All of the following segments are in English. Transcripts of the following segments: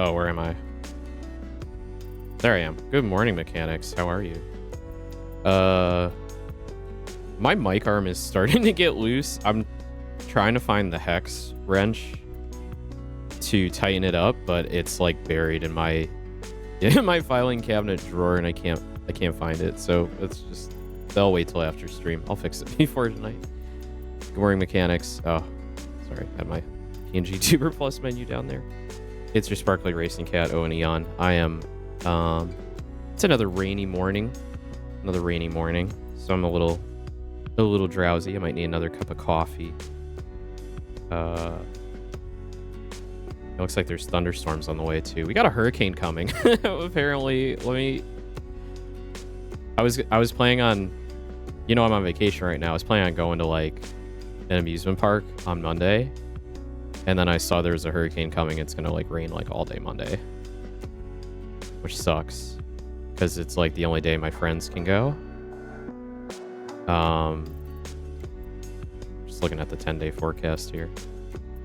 Oh, where am I? There I am. Good morning, mechanics. How are you? My mic arm is starting to get loose. I'm trying to find the hex wrench to tighten it up, but it's like buried in my my filing cabinet drawer, and I can't find it. So they'll wait till after stream. I'll fix it before tonight. Good morning, mechanics. Oh, sorry, had my PNG Tuber Plus menu down there. It's your sparkly racing cat, Owen Aeon. I am. It's another rainy morning. So I'm a little drowsy. I might need another cup of coffee. It looks like there's thunderstorms on the way too. We got a hurricane coming. Apparently, I was planning on, I'm on vacation right now. I was planning on going to like an amusement park on Monday, and then I saw there was a hurricane coming. It's gonna like rain like all day Monday, which sucks because it's like the only day my friends can go. Just looking at the 10-day forecast here.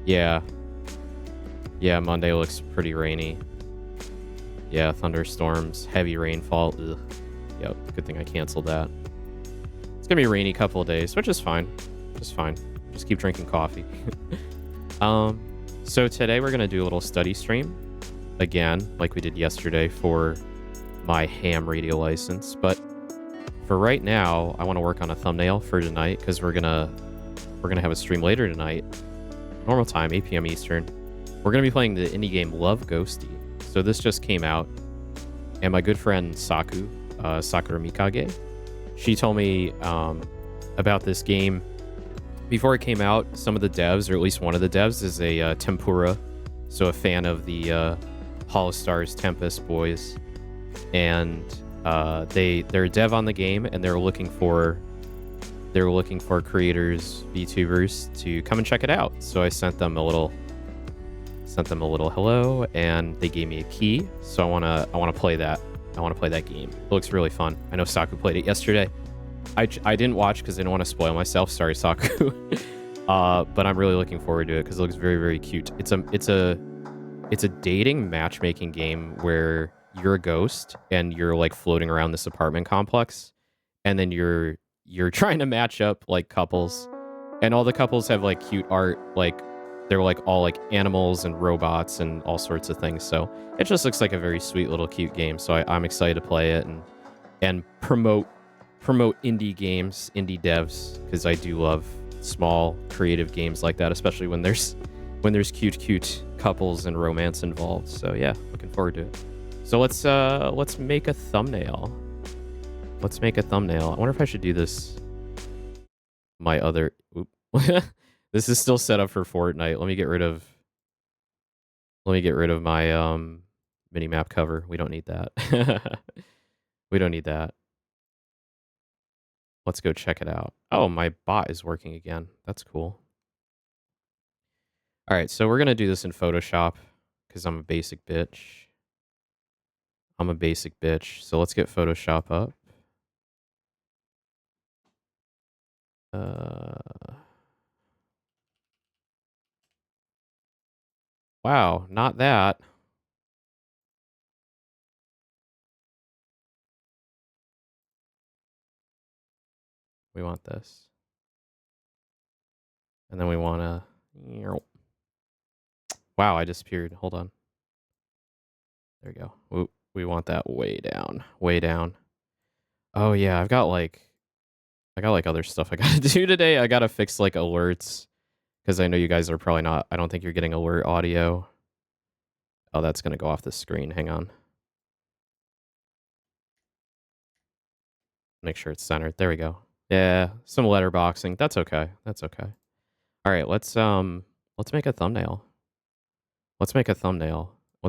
Yeah, Monday looks pretty rainy. Yeah, thunderstorms, heavy rainfall. Ugh. Yep, good thing I canceled that. It's gonna be a rainy couple of days, which is fine. Just keep drinking coffee. So today we're gonna do a little study stream again, like we did yesterday for my ham radio license. But for right now, I want to work on a thumbnail for tonight because we're gonna have a stream later tonight, normal time, 8 p.m. Eastern. We're gonna be playing the indie game Love Ghosty. So this just came out, and my good friend Sakura Mikage, she told me about this game before it came out. Some of the devs, or at least one of the devs, is a Tempura, so a fan of the Holostars Tempest boys, and they're a dev on the game, and they're looking for creators, VTubers to come and check it out. So I sent them a little hello, and they gave me a key. So I wanna play that. I want to play that game. It looks really fun. I know Saku played it yesterday. I didn't watch because I didn't want to spoil myself. Sorry, Saku. But I'm really looking forward to it because it looks very, very cute. It's a dating matchmaking game where you're a ghost and you're like floating around this apartment complex, and then you're trying to match up like couples, and all the couples have like cute art, like they're like all like animals and robots and all sorts of things. So it just looks like a very sweet little cute game. So I'm excited to play it and promote indie games, indie devs, because I do love small creative games like that, especially when there's cute couples and romance involved. So yeah, looking forward to it. So let's make a thumbnail. I wonder if I should do this. My other this is still set up for Fortnite. Let me get rid of my mini-map cover. We don't need that. We don't need that. Let's go check it out. Oh, my bot is working again. That's cool. All right, so we're going to do this in Photoshop because I'm a basic bitch. So let's get Photoshop up. Wow, not that. We want this. And then we want to... Wow, I disappeared. Hold on. There we go. We want that way down. Oh yeah, I got like other stuff I gotta do today. I gotta fix like alerts, because I know you guys are probably not... I don't think you're getting alert audio. Oh, that's gonna go off the screen. Hang on. Make sure it's centered. There we go. Yeah, some letterboxing. That's okay. All right, let's make a thumbnail. Let's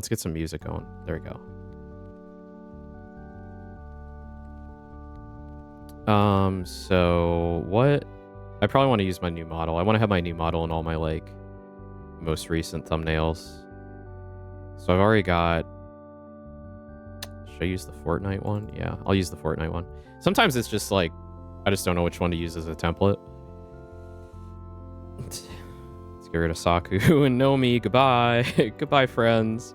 get some music going. There we go. So what? I probably want to use my new model. I want to have my new model in all my like most recent thumbnails. So I've already got... Should I use the Fortnite one? Yeah, I'll use the Fortnite one. Sometimes it's just like, I just don't know which one to use as a template. Let's get rid of Saku and Nomi. Goodbye. Goodbye, friends.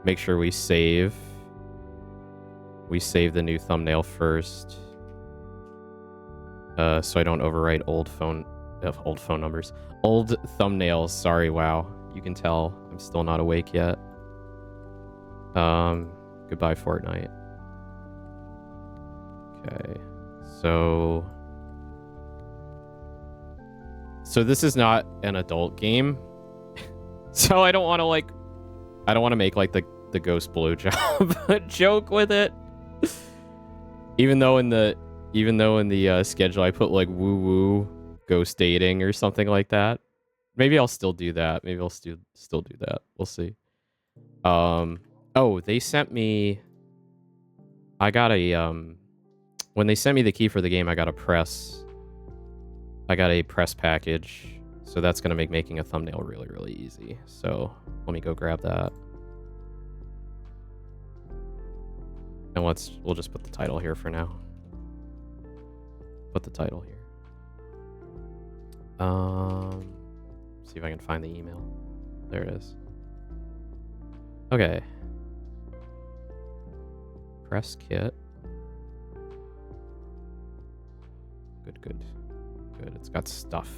make sure we save. We save the new thumbnail first. So I don't overwrite old phone numbers. Old thumbnails. Sorry, wow. You can tell I'm still not awake yet. Goodbye, Fortnite. Okay. So this is not an adult game. So I don't want to make like the ghost blowjob joke with it. Even though in the schedule I put like woo woo ghost dating or something like that. Maybe I'll still do that. Maybe I'll still do that. We'll see. Oh, they sent me. I got a when they sent me the key for the game, I got a press package. So that's gonna make making a thumbnail really, really easy. So let me go grab that. And we'll just put the title here for now. Put the title here. See if I can find the email. There it is. Okay. Press kit. Good. It's got stuff.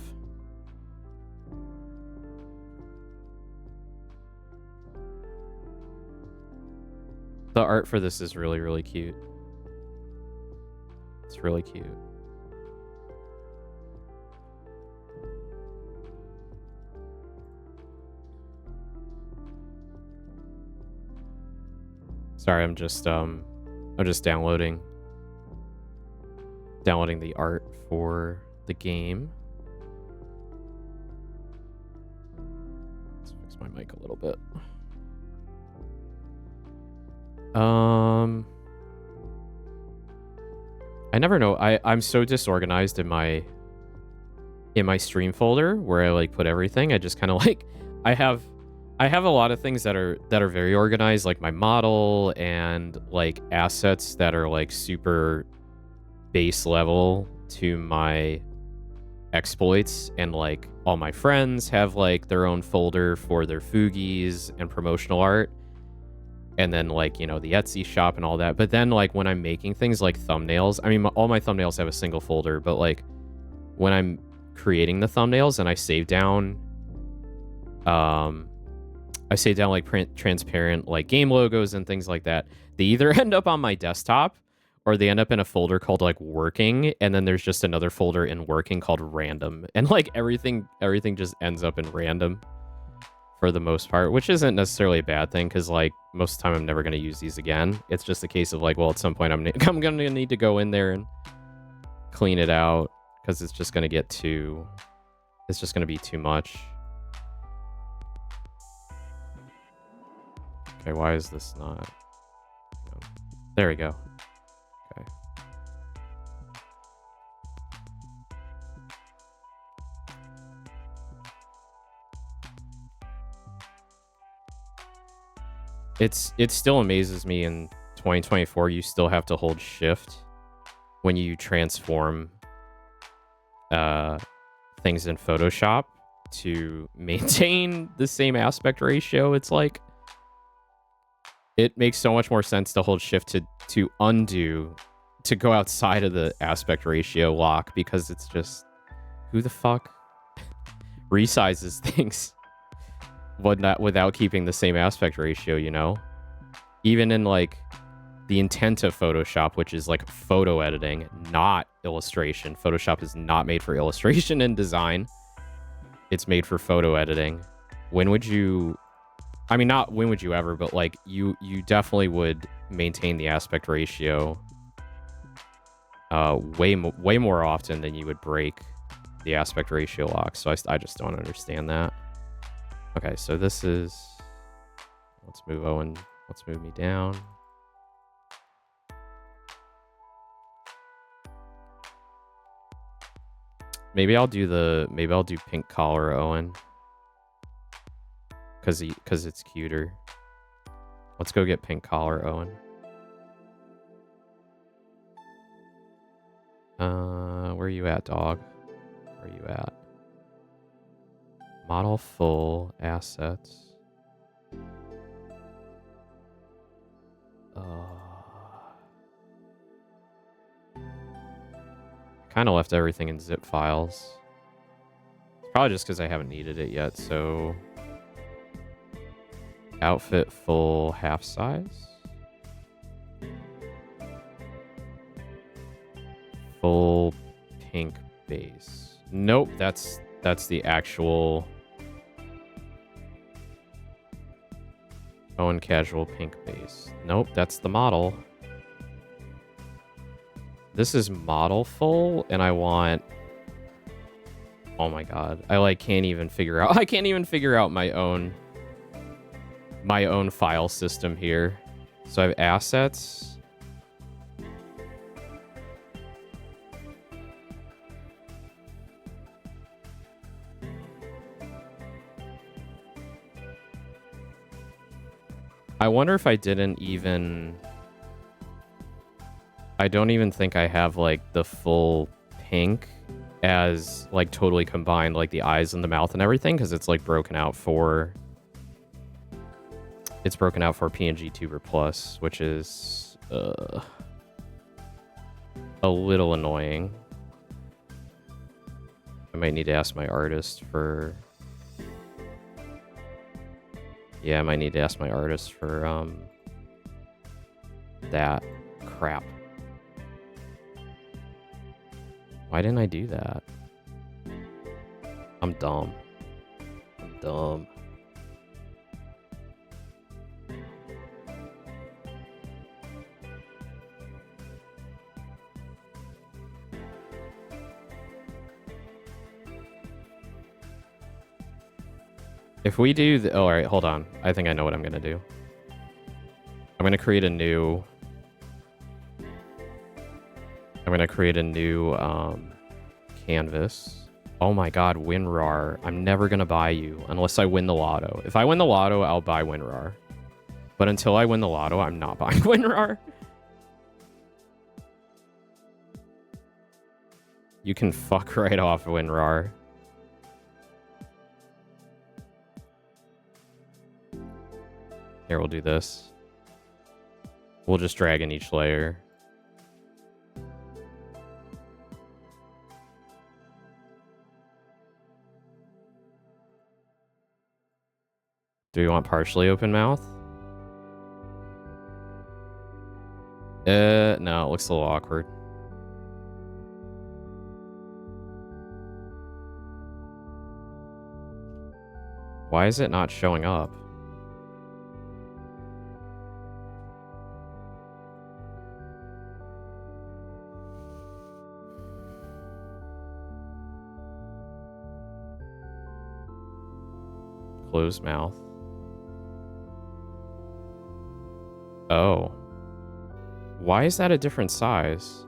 The art for this is really, really cute. It's really cute. Sorry, I'm just downloading the art for the game. Let's fix my mic a little bit. I never know. I'm so disorganized in my stream folder where I like put everything. I just kind of like I have a lot of things that are very organized, like my model and like assets that are like super base level to my exploits, and like all my friends have like their own folder for their Fugies and promotional art, and then like, you know, the Etsy shop and all that. But then like when I'm making things like thumbnails, I mean, all my thumbnails have a single folder, but like when I'm creating the thumbnails and I save down like transparent like game logos and things like that, they either end up on my desktop or they end up in a folder called like working, and then there's just another folder in working called random, and like everything just ends up in random for the most part, which isn't necessarily a bad thing, because like most of the time I'm never going to use these again. It's just a case of like, well, at some point I'm going to need to go in there and clean it out, because it's just going to be too much. Okay, why is this not? No. There we go. Okay. It still amazes me in 2024 you still have to hold shift when you transform things in Photoshop to maintain the same aspect ratio. It's like it makes so much more sense to hold shift to undo, to go outside of the aspect ratio lock, because it's just, who the fuck resizes things without keeping the same aspect ratio, you know? Even in like the intent of Photoshop, which is like photo editing, not illustration. Photoshop is not made for illustration and design. It's made for photo editing. When would you, I mean, not when would you ever, but like you definitely would maintain the aspect ratio way more often than you would break the aspect ratio lock. So I just don't understand that. Okay, so this is, let's move Owen, let's move me down. Maybe I'll do pink collar Owen, cause it's cuter. Let's go get pink collar Owen. Where are you at, dog? Where are you at? Model full assets. Kind of left everything in zip files. It's probably just because I haven't needed it yet, so... Outfit full half size. Full pink base. Nope, that's the actual Owen casual pink base. Nope, that's the model. This is model full, and I want... Oh my god. I like can't even figure out... I can't even figure out my own file system here. So I have assets. I wonder if I didn't even... I don't even think I have, like, the full pink as, like, totally combined, like, the eyes and the mouth and everything, because it's, like, broken out for... It's broken out for PNG Tuber Plus, which is a little annoying. I might need to ask my artist for... Yeah, I might need to ask my artist for that crap. Why didn't I do that? I'm dumb. I'm dumb. If we do the... Oh, alright, hold on. I think I know what I'm gonna do. I'm gonna create a new... canvas. Oh my god, WinRAR. I'm never gonna buy you unless I win the lotto. If I win the lotto, I'll buy WinRAR. But until I win the lotto, I'm not buying WinRAR. You can fuck right off, WinRAR. Here, we'll do this. We'll just drag in each layer. Do we want partially open mouth? No, it looks a little awkward. Why is it not showing up? Closed mouth. Oh. Why is that a different size?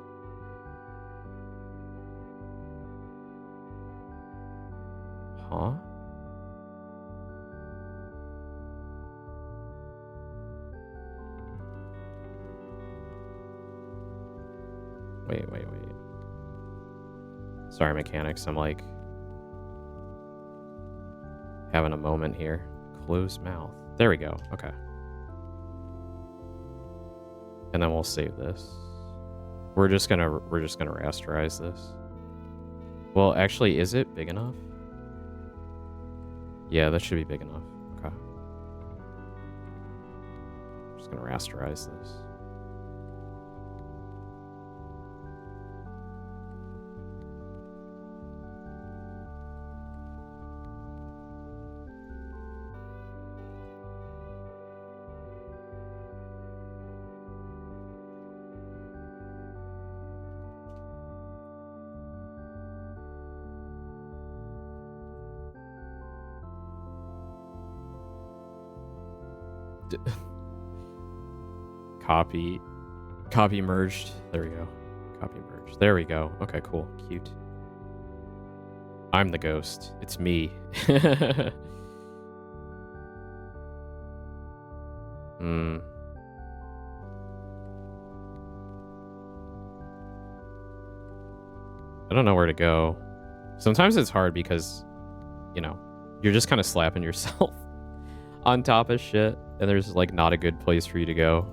Huh? Wait. Sorry, mechanics. I'm like having a moment here. Closed mouth. There we go. Okay. And then we'll save this. We're just gonna rasterize this. Well, actually, is it big enough? Yeah, that should be big enough. Okay. Just gonna rasterize this. Copy merged. There we go. Copy merged. There we go. Okay, cool. Cute. I'm the ghost. It's me. I don't know where to go. Sometimes it's hard because, you know, you're just kind of slapping yourself on top of shit, and there's like not a good place for you to go.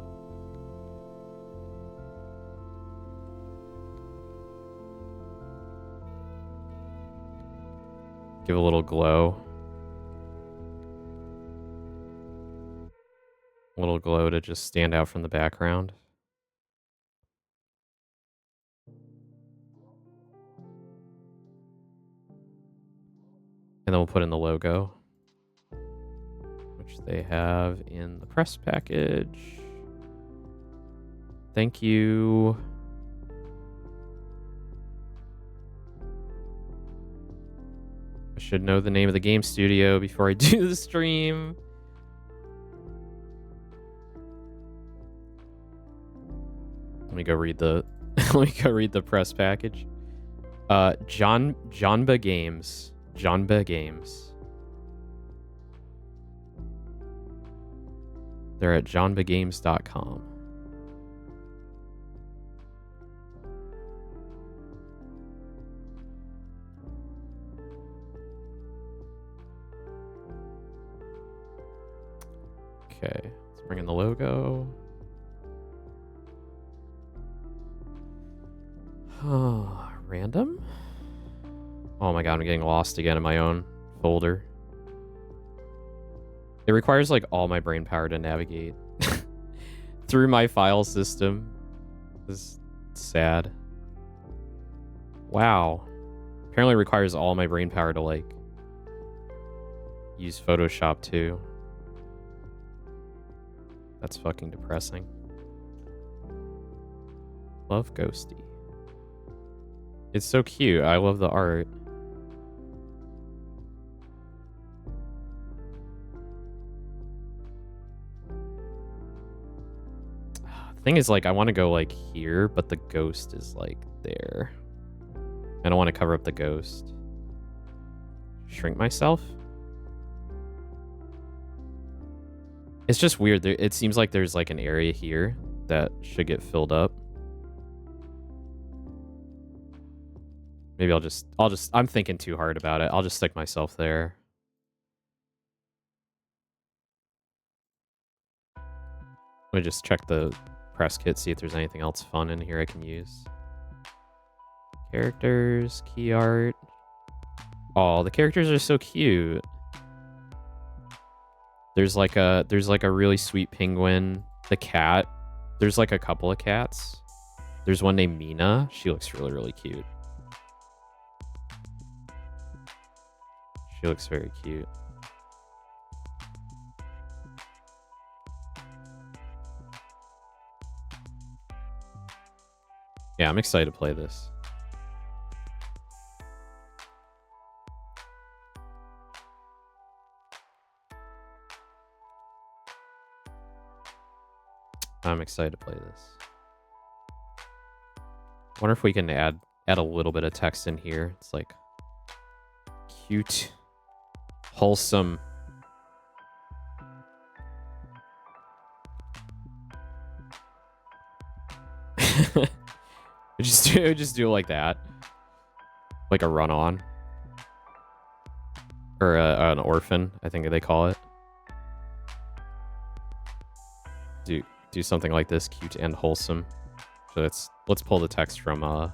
Give a little glow. A little glow to just stand out from the background. And then we'll put in the logo, which they have in the press package. Thank you. I should know the name of the game studio before I do the stream. Let me go read the press package. Jonba Games. Jonba Games. They're at jonbagames.com. Okay, let's bring in the logo. Random? Oh my god, I'm getting lost again in my own folder. It requires like all my brain power to navigate through my file system. This is sad. Wow. Apparently it requires all my brain power to like use Photoshop too. That's fucking depressing. Love Ghosty. It's so cute. I love the art. Thing is, like, I want to go like here, but the ghost is like there. I don't want to cover up the ghost. Shrink myself? It's just weird. It seems like there's like an area here that should get filled up. Maybe I'm thinking too hard about it. I'll just stick myself there. Let me just check the press kit, see if there's anything else fun in here I can use. Characters, key art. Oh, the characters are so cute. There's like a really sweet penguin. The cat. There's like a couple of cats. There's one named Mina. She looks really, really cute. She looks very cute. Yeah, I'm excited to play this. I'm excited to play this. Wonder if we can add a little bit of text in here. It's like cute, wholesome. just do it like that, like a run-on, or an orphan, I think they call it. Do something like this, cute and wholesome. So let's pull the text from one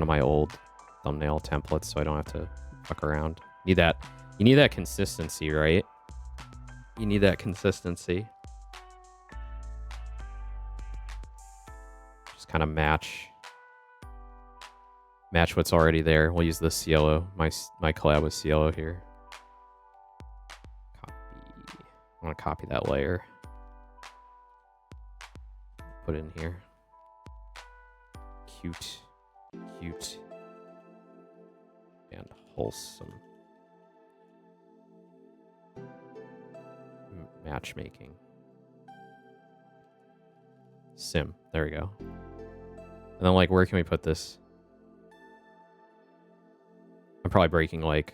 of my old thumbnail templates, so I don't have to fuck around. You need that consistency, right? You need that consistency. Just kind of match what's already there. We'll use the Cielo, my collab with Cielo here. Copy. I want to copy that layer. Put it in here. Cute, and wholesome. Matchmaking. Sim. There we go. And then, like, where can we put this? I'm probably breaking, like,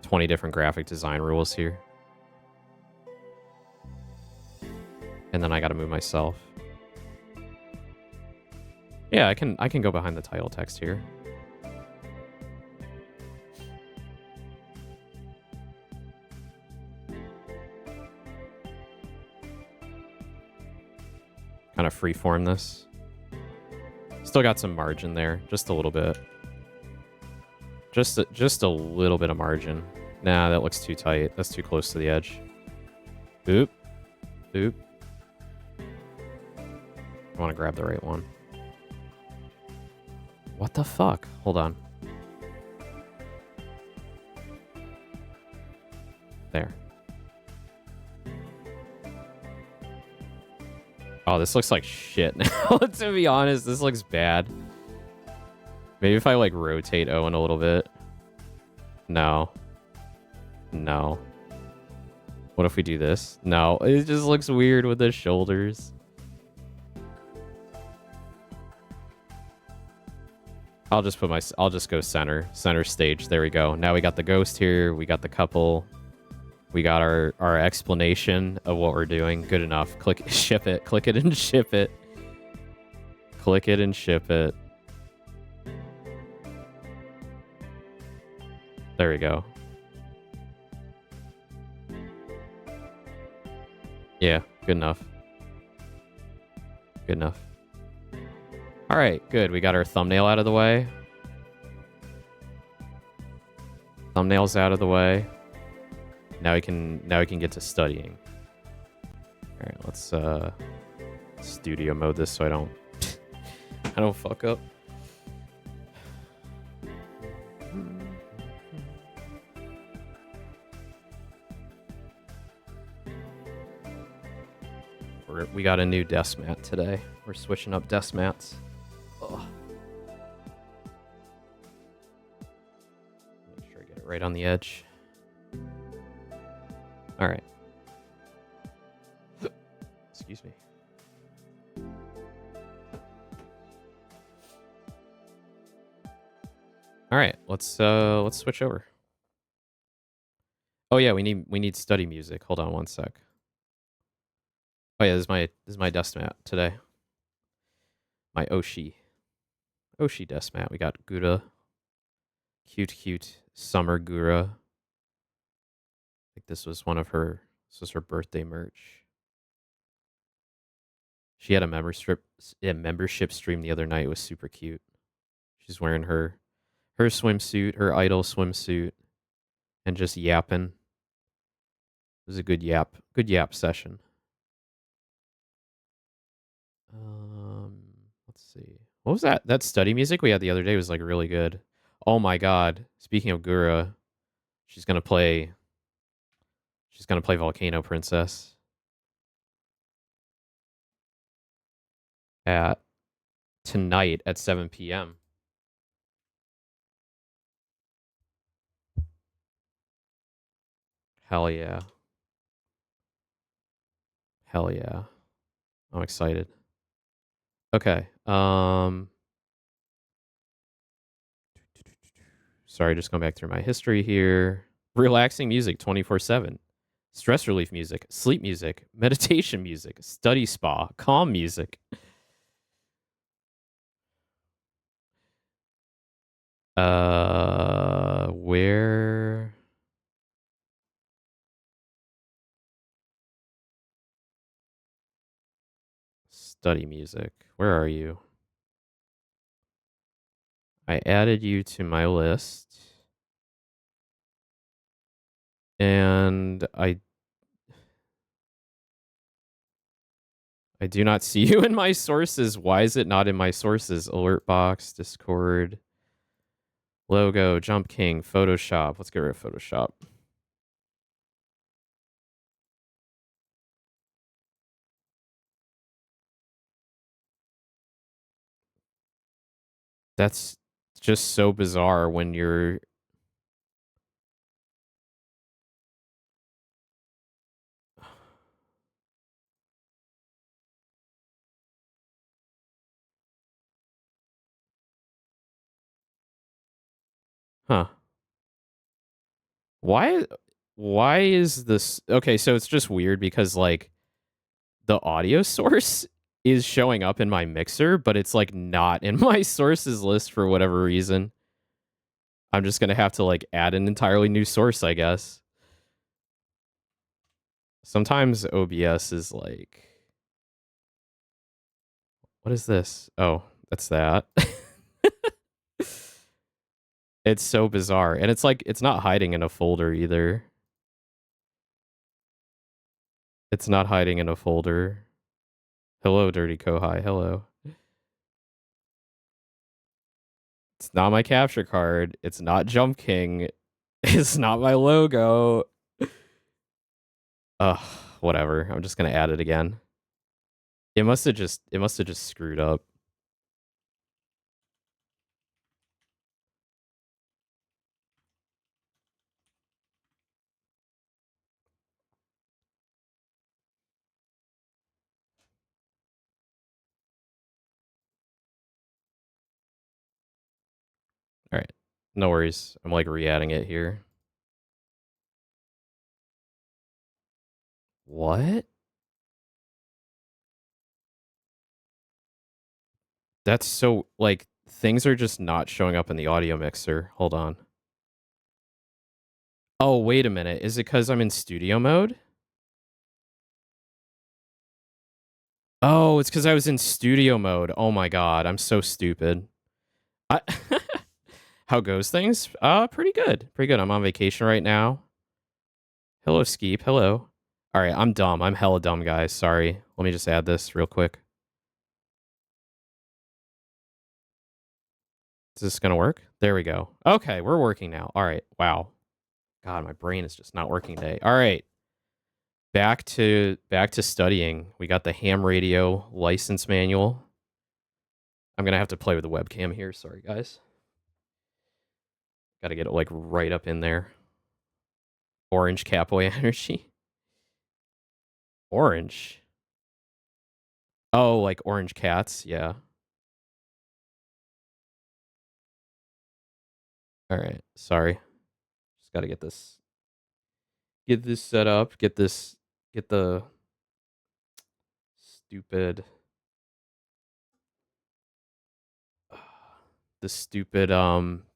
20 different graphic design rules here. And then I gotta move myself. Yeah, I can go behind the title text here. Kind of freeform this. Still got some margin there, just a little bit. Just a little bit of margin. Nah, that looks too tight. That's too close to the edge. Oop. Oop. I want to grab the right one. What the fuck? Hold on. There. Oh, this looks like shit now. To be honest, this looks bad. Maybe if I, like, rotate Owen a little bit. No. No. What if we do this? No. It just looks weird with the shoulders. I'll just go center stage. There we go. Now we got the ghost here. We got the couple. We got our explanation of what we're doing. Good enough. Ship it. Click it and ship it. Click it and ship it. There we go. Yeah, good enough. Good enough. All right, good. We got our thumbnail out of the way. Thumbnail's out of the way. Now we can get to studying. All right, let's studio mode this so I don't I don't fuck up. We got a new desk mat today. We're switching up desk mats. Ugh. Make sure I get it right on the edge. All right. Excuse me. All right, let's switch over. Oh yeah, we need study music. Hold on one sec. Oh yeah, this is my desk mat today. My Oshi desk mat. We got Gura. Cute summer Gura. I think this was her birthday merch. She had a membership stream the other night. It was super cute. She's wearing her swimsuit, her idol swimsuit, and just yapping. It was a good yap session. Let's see. What was that? That study music we had the other day was like really good. Oh my god. Speaking of Gura, she's gonna play Volcano Princess at tonight at 7 p.m. Hell yeah. Hell yeah. I'm excited. Okay. Sorry, just going back through my history here. Relaxing music 24/7. Stress relief music, sleep music, meditation music, study spa, calm music. Where? Study music. Where are you? I added you to my list. And I do not see you in my sources. Why is it not in my sources? Alert box, Discord, logo, Jump King, Photoshop. Let's get rid of Photoshop. That's just so bizarre when you're... Huh. Why is this... Okay, so it's just weird because, like, the audio source is showing up in my mixer, but it's, like, not in my sources list for whatever reason. I'm just gonna have to, like, add an entirely new source, I guess. Sometimes OBS is, like... What is this? Oh, that's that. It's so bizarre. And it's like it's not hiding in a folder either. It's not hiding in a folder. Hello, Dirty Kohai. Hello. It's not my capture card. It's not Jump King. It's not my logo. Ugh, whatever. I'm just gonna add it again. It must have just screwed up. All right. No worries. I'm like re-adding it here. What? That's so like things are just not showing up in the audio mixer. Hold on. Oh, wait a minute. Is it because I'm in studio mode? Oh, it's because I was in studio mode. Oh my god, I'm so stupid. I How goes things? Pretty good. Pretty good. I'm on vacation right now. Hello, Skeep. Hello. All right, I'm dumb. I'm hella dumb, guys. Sorry. Let me just add this real quick. Is this gonna work? There we go. Okay, we're working now. All right. Wow. God, my brain is just not working today. All right. Back to studying. We got the ham radio license manual. I'm gonna have to play with the webcam here. Sorry, guys. Got to get it like right up in there. Orange Catboy energy. Orange. Oh, like orange cats. Yeah. All right. Sorry. Just got to get this set up. Get the stupid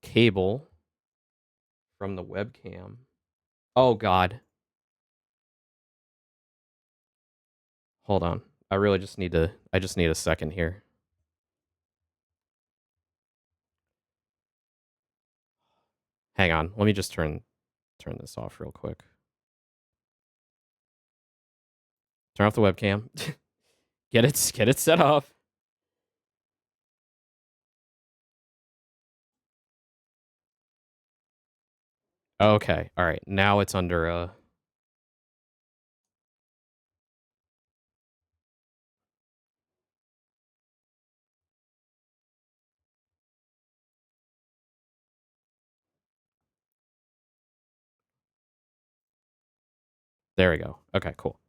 cable from the webcam. Oh god. Hold on. I just need a second here. Hang on. Let me just turn this off real quick. Turn off the webcam. Get it set up. Okay. All right. Now it's under there we go. Okay, cool.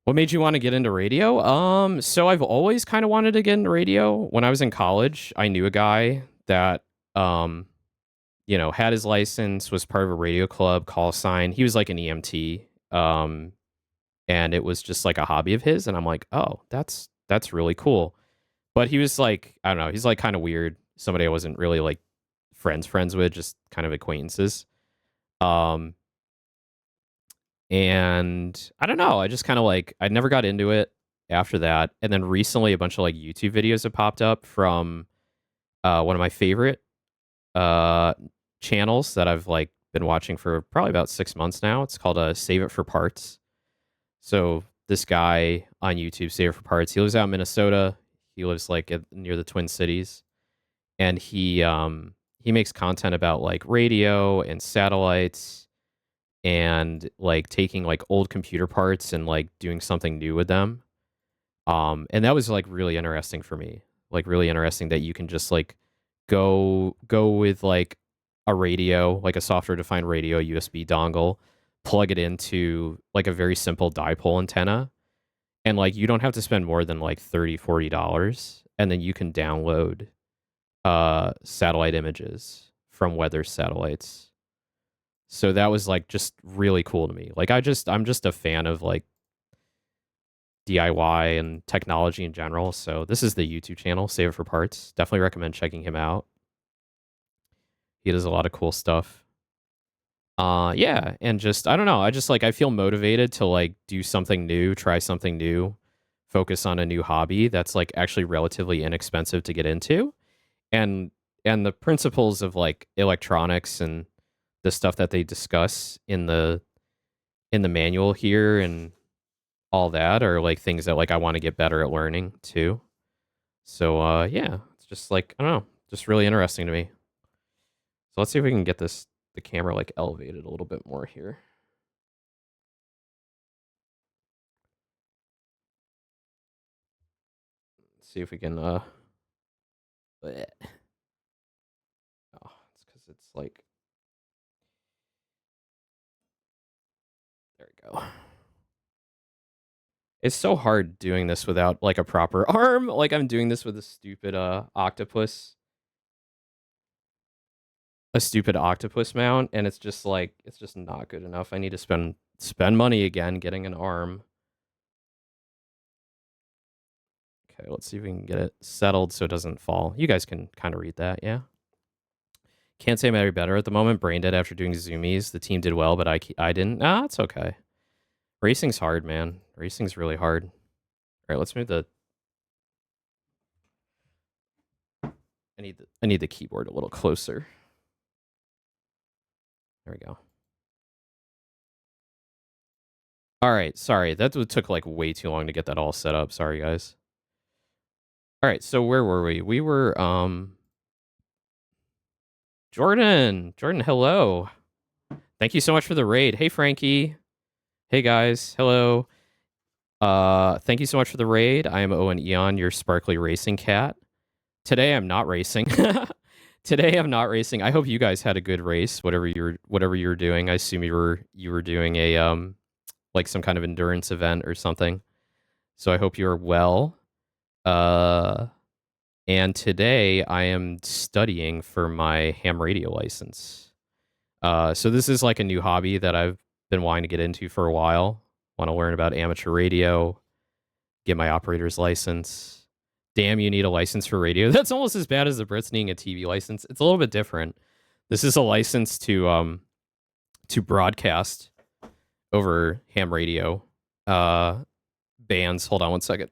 What made you want to get into radio? So I've always kind of wanted to get into radio. When I was in college, I knew a guy that um, had his license, was part of a radio club, call sign. He was like an EMT. And it was just like a hobby of his, and I'm like, "Oh, that's really cool." But he was like, I don't know, he's like kind of weird. Somebody I wasn't really like friends with, just kind of acquaintances. Um And I don't know, I just kinda, like I never got into it after that, and then recently a bunch of, like, YouTube videos have popped up from, one of my favorite, uh, channels that I've, like, been watching for probably about 6 months now. It's called, Save It for Parts. So, this guy on YouTube, Save It for Parts, he lives out in Minnesota. He lives, like, near the Twin Cities, and he makes content about, like, radio and satellites and like taking like old computer parts and like doing something new with them. And that was like really interesting for me. Like really interesting that you can just like go with like a radio, like a software defined radio USB dongle, plug it into like a very simple dipole antenna, and like you don't have to spend more than like $30-40, and then you can download satellite images from weather satellites. So that was like just really cool to me. Like I'm just a fan of like DIY and technology in general. So this is the YouTube channel, Save It for Parts. Definitely recommend checking him out. He does a lot of cool stuff. Yeah, and just I don't know, I just like I feel motivated to like do something new, try something new, focus on a new hobby that's like actually relatively inexpensive to get into. And and the principles of like electronics and the stuff that they discuss in the manual here and all that are like things that like I want to get better at learning too. So yeah, it's just like I don't know, just really interesting to me. So let's see if we can get the camera like elevated a little bit more here. Let's see if we can bleh. Oh, it's because it's like there we go. It's so hard doing this without like a proper arm. Like I'm doing this with a stupid octopus mount, and it's just like it's just not good enough. I need to spend money again getting an arm. Okay, let's see if we can get it settled so it doesn't fall. You guys can kind of read that, yeah? Can't say I'm any better at the moment. Brain dead after doing zoomies. The team did well, but I didn't. Ah, it's okay. Racing's hard, man. Racing's really hard. All right, let's move the... I need the keyboard a little closer. There we go. All right, sorry. That took like way too long to get that all set up. Sorry, guys. All right, so where were we? We were Jordan, hello. Thank you so much for the raid. Hey, Frankie. Hey, guys. Hello. Thank you so much for the raid. I am Owen Aeon, your sparkly racing cat. Today, I'm not racing. Today, I'm not racing. I hope you guys had a good race, whatever you were doing. I assume you were doing a like some kind of endurance event or something. So I hope you're well. And today I am studying for my ham radio license. So this is like a new hobby that I've been wanting to get into for a while. Want to learn about amateur radio, get my operator's license. Damn, you need a license for radio. That's almost as bad as the Brits needing a TV license. It's a little bit different. This is a license to broadcast over ham radio bands. Hold on one second.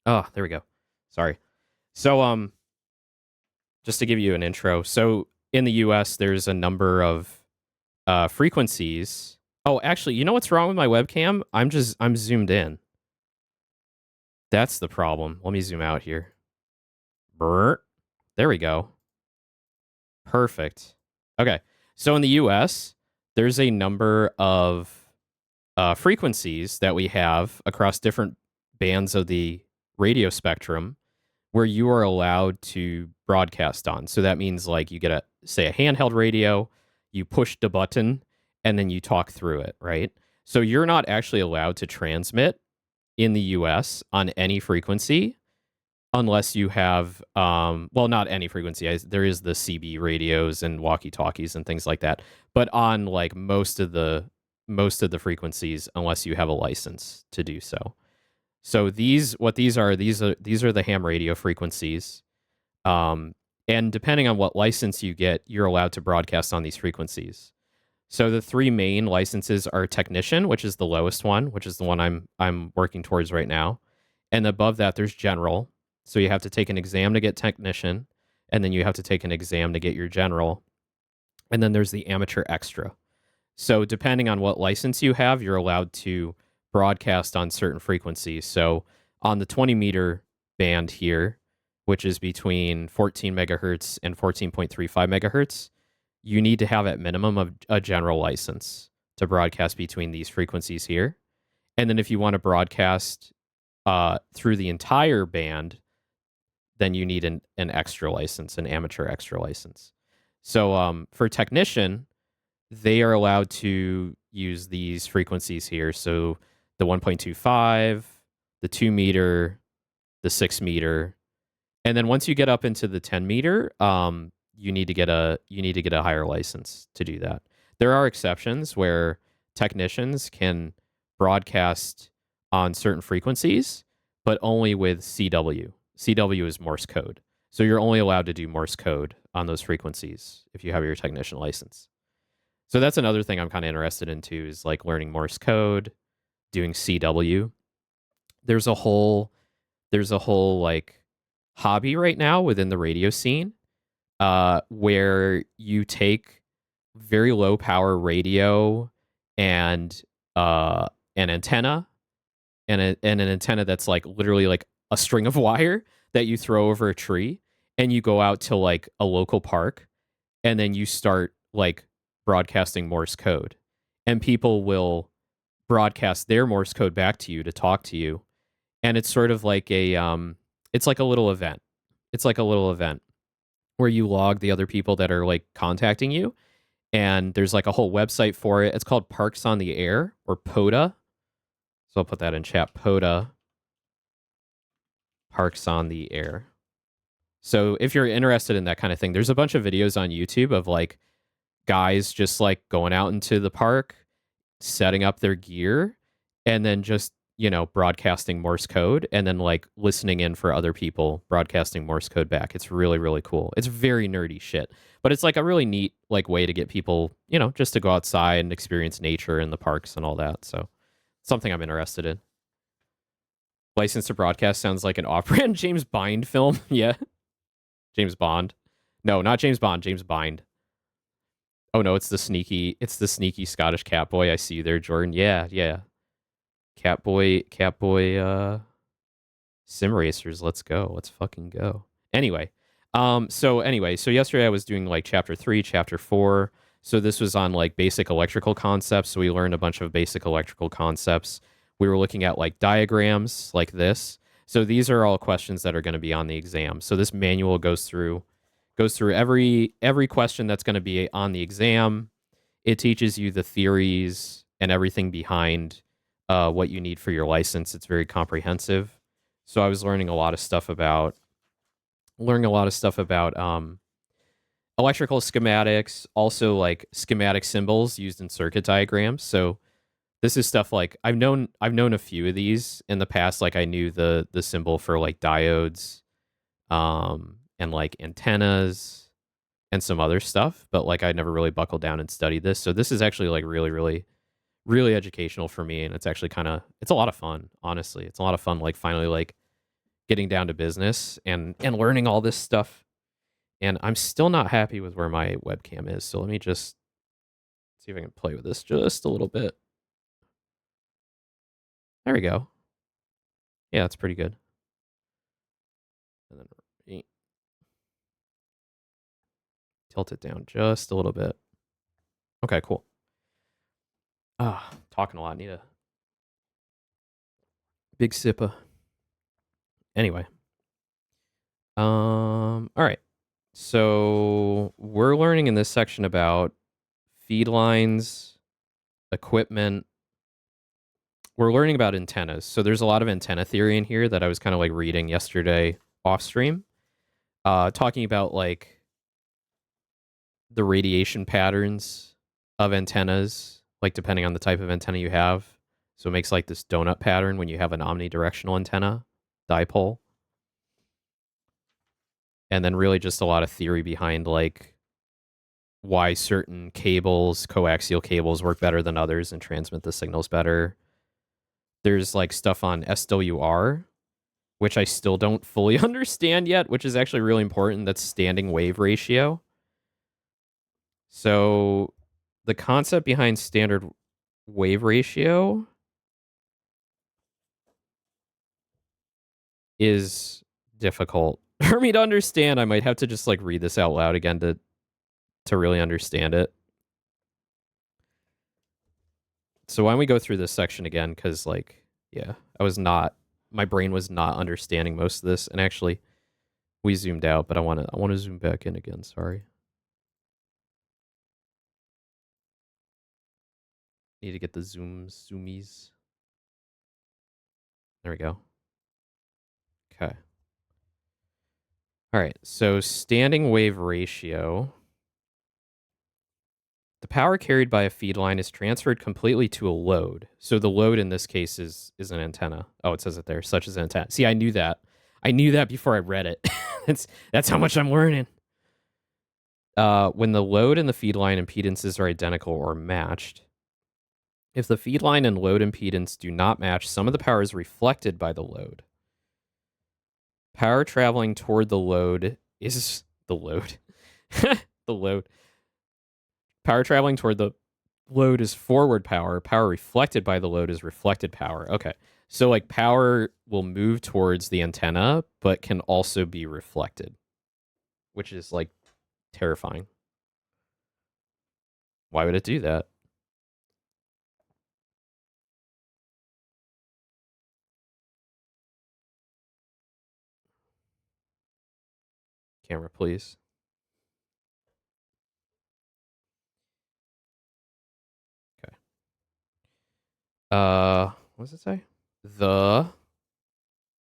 Oh, there we go. Sorry. So just to give you an intro. So in the US there's a number of frequencies. Oh, actually, you know what's wrong with my webcam? I'm zoomed in. That's the problem. Let me zoom out here. Brr. There we go. Perfect. Okay. So in the US, there's a number of frequencies that we have across different bands of the radio spectrum where you are allowed to broadcast on. So that means like you get a handheld radio, you push the button, and then you talk through it, right? So you're not actually allowed to transmit in the US on any frequency unless you have, well, not any frequency. There is the CB radios and walkie-talkies and things like that, but on like most of the frequencies, unless you have a license to do so. So these are the ham radio frequencies, and depending on what license you get, you're allowed to broadcast on these frequencies. So the three main licenses are technician, which is the lowest one, which is the one I'm working towards right now, and above that there's general. So you have to take an exam to get technician, and then you have to take an exam to get your general, and then there's the amateur extra. So depending on what license you have, you're allowed to broadcast on certain frequencies. So on the 20-meter band here, which is between 14 megahertz and 14.35 megahertz, you need to have at minimum a general license to broadcast between these frequencies here. And then if you want to broadcast through the entire band, then you need an extra license, an amateur extra license. So for technician, they are allowed to use these frequencies here. So the 1.25, the 2 meter, the 6 meter, and then once you get up into the 10 meter, you need to get a higher license to do that. There are exceptions where technicians can broadcast on certain frequencies, but only with CW. CW is Morse code. So you're only allowed to do Morse code on those frequencies if you have your technician license. So that's another thing I'm kind of interested in too, is like learning Morse code, doing CW. There's a whole like hobby right now within the radio scene, where you take very low power radio and an antenna and an antenna that's like literally like a string of wire that you throw over a tree, and you go out to like a local park, and then you start like broadcasting Morse code, and people will broadcast their Morse code back to you to talk to you, and it's sort of like it's like a little event. It's like a little event where you log the other people that are like contacting you, and there's like a whole website for it. It's called Parks on the Air, or POTA. So I'll put that in chat. POTA, Parks on the Air. So if you're interested in that kind of thing, there's a bunch of videos on YouTube of like guys just like going out into the park, setting up their gear, and then just, broadcasting Morse code, and then like listening in for other people broadcasting Morse code back. It's really, really cool. It's very nerdy shit, but it's like a really neat like way to get people, just to go outside and experience nature in the parks and all that. So something I'm interested in. License to Broadcast sounds like an off-brand James Bind film. Yeah. James Bond. No, not James Bond, James Bind. Oh no, it's the sneaky Scottish Catboy. I see you there, Jordan. Yeah, yeah. Catboy sim racers, let's go. Let's fucking go. So yesterday I was doing like chapter 3, chapter 4. So this was on like basic electrical concepts. So we learned a bunch of basic electrical concepts. We were looking at like diagrams like this. So these are all questions that are going to be on the exam. So this manual goes through every question that's going to be on the exam. It teaches you the theories and everything behind what you need for your license. It's very comprehensive. So I was learning a lot of stuff about electrical schematics, also like schematic symbols used in circuit diagrams. So this is stuff like I've known a few of these in the past. Like I knew the symbol for like diodes, and like antennas and some other stuff, but like I never really buckled down and studied this. So this is actually like really, really, really educational for me, and it's actually it's a lot of fun. Honestly, it's a lot of fun. Like finally, like getting down to business and learning all this stuff. And I'm still not happy with where my webcam is. So let me just see if I can play with this just a little bit. There we go. Yeah, that's pretty good. And then tilt it down just a little bit. Okay, cool. Talking a lot. Need a big sipper. Anyway. All right. So we're learning in this section about feed lines, equipment. We're learning about antennas. So there's a lot of antenna theory in here that I was kind of like reading yesterday off stream, talking about like the radiation patterns of antennas, like depending on the type of antenna you have. So it makes like this donut pattern when you have an omnidirectional antenna dipole. And then really just a lot of theory behind like why certain cables, coaxial cables, work better than others and transmit the signals better. There's like stuff on SWR, which I still don't fully understand yet, which is actually really important. That's standing wave ratio. So the concept behind standard wave ratio is difficult for me to understand. I might have to just like read this out loud again to really understand it. So why don't we go through this section again? Because like, yeah, my brain was not understanding most of this. And actually, we zoomed out, but I want to zoom back in again. Sorry. Need to get the zoomies. There we go. Okay. All right. So standing wave ratio. The power carried by a feed line is transferred completely to a load. So the load in this case is an antenna. Oh, it says it there, such as an antenna. See, I knew that. I knew that before I read it. That's how much I'm learning. When the load and the feed line impedances are identical or matched, if the feed line and load impedance do not match, some of the power is reflected by the load. Power traveling toward the load is the load. The load. Power traveling toward the load is forward power. Power reflected by the load is reflected power. Okay. So like power will move towards the antenna, but can also be reflected, which is like terrifying. Why would it do that? Camera, please. Okay. What does it say? The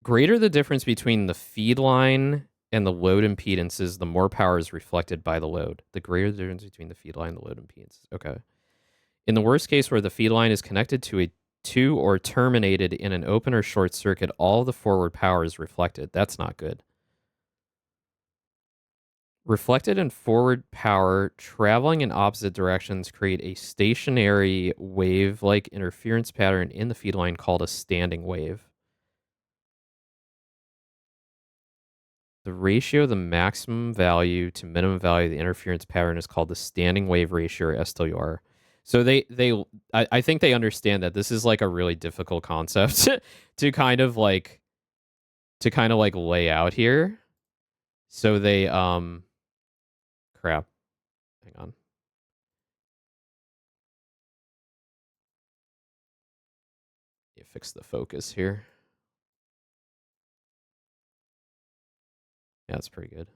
greater the difference between the feed line and the load impedances, the more power is reflected by the load. The greater the difference between the feed line and the load impedances. Okay. In the worst case where the feed line is connected to or terminated in an open or short circuit, all the forward power is reflected. That's not good. Reflected and forward power traveling in opposite directions create a stationary wave-like interference pattern in the feed line called a standing wave. The ratio of the maximum value to minimum value of the interference pattern is called the standing wave ratio, or SWR. So I think they understand that this is like a really difficult concept to kind of like lay out here. So they crap. Hang on. You fix the focus here. Yeah, that's pretty good.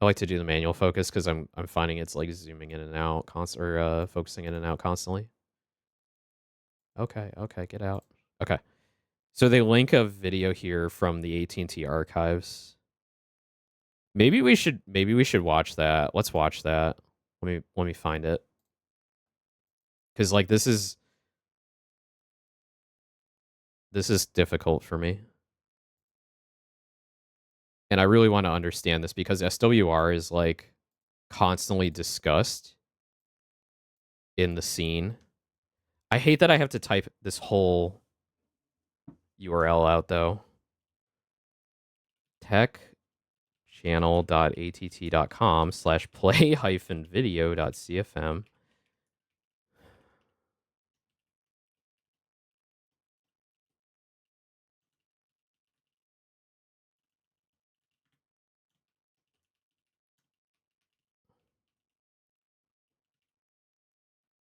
I like to do the manual focus because I'm finding it's like zooming in and out or focusing in and out constantly. Okay, get out. Okay. So they link a video here from the AT&T archives. Maybe we should watch that. Let's watch that. Let me find it. Cuz like this is difficult for me. And I really want to understand this because SWR is like constantly discussed in the scene. I hate that I have to type this whole URL out though. techchannel.att.com/play-video.cfm.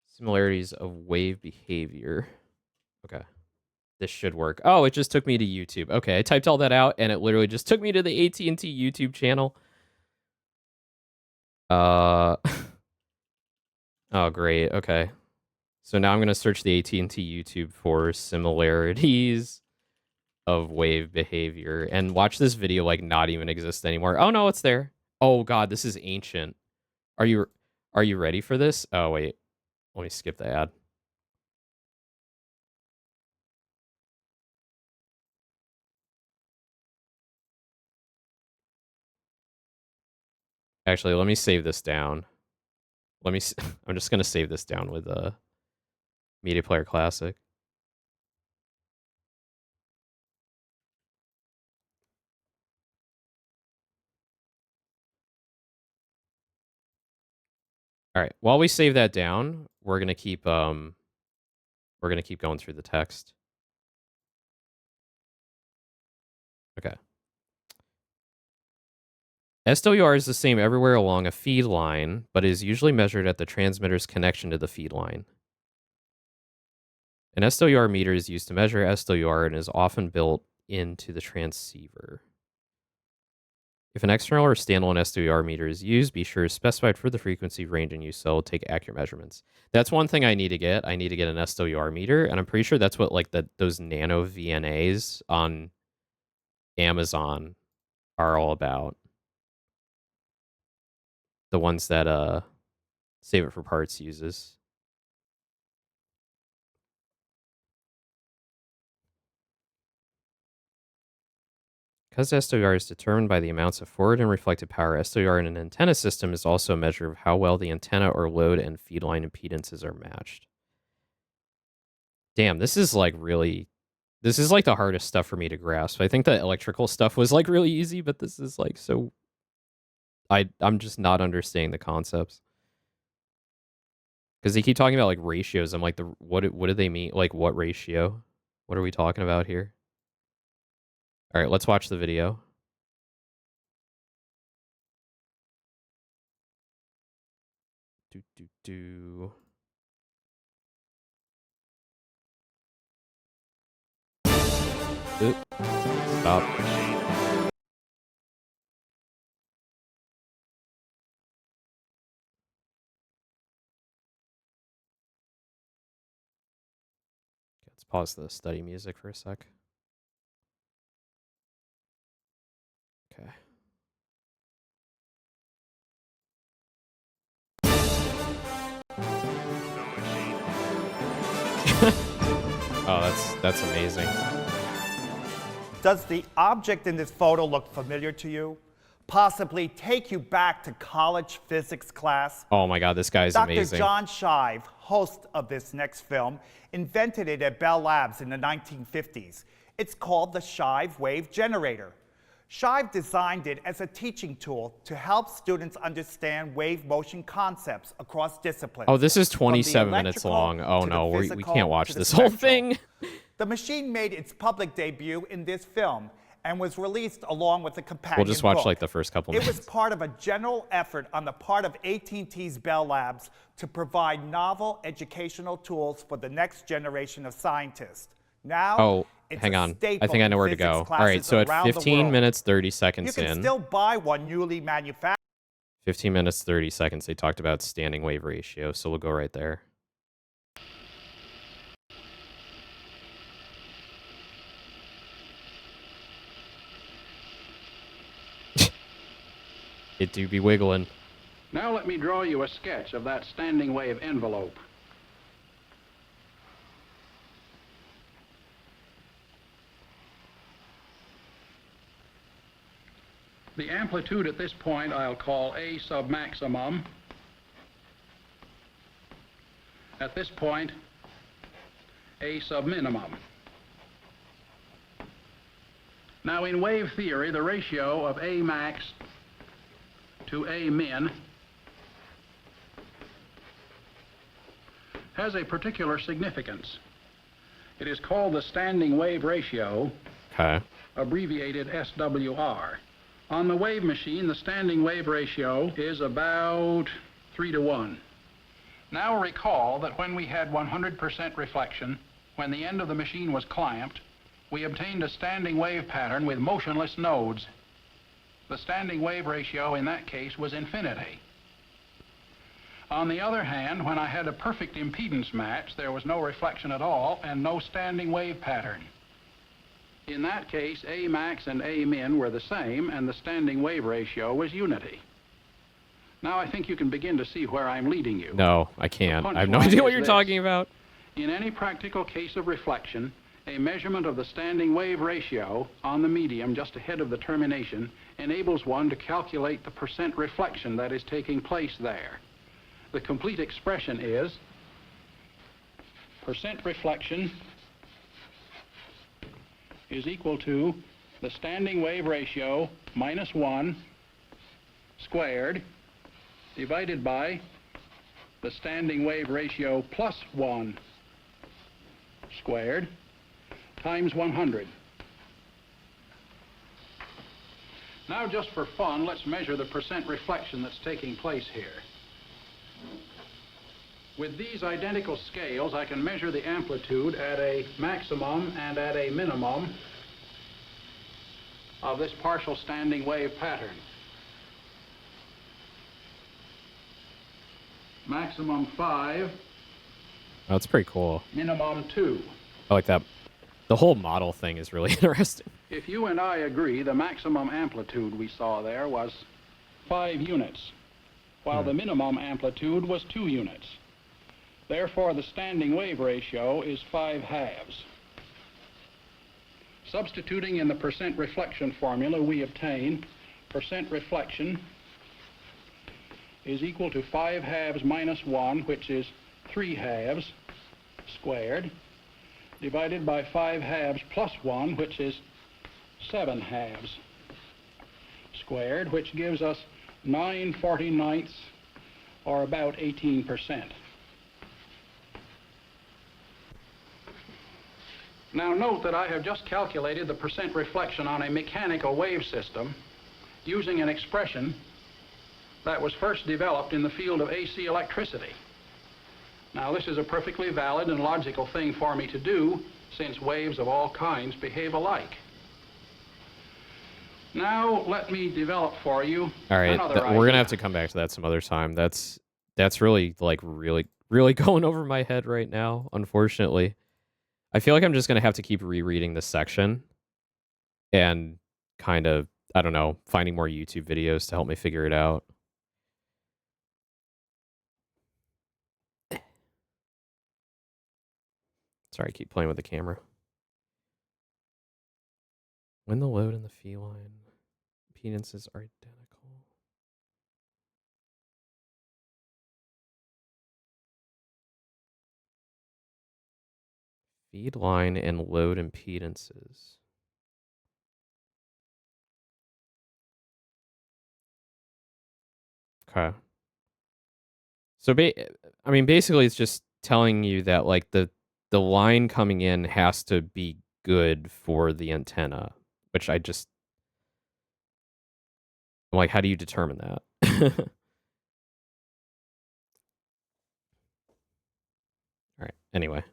Similarities of wave behavior. Okay. This should work. Oh, it just took me to YouTube. Okay, I typed all that out, and it literally just took me to the AT&T YouTube channel. Oh, great. Okay. So now I'm going to search the AT&T YouTube for similarities of wave behavior and watch this video like not even exist anymore. Oh, no, it's there. Oh, God, this is ancient. Are you ready for this? Oh, wait. Let me skip the ad. Actually, let me save this down. I'm just going to save this down with Media Player Classic. All right. While we save that down, we're gonna keep going through the text. Okay. SWR is the same everywhere along a feed line, but is usually measured at the transmitter's connection to the feed line. An SWR meter is used to measure SWR and is often built into the transceiver. If an external or standalone SWR meter is used, be sure to specify for the frequency range in use so it'll take accurate measurements. That's one thing I need to get. I need to get an SWR meter, and I'm pretty sure that's what like those nano VNAs on Amazon are all about. The ones that Save It for Parts uses. Because SWR is determined by the amounts of forward and reflected power, SWR in an antenna system is also a measure of how well the antenna or load and feed line impedances are matched. Damn, this is like really This is like the hardest stuff for me to grasp. I think the electrical stuff was like really easy, but this is like so I'm just not understanding the concepts. Because they keep talking about like ratios. I'm like, what do they mean? Like, what ratio? What are we talking about here? All right, let's watch the video. Do. Oop. Stop. Let's pause the study music for a sec. Okay. Oh, that's amazing. Does the object in this photo look familiar to you? Possibly take you back to college physics class? Oh my God, this guy is amazing. Dr. John Shive, host of this next film, invented it at Bell Labs in the 1950s. It's called the Shive Wave Generator. Shive designed it as a teaching tool to help students understand wave motion concepts across disciplines. Oh, this is 27 minutes long. Oh no, we can't watch this whole thing. The machine made its public debut in this film and was released along with a companion We'll just watch book. like the first couple minutes. It was part of a general effort on the part of AT&T's Bell Labs to provide novel educational tools for the next generation of scientists. Now, it's hang on. a I think I know where to go. All right, so at 15 minutes, 30 seconds you can still buy one newly manufactured. 15 minutes, 30 seconds, they talked about standing wave ratio, so we'll go right there. It do be wiggling. Now let me draw you a sketch of that standing wave envelope. The amplitude at this point I'll call A sub maximum. At this point, A sub minimum. Now in wave theory, the ratio of A max to A min has a particular significance. It is called the standing wave ratio, abbreviated SWR. On the wave machine, the standing wave ratio is about 3 to 1. Now recall that when we had 100% reflection, when the end of the machine was clamped, we obtained a standing wave pattern with motionless nodes. The standing wave ratio in that case was infinity. On the other hand, when I had a perfect impedance match, there was no reflection at all and no standing wave pattern. In that case, A max and A min were the same, and the standing wave ratio was unity. Now I think you can begin to see where I'm leading you. No, I can't. I have no idea what you're talking about. In any practical case of reflection, a measurement of the standing wave ratio on the medium just ahead of the termination enables one to calculate the percent reflection that is taking place there. The complete expression is percent reflection is equal to the standing wave ratio minus 1 squared divided by the standing wave ratio plus 1 squared times 100. Now, just for fun, let's measure the percent reflection that's taking place here. With these identical scales, I can measure the amplitude at a maximum and at a minimum of this partial standing wave pattern. Maximum 5. Oh, that's pretty cool. Minimum 2. I like that. The whole model thing is really interesting. If you and I agree, the maximum amplitude we saw there was 5 units, while the minimum amplitude was 2 units. Therefore, the standing wave ratio is 5 halves. Substituting in the percent reflection formula, we obtain percent reflection is equal to 5 halves minus 1, which is 3 halves squared, divided by 5 halves plus 1, which is 7 halves, squared, which gives us 9/49, or about 18%. Now note that I have just calculated the percent reflection on a mechanical wave system using an expression that was first developed in the field of AC electricity. Now this is a perfectly valid and logical thing for me to do, since waves of all kinds behave alike. Now let me develop for you another idea. We're gonna have to come back to that some other time. That's really really going over my head right now, unfortunately. I feel like I'm just gonna have to keep rereading this section and kind of, I don't know, finding more YouTube videos to help me figure it out. Sorry, I keep playing with the camera. When the load and the feline impedances are identical. Feed line and load impedances. Okay. So, I mean, basically, it's just telling you that, like, the line coming in has to be good for the antenna, which I'm like, how do you determine that? All right. Anyway.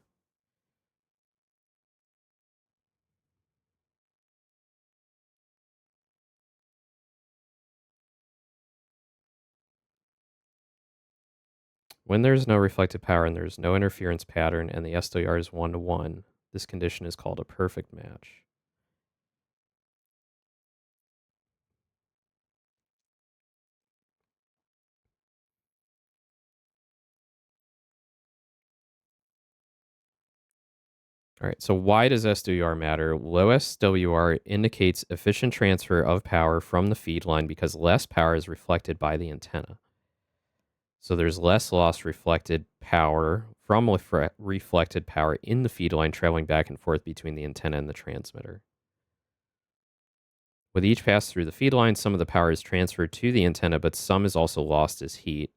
When there's no reflected power and there's no interference pattern and the SWR is 1-to-1, this condition is called a perfect match. All right, so why does SWR matter? Low SWR indicates efficient transfer of power from the feed line because less power is reflected by the antenna. So there's less loss reflected power from reflected power in the feed line traveling back and forth between the antenna and the transmitter. With each pass through the feed line, some of the power is transferred to the antenna, but some is also lost as heat.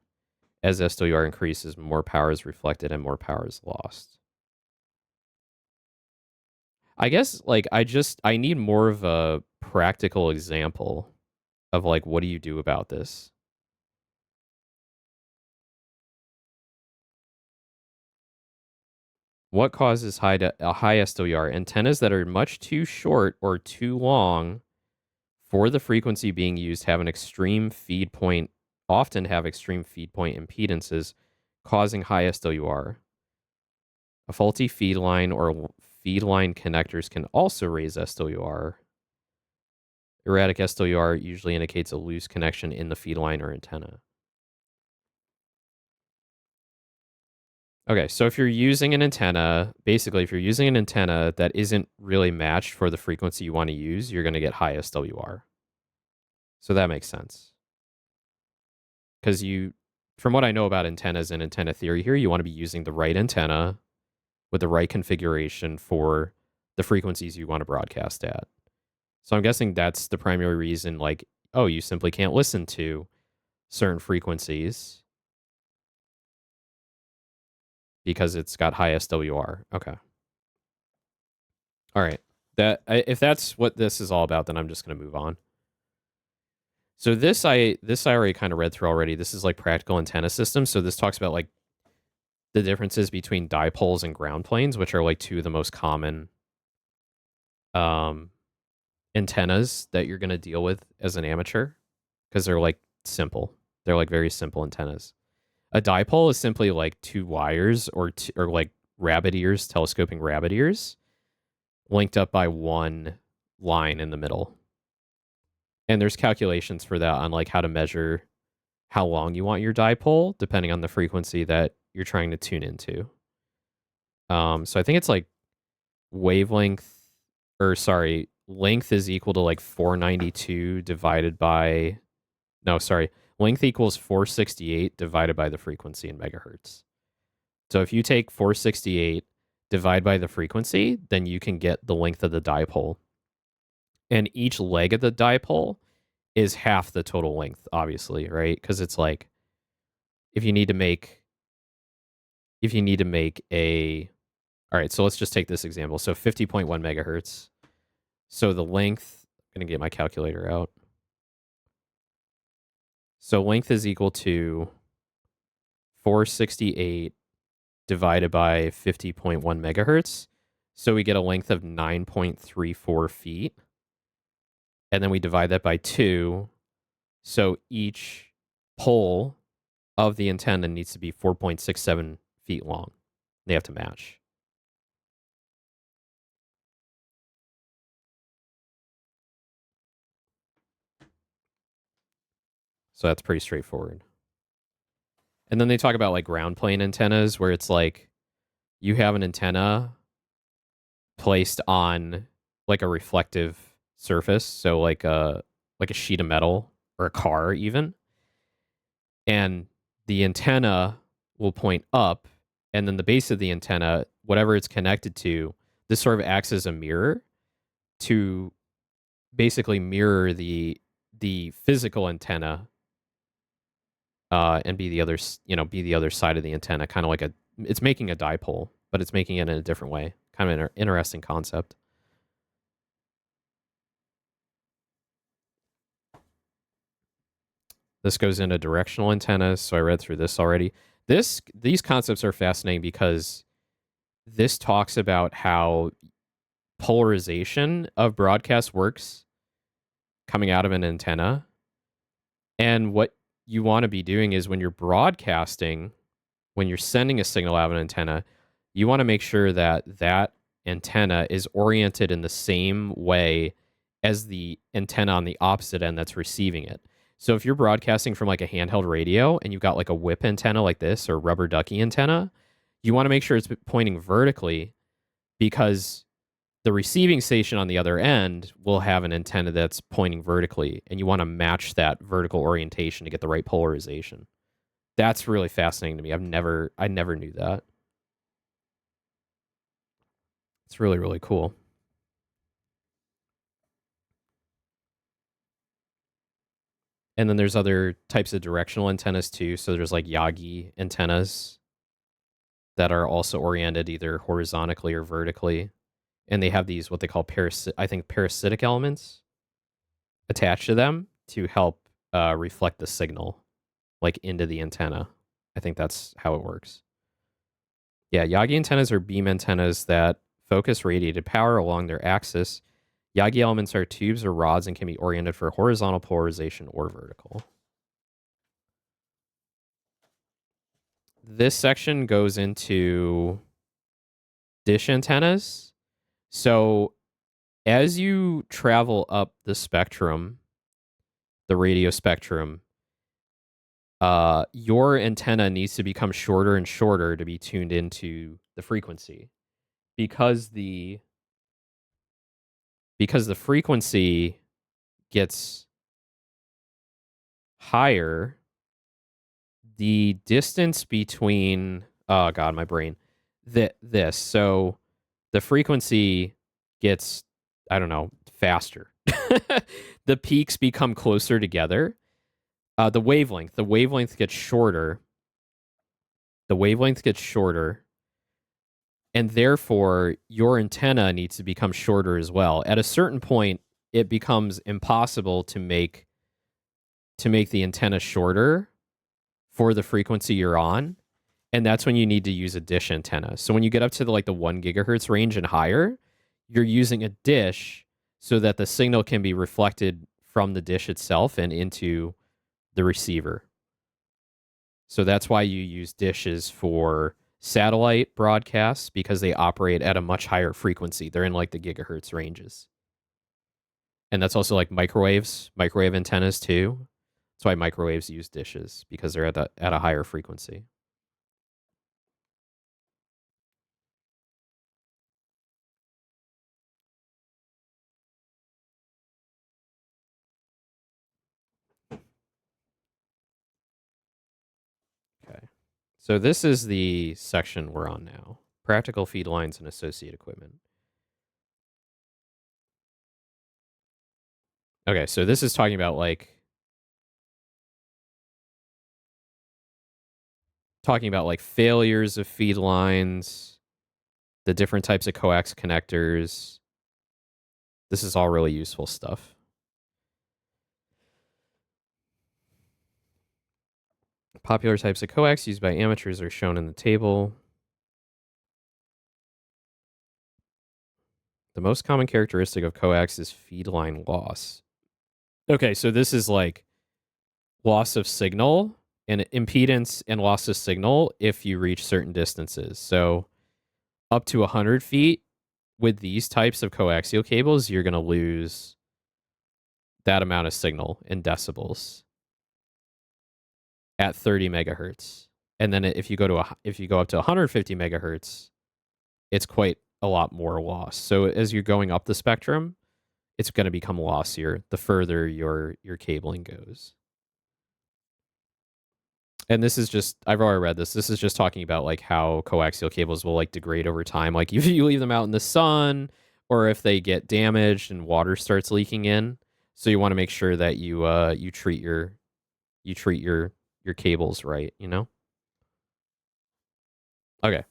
As SWR increases, more power is reflected and more power is lost. I guess, like, I need more of a practical example of, like, what do you do about this? What causes a high SWR? Antennas that are much too short or too long for the frequency being used often have extreme feed point impedances, causing high SWR. A faulty feed line or feed line connectors can also raise SWR. Erratic SWR usually indicates a loose connection in the feed line or antenna. Okay, so if you're using an antenna, basically, if you're using an antenna that isn't really matched for the frequency you want to use, you're going to get high SWR. So that makes sense. Because from what I know about antennas and antenna theory here, you want to be using the right antenna with the right configuration for the frequencies you want to broadcast at. So I'm guessing that's the primary reason, like, oh, you simply can't listen to certain frequencies because it's got high SWR. Okay. All right. If that's what this is all about, then I'm just going to move on. So this I already kind of read through already. This is like practical antenna systems. So this talks about like the differences between dipoles and ground planes, which are like two of the most common antennas that you're going to deal with as an amateur, because they're like simple. They're like very simple antennas. A dipole is simply like two wires or like rabbit ears, telescoping rabbit ears, linked up by one line in the middle. And there's calculations for that on like how to measure how long you want your dipole, depending on the frequency that you're trying to tune into. So I think it's like length is equal to like 492 divided by, length equals 468 divided by the frequency in megahertz. So if you take 468 divide by the frequency, then you can get the length of the dipole. And each leg of the dipole is half the total length, obviously, right? Because it's like if you need to make a all right, so let's just take this example. So 50.1 megahertz. So the length, I'm gonna get my calculator out. So length is equal to 468 divided by 50.1 megahertz. So we get a length of 9.34 feet. And then we divide that by 2. So each pole of the antenna needs to be 4.67 feet long. They have to match. So that's pretty straightforward. And then they talk about like ground plane antennas where it's like you have an antenna placed on like a reflective surface, so like a sheet of metal or a car even. And the antenna will point up, and then the base of the antenna, whatever it's connected to, this sort of acts as a mirror to basically mirror the physical antenna and be the other side of the antenna, kind of like it's making a dipole, but it's making it in a different way. Kind of an interesting concept. This goes into directional antennas, so I read through this already. These concepts are fascinating because this talks about how polarization of broadcast works coming out of an antenna. And what you want to be doing is when you're broadcasting, when you're sending a signal out of an antenna, you want to make sure that that antenna is oriented in the same way as the antenna on the opposite end that's receiving it. So if you're broadcasting from like a handheld radio and you've got like a whip antenna like this or rubber ducky antenna, you want to make sure it's pointing vertically because the receiving station on the other end will have an antenna that's pointing vertically, and you want to match that vertical orientation to get the right polarization. That's really fascinating to me. I never knew that. It's really, really cool. And then there's other types of directional antennas too. So there's like Yagi antennas that are also oriented either horizontally or vertically. And they have these, what they call parasitic elements attached to them to help reflect the signal like into the antenna. I think that's how it works. Yeah, Yagi antennas are beam antennas that focus radiated power along their axis. Yagi elements are tubes or rods and can be oriented for horizontal polarization or vertical. This section goes into dish antennas. So as you travel up the spectrum, the radio spectrum, your antenna needs to become shorter and shorter to be tuned into the frequency because the frequency gets higher, the distance between oh god, my brain. So the frequency gets, I don't know, faster. The peaks become closer together. The wavelength gets shorter. The wavelength gets shorter. And therefore, your antenna needs to become shorter as well. At a certain point, it becomes impossible to make the antenna shorter for the frequency you're on. And that's when you need to use a dish antenna. So when you get up to the 1 gigahertz range and higher, you're using a dish so that the signal can be reflected from the dish itself and into the receiver. So that's why you use dishes for satellite broadcasts, because they operate at a much higher frequency. They're in the gigahertz ranges. And that's also microwave antennas too. That's why microwaves use dishes, because they're at a higher frequency. Okay. So this is the section we're on now, Practical feed lines and associate equipment. Okay, so this is talking about like failures of feed lines, the different types of coax connectors. This is all really useful stuff. Popular types of coax used by amateurs are shown in the table. The most common characteristic of coax is feed line loss. Okay, so this is like loss of signal and impedance and loss of signal if you reach certain distances. So up to 100 feet with these types of coaxial cables, you're going to lose that amount of signal in decibels at 30 megahertz. And then if you go up to 150 megahertz, it's quite a lot more loss. So as you're going up the spectrum, it's going to become lossier the further your cabling goes. And this is just, I've already read this. This is just talking about like how coaxial cables will like degrade over time. Like if you leave them out in the sun or if they get damaged and water starts leaking in. So you want to make sure that you treat your cables right, you know? Okay.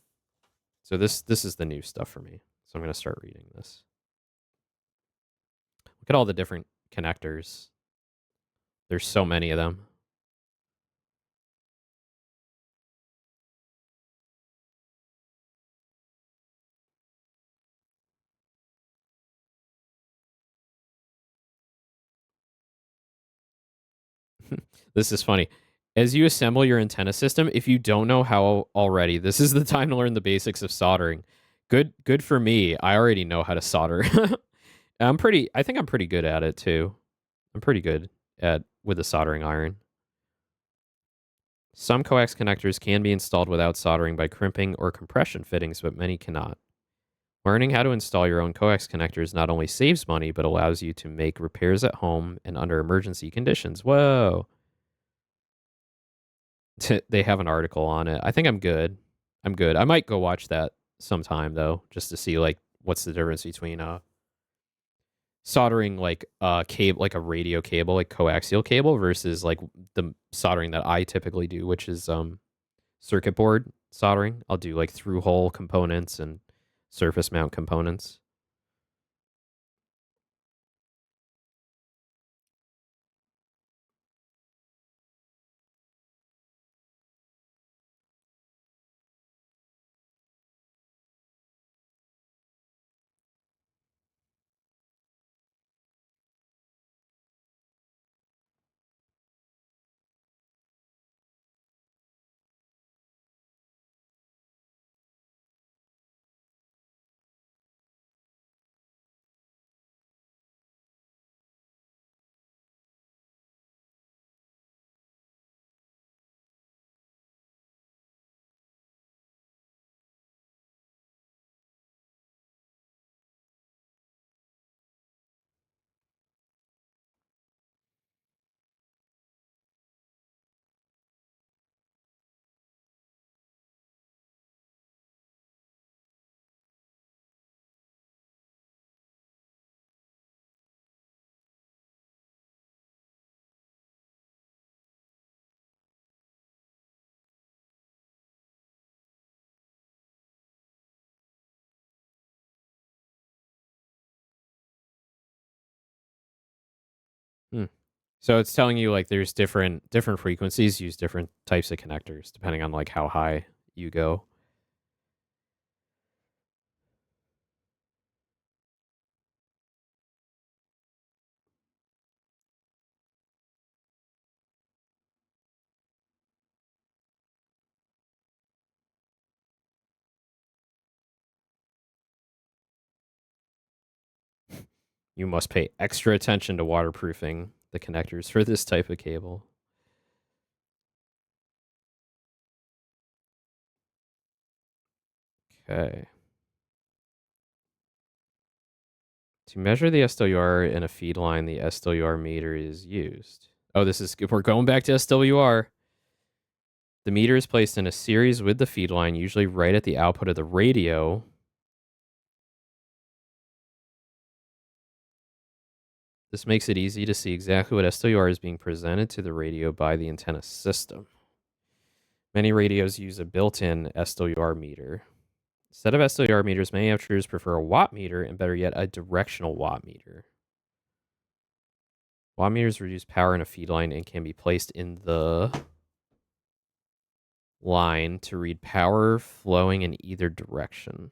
So this is the new stuff for me. So I'm going to start reading this. Look at all the different connectors. There's so many of them. This is funny. As you assemble your antenna system, if you don't know how already, this is the time to learn the basics of soldering. Good for me. I already know how to solder. I think I'm pretty good at it too. I'm pretty good with a soldering iron. Some coax connectors can be installed without soldering by crimping or compression fittings, but many cannot. Learning how to install your own coax connectors not only saves money, but allows you to make repairs at home and under emergency conditions. Whoa. They have an article on it. I think I'm good. I'm good. I might go watch that sometime though, just to see like what's the difference between soldering like a cable, like a radio cable, like coaxial cable, versus like the soldering that I typically do, which is circuit board soldering. I'll do like through hole components and surface mount components. Hmm. So it's telling you like there's different frequencies use different types of connectors depending on like how high you go. You must pay extra attention to waterproofing the connectors for this type of cable. Okay. To measure the SWR in a feed line, the SWR meter is used. Oh, we're going back to SWR. The meter is placed in a series with the feed line, usually right at the output of the radio. This makes it easy to see exactly what SWR is being presented to the radio by the antenna system. Many radios use a built-in SWR meter. Instead of SWR meters, many outfitters prefer a watt meter, and better yet, a directional watt meter. Watt meters reduce power in a feed line and can be placed in the line to read power flowing in either direction.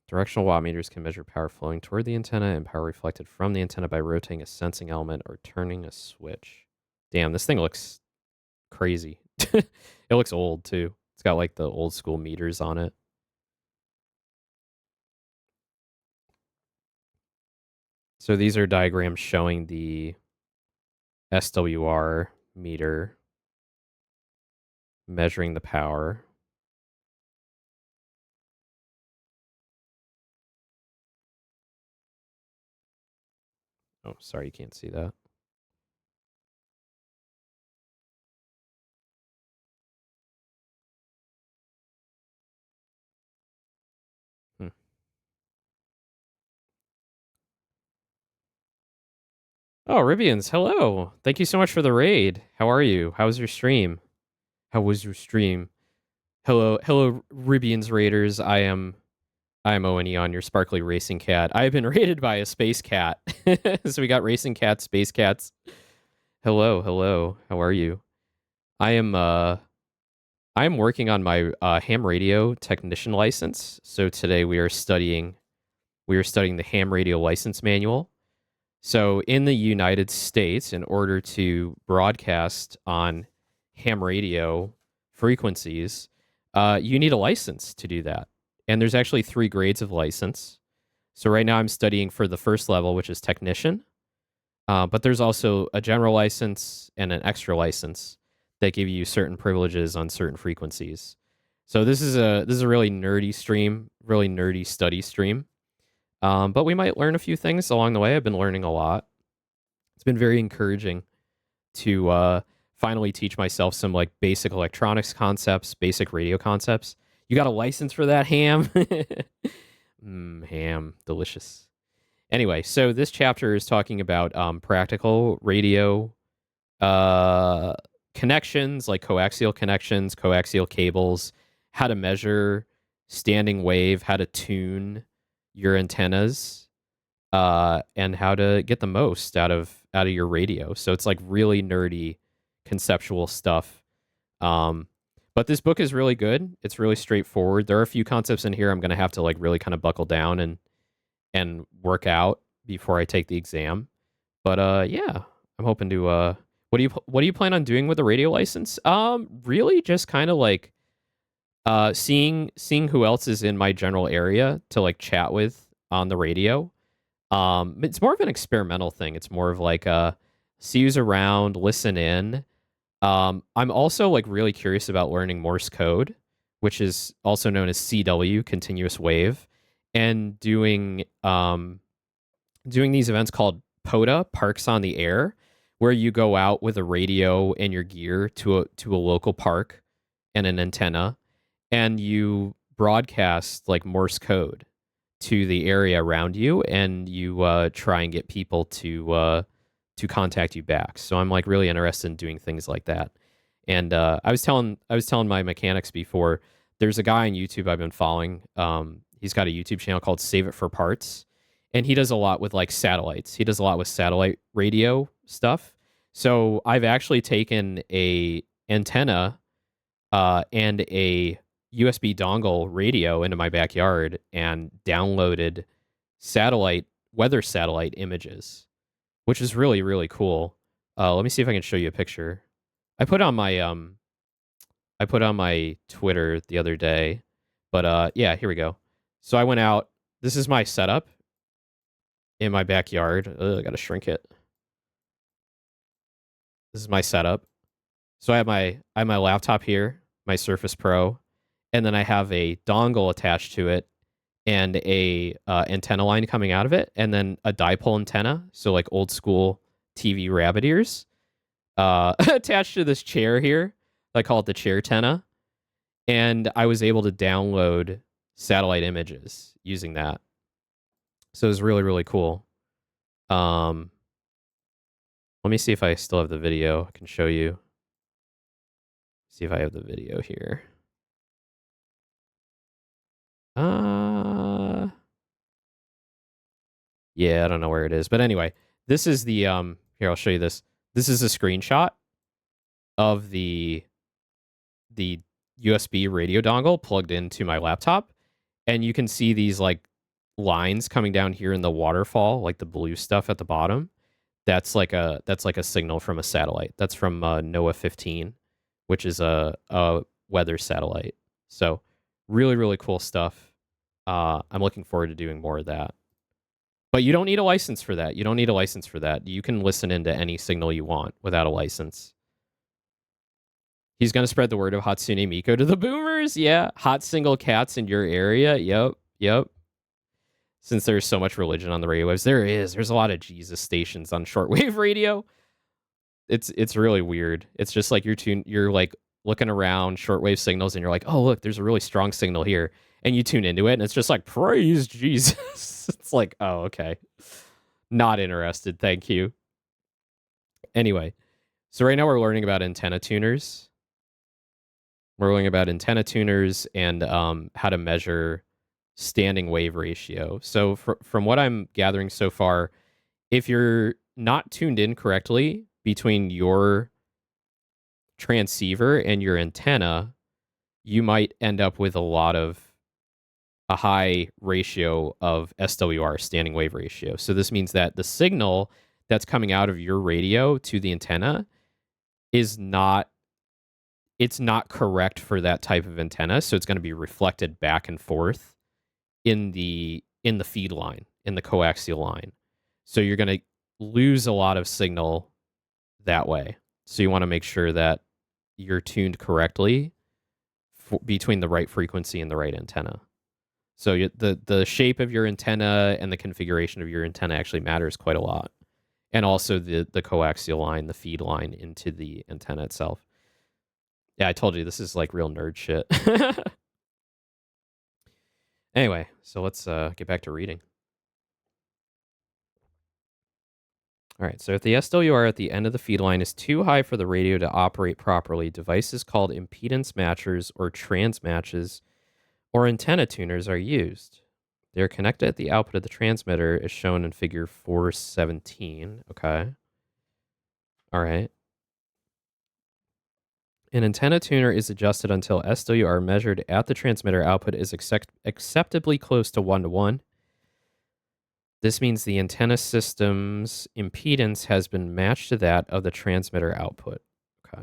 Directional watt meters can measure power flowing toward the antenna and power reflected from the antenna by rotating a sensing element or turning a switch. Damn, this thing looks crazy. It looks old, too. It's got, like, the old school meters on it. So these are diagrams showing the SWR meter measuring the power. Oh, sorry, you can't see that. Oh, Ribians, hello. Thank you so much for the raid. How are you? How was your stream? How was your stream? Hello, Ribians Raiders. I am Owen Aeon, your sparkly racing cat. I have been raided by a space cat. So we got racing cats, space cats. Hello. How are you? I'm working on my ham radio technician license. So today we are studying the ham radio license manual. So in the United States, in order to broadcast on ham radio frequencies, you need a license to do that. And there's actually 3 grades of license. So right now I'm studying for the first level, which is technician. But there's also a general license and an extra license that give you certain privileges on certain frequencies. So this is a really nerdy stream, really nerdy study stream. But we might learn a few things along the way. I've been learning a lot. It's been very encouraging to finally teach myself some like basic electronics concepts, basic radio concepts. You got a license for that, ham? Ham, delicious. Anyway, so this chapter is talking about practical radio connections, like coaxial connections, coaxial cables, how to measure standing wave, how to tune your antennas, and how to get the most out of your radio. So it's like really nerdy conceptual stuff. But this book is really good. It's really straightforward. There are a few concepts in here I'm going to have to like really kind of buckle down and work out before I take the exam. But yeah, I'm hoping to what do you plan on doing with the radio license? Really just kind of like seeing who else is in my general area to like chat with on the radio. It's more of an experimental thing. It's more of like see who's around, listen in. I'm also like really curious about learning Morse code, which is also known as CW, continuous wave, and doing these events called POTA, Parks on the Air, where you go out with a radio and your gear to a local park and an antenna, and you broadcast like Morse code to the area around you, and you try and get people to contact you back. So I'm like really interested in doing things like that. And I was telling my mechanics before, there's a guy on YouTube I've been following. He's got a YouTube channel called Save It for Parts, and he does a lot with like satellites. He does a lot with satellite radio stuff. So I've actually taken a antenna and a USB dongle radio into my backyard and downloaded weather satellite images, which is really, really cool. Let me see if I can show you a picture. I put on my Twitter the other day, but yeah, here we go. So I went out. This is my setup in my backyard. I gotta shrink it. This is my setup. So I have my laptop here, my Surface Pro, and then I have a dongle attached to it and a antenna line coming out of it, and then a dipole antenna, so like old school TV rabbit ears, attached to this chair here. I call it the chair tenna. And I was able to download satellite images using that. So it was really, really cool. Let me see if I still have the video. I can show you. See if I have the video here. Yeah, I don't know where it is. But anyway, this is the here, I'll show you this. This is a screenshot of the USB radio dongle plugged into my laptop. And you can see these like lines coming down here in the waterfall, like the blue stuff at the bottom. That's like a signal from a satellite. That's from NOAA 15, which is a weather satellite. So really, really cool stuff. I'm looking forward to doing more of that. But you don't need a license for that. You don't need a license for that. You can listen into any signal you want without a license. He's going to spread the word of Hatsune Miku to the boomers. Yeah. Hot single cats in your area. Yep. Since there's so much religion on the radio waves, there's a lot of Jesus stations on shortwave radio. It's really weird. It's just like you're like looking around shortwave signals and you're like, oh, look, there's a really strong signal here. And you tune into it and it's just like, praise Jesus. It's like, oh, okay. Not interested. Thank you. Anyway, so right now we're learning about antenna tuners. We're learning about antenna tuners and how to measure standing wave ratio. So from what I'm gathering so far, if you're not tuned in correctly between your transceiver and your antenna, you might end up with a high ratio of SWR, standing wave ratio. So this means that the signal that's coming out of your radio to the antenna is not correct for that type of antenna. So it's going to be reflected back and forth in the feed line, in the coaxial line. So you're going to lose a lot of signal that way. So you want to make sure that you're tuned correctly between the right frequency and the right antenna. So the shape of your antenna and the configuration of your antenna actually matters quite a lot. And also the coaxial line, the feed line into the antenna itself. Yeah, I told you, this is like real nerd shit. Anyway, so let's get back to reading. All right, so if the SWR at the end of the feed line is too high for the radio to operate properly, devices called impedance matchers or transmatches or antenna tuners are used. They are connected at the output of the transmitter as shown in figure 417. Okay. All right. An antenna tuner is adjusted until SWR measured at the transmitter output is acceptably close to 1:1. This means the antenna system's impedance has been matched to that of the transmitter output. Okay.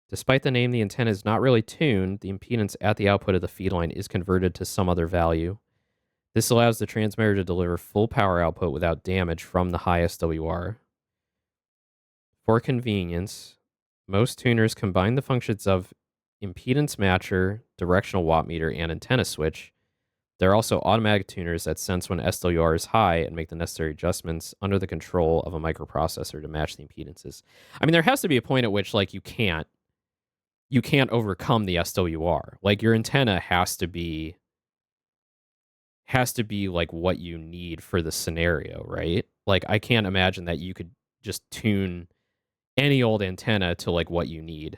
Despite the name, the antenna is not really tuned. The impedance at the output of the feed line is converted to some other value. This allows the transmitter to deliver full power output without damage from the high SWR. For convenience, most tuners combine the functions of impedance matcher, directional wattmeter, and antenna switch. There are also automatic tuners that sense when SWR is high and make the necessary adjustments under the control of a microprocessor to match the impedances. I mean, there has to be a point at which like you can't overcome the SWR. Like your antenna has to be like what you need for the scenario, right? Like I can't imagine that you could just tune any old antenna to like what you need.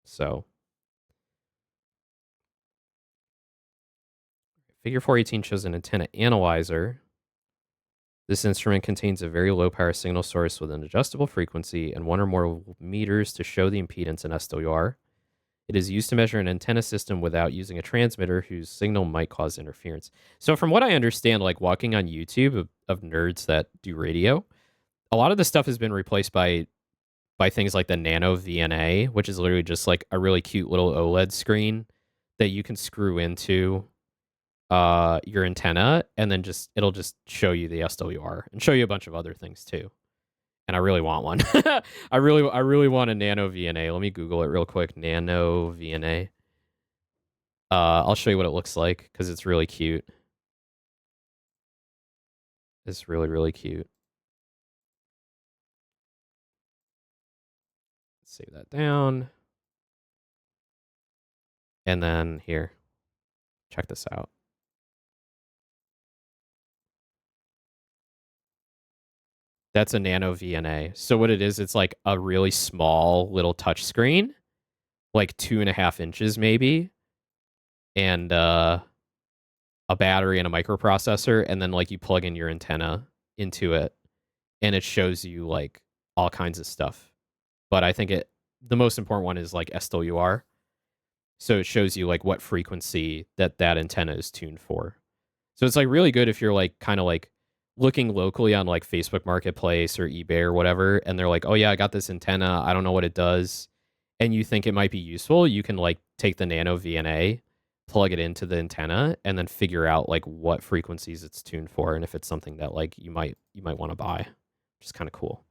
So figure 418 shows an antenna analyzer. This instrument contains a very low power signal source with an adjustable frequency and one or more meters to show the impedance in SWR. It is used to measure an antenna system without using a transmitter whose signal might cause interference. So from what I understand, like walking on YouTube of nerds that do radio, a lot of the stuff has been replaced by things like the Nano VNA, which is literally just like a really cute little OLED screen that you can screw into your antenna, and then it'll just show you the SWR and show you a bunch of other things too. And I really want one. I really want a Nano VNA. Let me Google it real quick. Nano VNA. I'll show you what it looks like because it's really cute. It's really, really cute. Save that down. And then here, check this out. That's a nano VNA. So what it is, it's like a really small little touch screen, like 2.5 inches maybe, and a battery and a microprocessor, and then like you plug in your antenna into it, and it shows you like all kinds of stuff. But I think the most important one is like SWR. So it shows you like what frequency that antenna is tuned for. So it's like really good if you're like kind of like looking locally on like Facebook Marketplace or eBay or whatever, and they're like, oh yeah, I got this antenna, I don't know what it does, and you think it might be useful, you can like take the nano VNA, plug it into the antenna, and then figure out like what frequencies it's tuned for, and if it's something that like you might want to buy, which is kind of cool.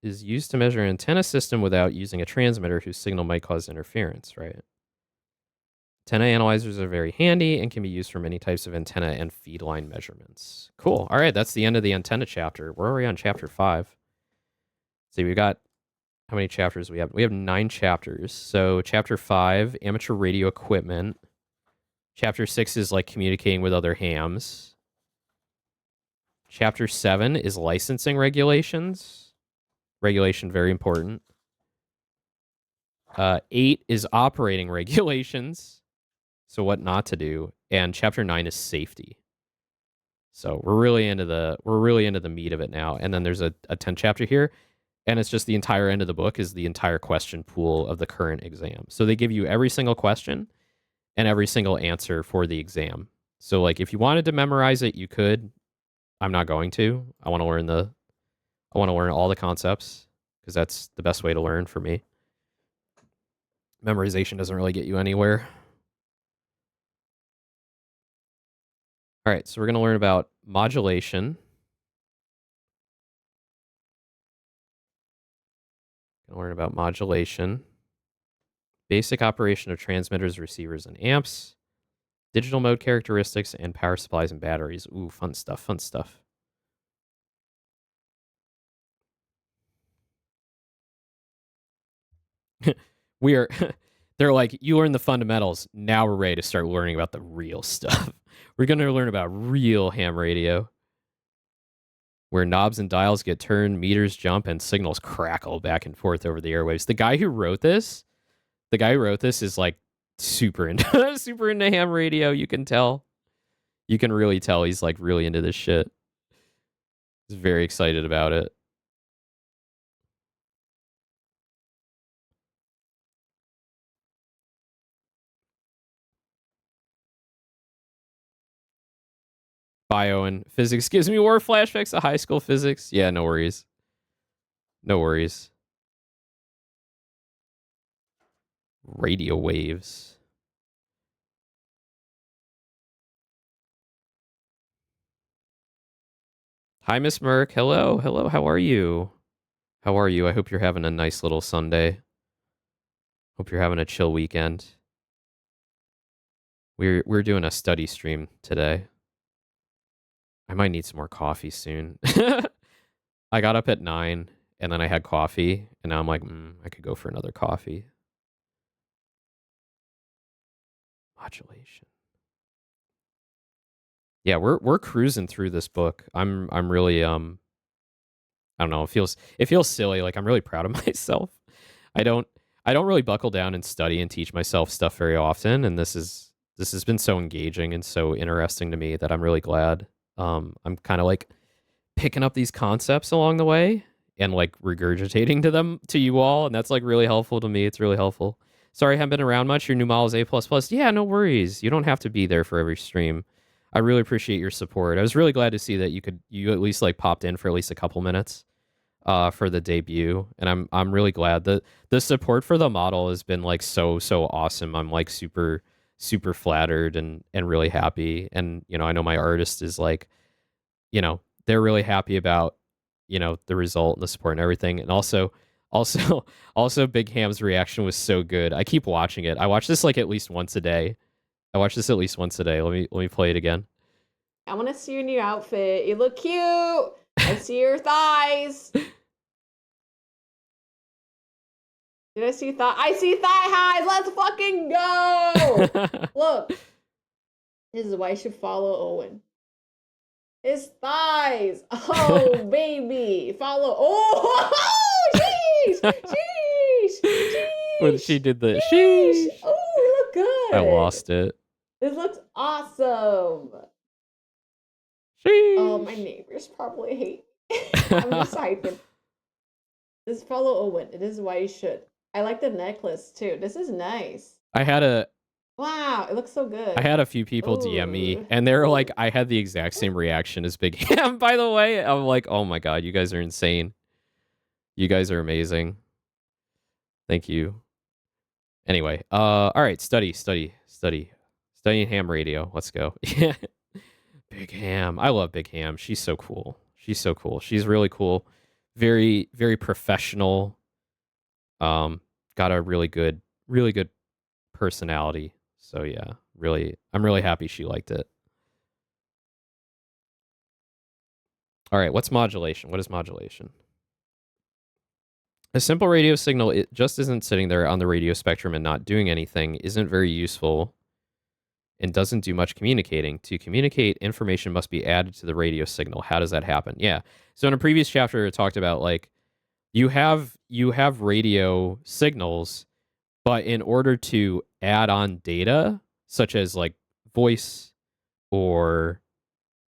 Is used to measure an antenna system without using a transmitter whose signal might cause interference, right? Antenna analyzers are very handy and can be used for many types of antenna and feed line measurements. Cool. All right, that's the end of the antenna chapter. Where are we on chapter 5? See, we got how many chapters we have? We have 9 chapters. So chapter 5, amateur radio equipment. Chapter 6 is like communicating with other hams. Chapter 7 is licensing regulations. Regulation, very important. 8 is operating regulations. So what not to do. And chapter 9 is safety. So we're really into the meat of it now. And then there's a 10th chapter here. And it's just the entire end of the book is the entire question pool of the current exam. So they give you every single question and every single answer for the exam. So like if you wanted to memorize it, you could. I'm not going to. I want to learn all the concepts because that's the best way to learn for me. Memorization doesn't really get you anywhere. All right, so we're going to learn about modulation. Basic operation of transmitters, receivers, and amps. Digital mode characteristics and power supplies and batteries. Ooh, fun stuff. They're like, you learn the fundamentals. Now we're ready to start learning about the real stuff. We're going to learn about real ham radio, where knobs and dials get turned, meters jump, and signals crackle back and forth over the airwaves. The guy who wrote this is like super into ham radio. You can tell. You can really tell he's like really into this shit. He's very excited about it. Bio and physics gives me more flashbacks of high school physics. Yeah, no worries. Radio waves. Hi, Miss Merck. Hello. How are you? I hope you're having a nice little Sunday. Hope you're having a chill weekend. We're doing a study stream today. I might need some more coffee soon. I got up at 9 and then I had coffee and now I'm like, I could go for another coffee. Modulation. Yeah, we're cruising through this book. I'm really I don't know, it feels silly. Like I'm really proud of myself. I don't really buckle down and study and teach myself stuff very often, and this has been so engaging and so interesting to me that I'm really glad. I'm kind of like picking up these concepts along the way and like regurgitating them to you all, and that's like really helpful to me. It's really helpful. Sorry I haven't been around much. Your new model is A++. Yeah, no worries. You don't have to be there for every stream. I really appreciate your support. I was really glad to see that you at least like popped in for at least a couple minutes for the debut, and I'm really glad that the support for the model has been like so awesome. I'm like super flattered and really happy, and I know my artist is like, they're really happy about the result and the support and everything, and also Big Ham's reaction was so good. I keep watching it. I watch this like at least once a day I watch this at least once a day. Let me play it again. I want to see your new outfit. You look cute. I see your thighs. Did I see thigh? I see thigh highs. Let's fucking go. Look. This is why you should follow Owen. His thighs. Oh, baby. Follow. Oh, sheesh. Sheesh. Sheesh. When she did the sheesh. Oh, you look good. I lost it. This looks awesome. Sheesh. Oh, my neighbors probably hate me. I'm just hyping. Just follow Owen. It is why you should. I like the necklace too. This is nice. Wow, it looks so good. I had a few people DM me, and they were like, I had the exact same reaction as Big Ham, by the way. I'm like, oh my god, you guys are insane. You guys are amazing. Thank you. Anyway, all right, studying ham radio. Let's go. Yeah. Big Ham. I love Big Ham. She's so cool. She's really cool. Very, very professional. Got a really good personality. So yeah, I'm really happy she liked it. All right, what's modulation? What is modulation? A simple radio signal, it just isn't sitting there on the radio spectrum and not doing anything, isn't very useful, and doesn't do much communicating. To communicate, information must be added to the radio signal. How does that happen? Yeah. So in a previous chapter, it talked about like you have radio signals, but in order to add on data, such as like voice or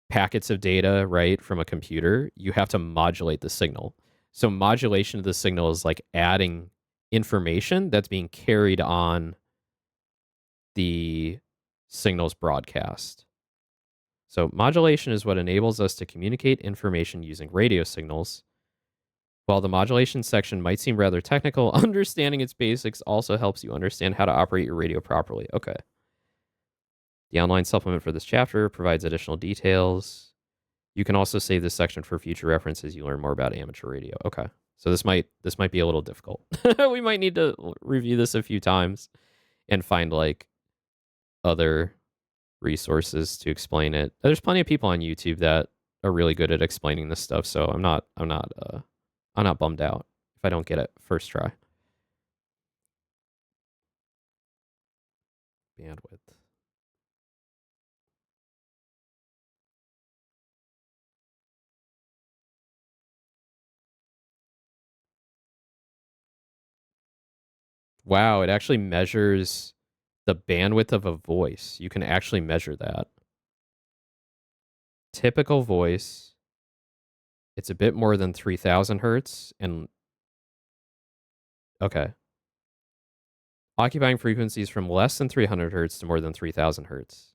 packets of data, right, from a computer, you have to modulate the signal. So modulation of the signal is like adding information that's being carried on the signal's broadcast. So modulation is what enables us to communicate information using radio signals. While the modulation section might seem rather technical, understanding its basics also helps you understand how to operate your radio properly. Okay. The online supplement for this chapter provides additional details. You can also save this section for future reference as you learn more about amateur radio. Okay. So this might be a little difficult. We might need to review this a few times and find like other resources to explain it. There's plenty of people on YouTube that are really good at explaining this stuff, so I'm not bummed out if I don't get it first try. Bandwidth. Wow, it actually measures the bandwidth of a voice. You can actually measure that. Typical voice. It's a bit more than 3000 hertz and okay. Occupying frequencies from less than 300 hertz to more than 3000 hertz.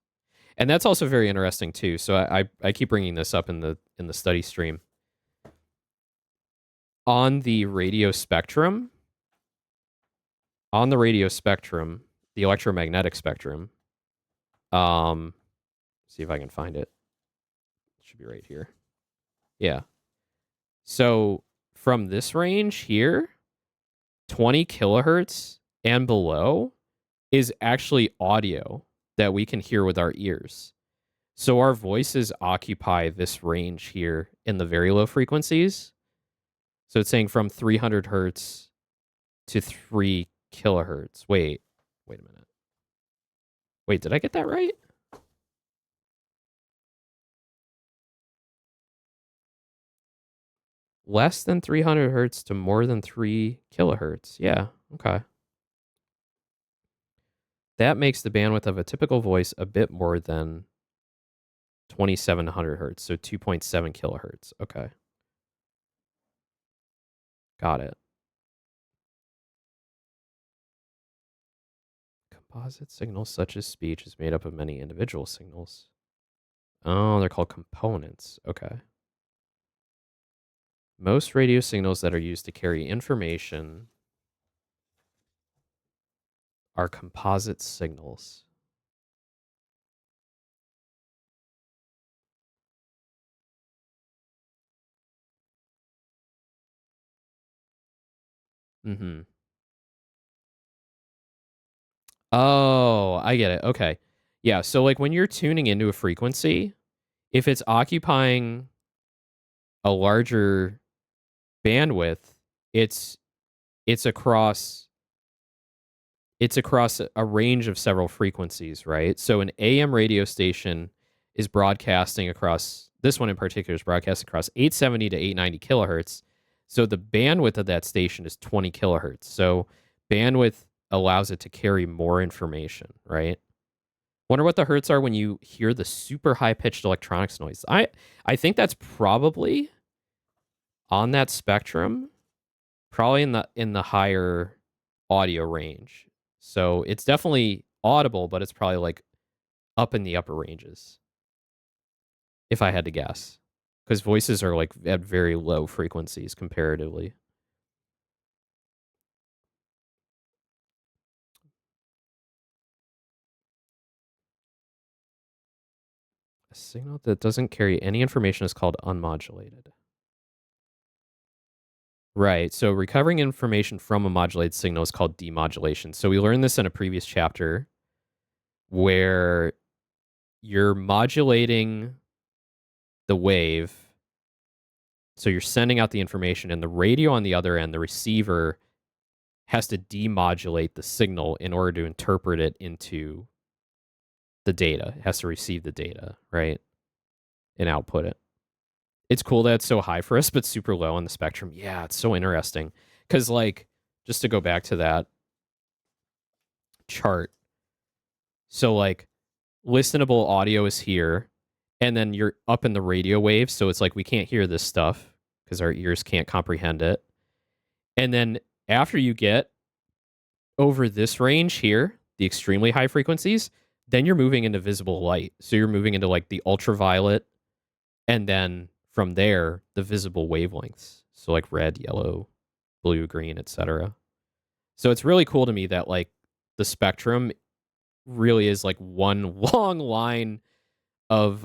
And that's also very interesting too. So I keep bringing this up in the study stream. On the radio spectrum, the electromagnetic spectrum, see if I can find it. It should be right here. Yeah. So from this range here, 20 kilohertz and below is actually audio that we can hear with our ears. So our voices occupy this range here in the very low frequencies. So it's saying from 300 hertz to 3 kilohertz. Wait a minute. Wait, did I get that right? Less than 300 hertz to more than 3 kilohertz. Yeah, okay. That makes the bandwidth of a typical voice a bit more than 2700 hertz, so 2.7 kilohertz. Okay. Got it. Composite signals such as speech is made up of many individual signals. Oh, they're called components. Okay. Most radio signals that are used to carry information are composite signals. Mm-hmm. Oh, I get it. Okay. Yeah, so like when you're tuning into a frequency, if it's occupying a larger bandwidth, it's it's across it's across a range of several frequencies, right? So an AM radio station is broadcasting across, this one in particular is broadcasting across 870 to 890 kilohertz. So the bandwidth of that station is 20 kilohertz. So bandwidth allows it to carry more information, right? Wonder what the hertz are when you hear the super high pitched electronics noise. I think that's probably on that spectrum, probably in the higher audio range. So it's definitely audible, but it's probably like up in the upper ranges, if I had to guess, because voices are like at very low frequencies comparatively. A signal that doesn't carry any information is called unmodulated. Right. So recovering information from a modulated signal is called demodulation. So we learned this in a previous chapter where you're modulating the wave. So you're sending out the information, and the radio on the other end, the receiver, has to demodulate the signal in order to interpret it into the data. It has to receive the data, right? And output it. It's cool that it's so high for us, but super low on the spectrum. Yeah, it's so interesting. Because, like, just to go back to that chart. So, like, listenable audio is here, and then you're up in the radio waves. So it's like we can't hear this stuff because our ears can't comprehend it. And then after you get over this range here, the extremely high frequencies, then you're moving into visible light. So you're moving into like the ultraviolet, and then from there, the visible wavelengths. So like red, yellow, blue, green, etc. So it's really cool to me that like the spectrum really is like one long line of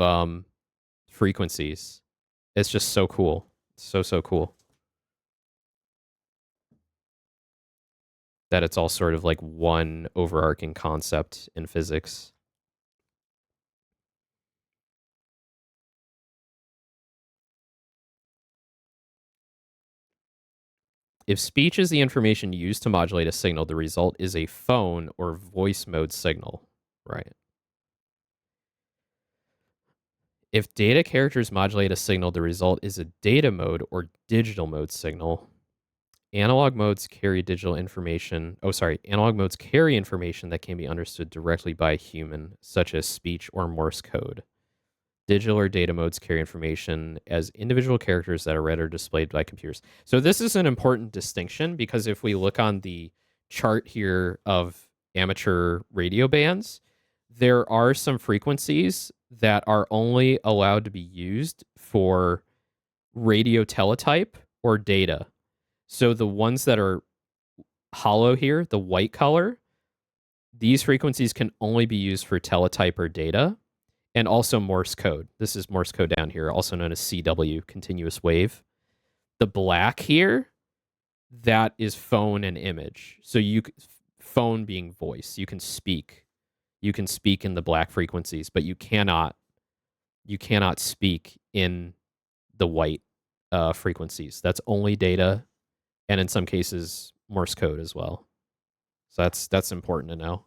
frequencies. It's just so cool. So cool. That it's all sort of like one overarching concept in physics. If speech is the information used to modulate a signal, the result is a phone or voice mode signal, right? If data characters modulate a signal, the result is a data mode or digital mode signal. Analog modes carry digital information. Analog modes carry information that can be understood directly by a human, such as speech or Morse code. Digital or data modes carry information as individual characters that are read or displayed by computers. So this is an important distinction because if we look on the chart here of amateur radio bands, there are some frequencies that are only allowed to be used for radio teletype or data. So the ones that are hollow here, the white color, these frequencies can only be used for teletype or data. And also Morse code. This is Morse code down here, also known as CW, continuous wave. The black here, that is phone and image. So phone being voice, you can speak. You can speak in the black frequencies, but you cannot speak in the white frequencies. That's only data, and in some cases Morse code as well. So that's important to know.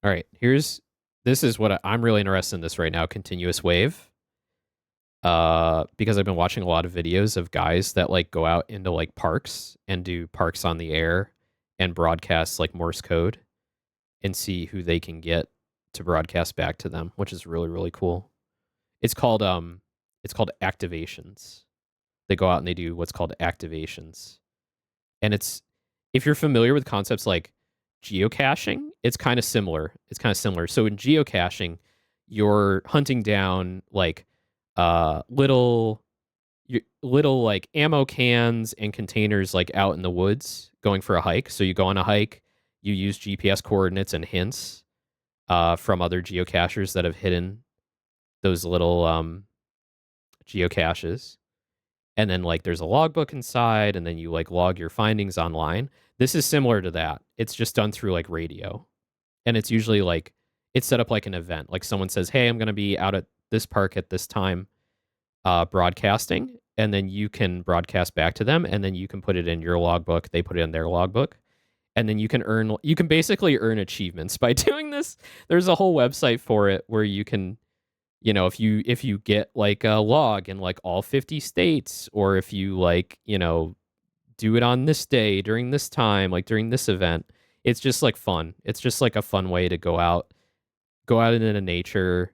All right, this is what I'm really interested in this right now, continuous wave. Because I've been watching a lot of videos of guys that like go out into like parks and do parks on the air and broadcast like Morse code and see who they can get to broadcast back to them, which is really, really cool. It's called activations. They go out and they do what's called activations. And if you're familiar with concepts like geocaching, it's kind of similar. So in geocaching, you're hunting down like little little like ammo cans and containers like out in the woods going for a hike. So you go on a hike, you use GPS coordinates and hints from other geocachers that have hidden those little geocaches. And then like there's a logbook inside, and then you like log your findings online. This is similar to that. It's just done through like radio. And it's usually like it's set up like an event. Like someone says, "Hey, I'm going to be out at this park at this time broadcasting," and then you can broadcast back to them, and then you can put it in your logbook. They put it in their logbook, and then you can basically earn achievements by doing this. There's a whole website for it where you can, if you get like a log in like all 50 states, or if you like, do it on this day during this time, like during this event, it's just like fun. It's just like a fun way to go out into nature,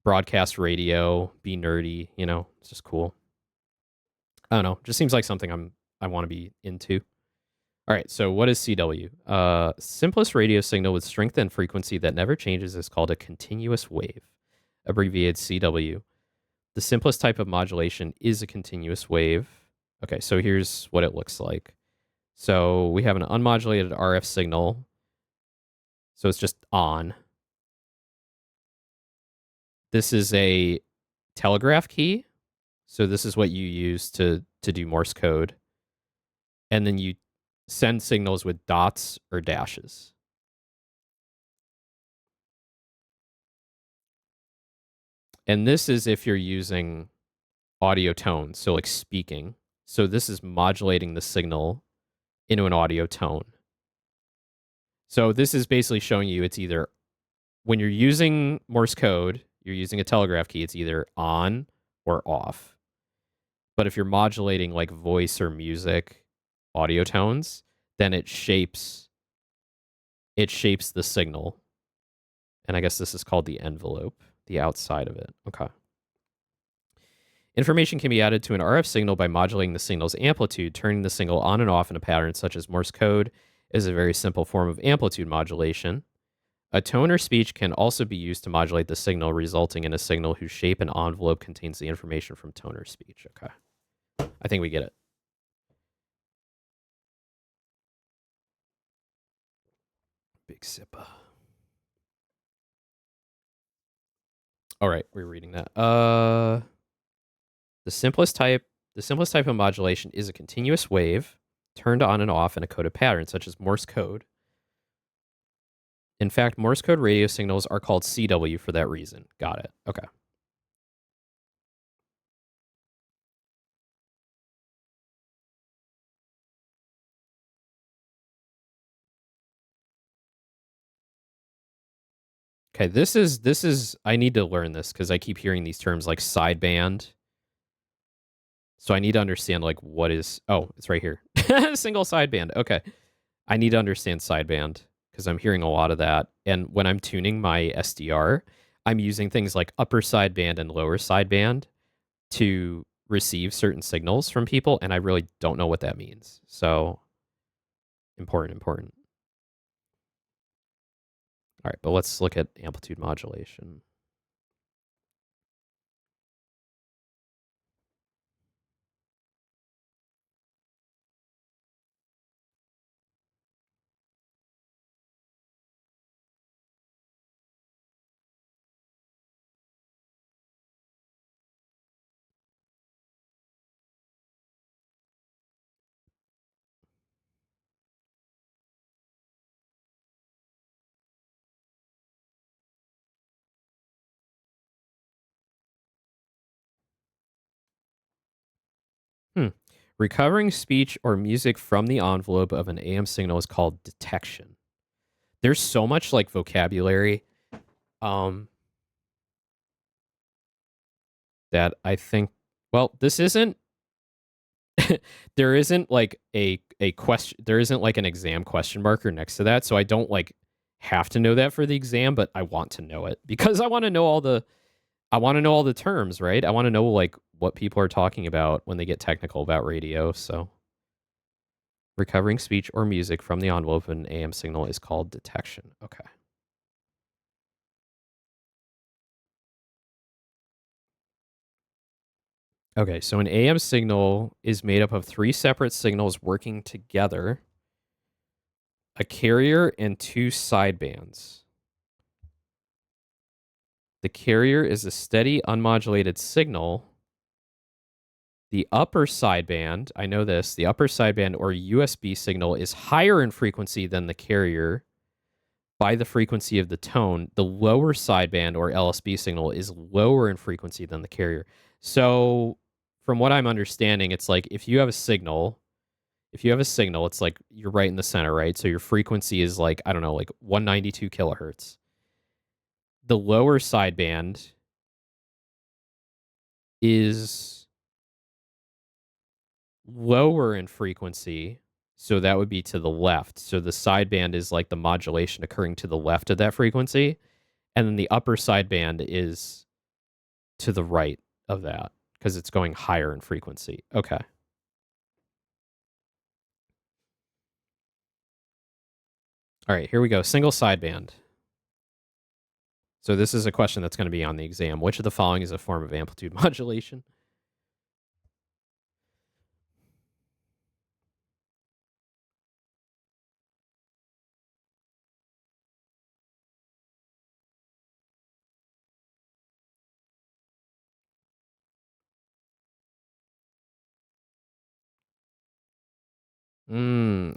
broadcast radio, be nerdy, it's just cool. I don't know. Just seems like something I want to be into. All right, so what is CW? Simplest radio signal with strength and frequency that never changes is called a continuous wave, abbreviated CW. The simplest type of modulation is a continuous wave. Okay, so here's what it looks like. So we have an unmodulated RF signal. So it's just on. This is a telegraph key. So this is what you use to do Morse code. And then you send signals with dots or dashes. And this is if you're using audio tone, so like speaking. So this is modulating the signal into an audio tone. So this is basically showing you it's either, when you're using Morse code, you're using a telegraph key, it's either on or off. But if you're modulating like voice or music audio tones, then it shapes the signal. And I guess this is called the envelope, the outside of it. Okay. Information can be added to an RF signal by modulating the signal's amplitude. Turning the signal on and off in a pattern such as Morse code is a very simple form of amplitude modulation. A tone or speech can also be used to modulate the signal, resulting in a signal whose shape and envelope contains the information from tone or speech. Okay. I think we get it. Big sipper. All right, we're reading that. The simplest type of modulation is a continuous wave turned on and off in a coded pattern, such as Morse code. In fact, Morse code radio signals are called CW for that reason. Got it. Okay. Okay, this is I need to learn this because I keep hearing these terms like sideband. So I need to understand like what is, oh, it's right here. Single sideband. Okay. I need to understand sideband because I'm hearing a lot of that. And when I'm tuning my SDR, I'm using things like upper sideband and lower sideband to receive certain signals from people, and I really don't know what that means. So important. All right, but let's look at amplitude modulation. Recovering speech or music from the envelope of an AM signal is called detection. There's so much like vocabulary that I think, well, this isn't there isn't like a question, there isn't like an exam question marker next to that, so I don't like have to know that for the exam, but I want to know it because I want to know all the terms, right? I want to know like what people are talking about when they get technical about radio. So recovering speech or music from the envelope of an AM signal is called detection. Okay. Okay, so an AM signal is made up of 3 separate signals working together, a carrier and 2 sidebands. The carrier is a steady, unmodulated signal. The upper sideband, I know this, the upper sideband or USB signal is higher in frequency than the carrier by the frequency of the tone. The lower sideband or LSB signal is lower in frequency than the carrier. So from what I'm understanding, it's like if you have a signal, it's like you're right in the center, right? So your frequency is like, I don't know, like 192 kilohertz. The lower sideband is lower in frequency, so that would be to the left. So the sideband is like the modulation occurring to the left of that frequency, and then the upper sideband is to the right of that because it's going higher in frequency. Okay. All right, here we go. Single sideband. So this is a question that's going to be on the exam. Which of the following is a form of amplitude modulation?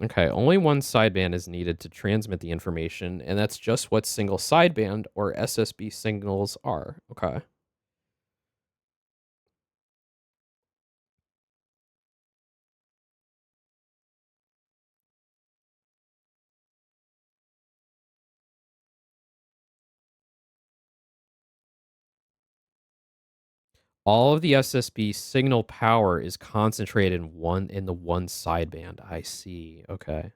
Okay. Only one sideband is needed to transmit the information, and that's just what single sideband or SSB signals are. Okay. All of the SSB signal power is concentrated in the one sideband. I see. Okay.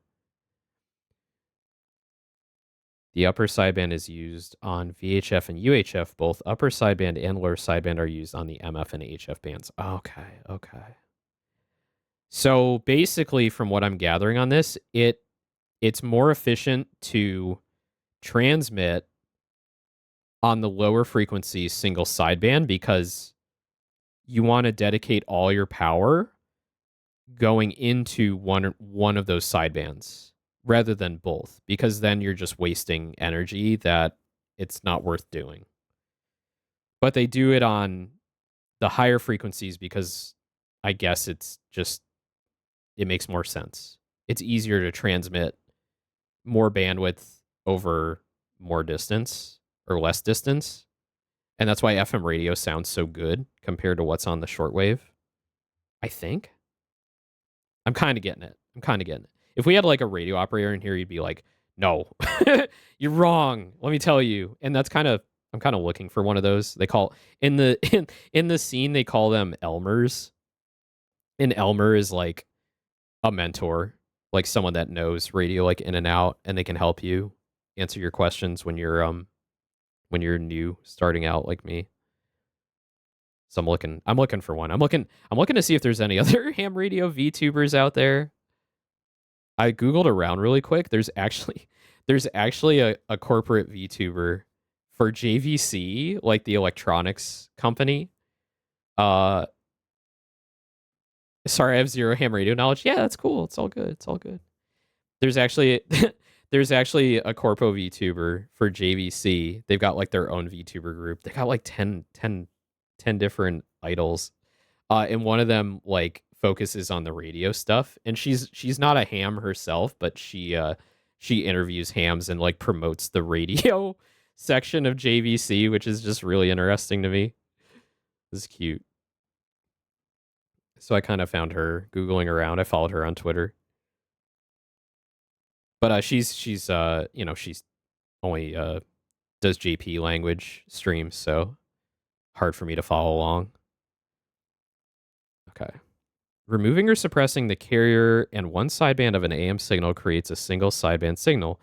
The upper sideband is used on VHF and UHF. Both upper sideband and lower sideband are used on the MF and HF bands. Okay. Okay. So basically, from what I'm gathering on this, it's more efficient to transmit on the lower frequency single sideband because you want to dedicate all your power going into one of those sidebands rather than both, because then you're just wasting energy that it's not worth doing. But they do it on the higher frequencies because I guess it makes more sense. It's easier to transmit more bandwidth over more distance or less distance. And that's why FM radio sounds so good compared to what's on the shortwave. I think. I'm kind of getting it. If we had like a radio operator in here, he'd be like, "No, you're wrong. Let me tell you." And I'm kind of looking for one of those. They call in the in the scene they call them Elmers. And Elmer is like a mentor, like someone that knows radio like in and out, and they can help you answer your questions when you're new starting out like me. So I'm looking for one. I'm looking to see if there's any other ham radio VTubers out there. I Googled around really quick. There's actually a corporate VTuber for JVC, like the electronics company. Sorry, I have zero ham radio knowledge. Yeah, that's cool. It's all good. It's all good. There's actually there's actually a corpo VTuber for JVC. They've got like their own VTuber group. They got like 10 different idols. And one of them like focuses on the radio stuff. And she's not a ham herself, but she interviews hams and like promotes the radio section of JVC, which is just really interesting to me. This is cute. So I kind of found her Googling around. I followed her on Twitter. But she's only does JP language streams, so hard for me to follow along. Okay. Removing or suppressing the carrier and one sideband of an AM signal creates a single sideband signal.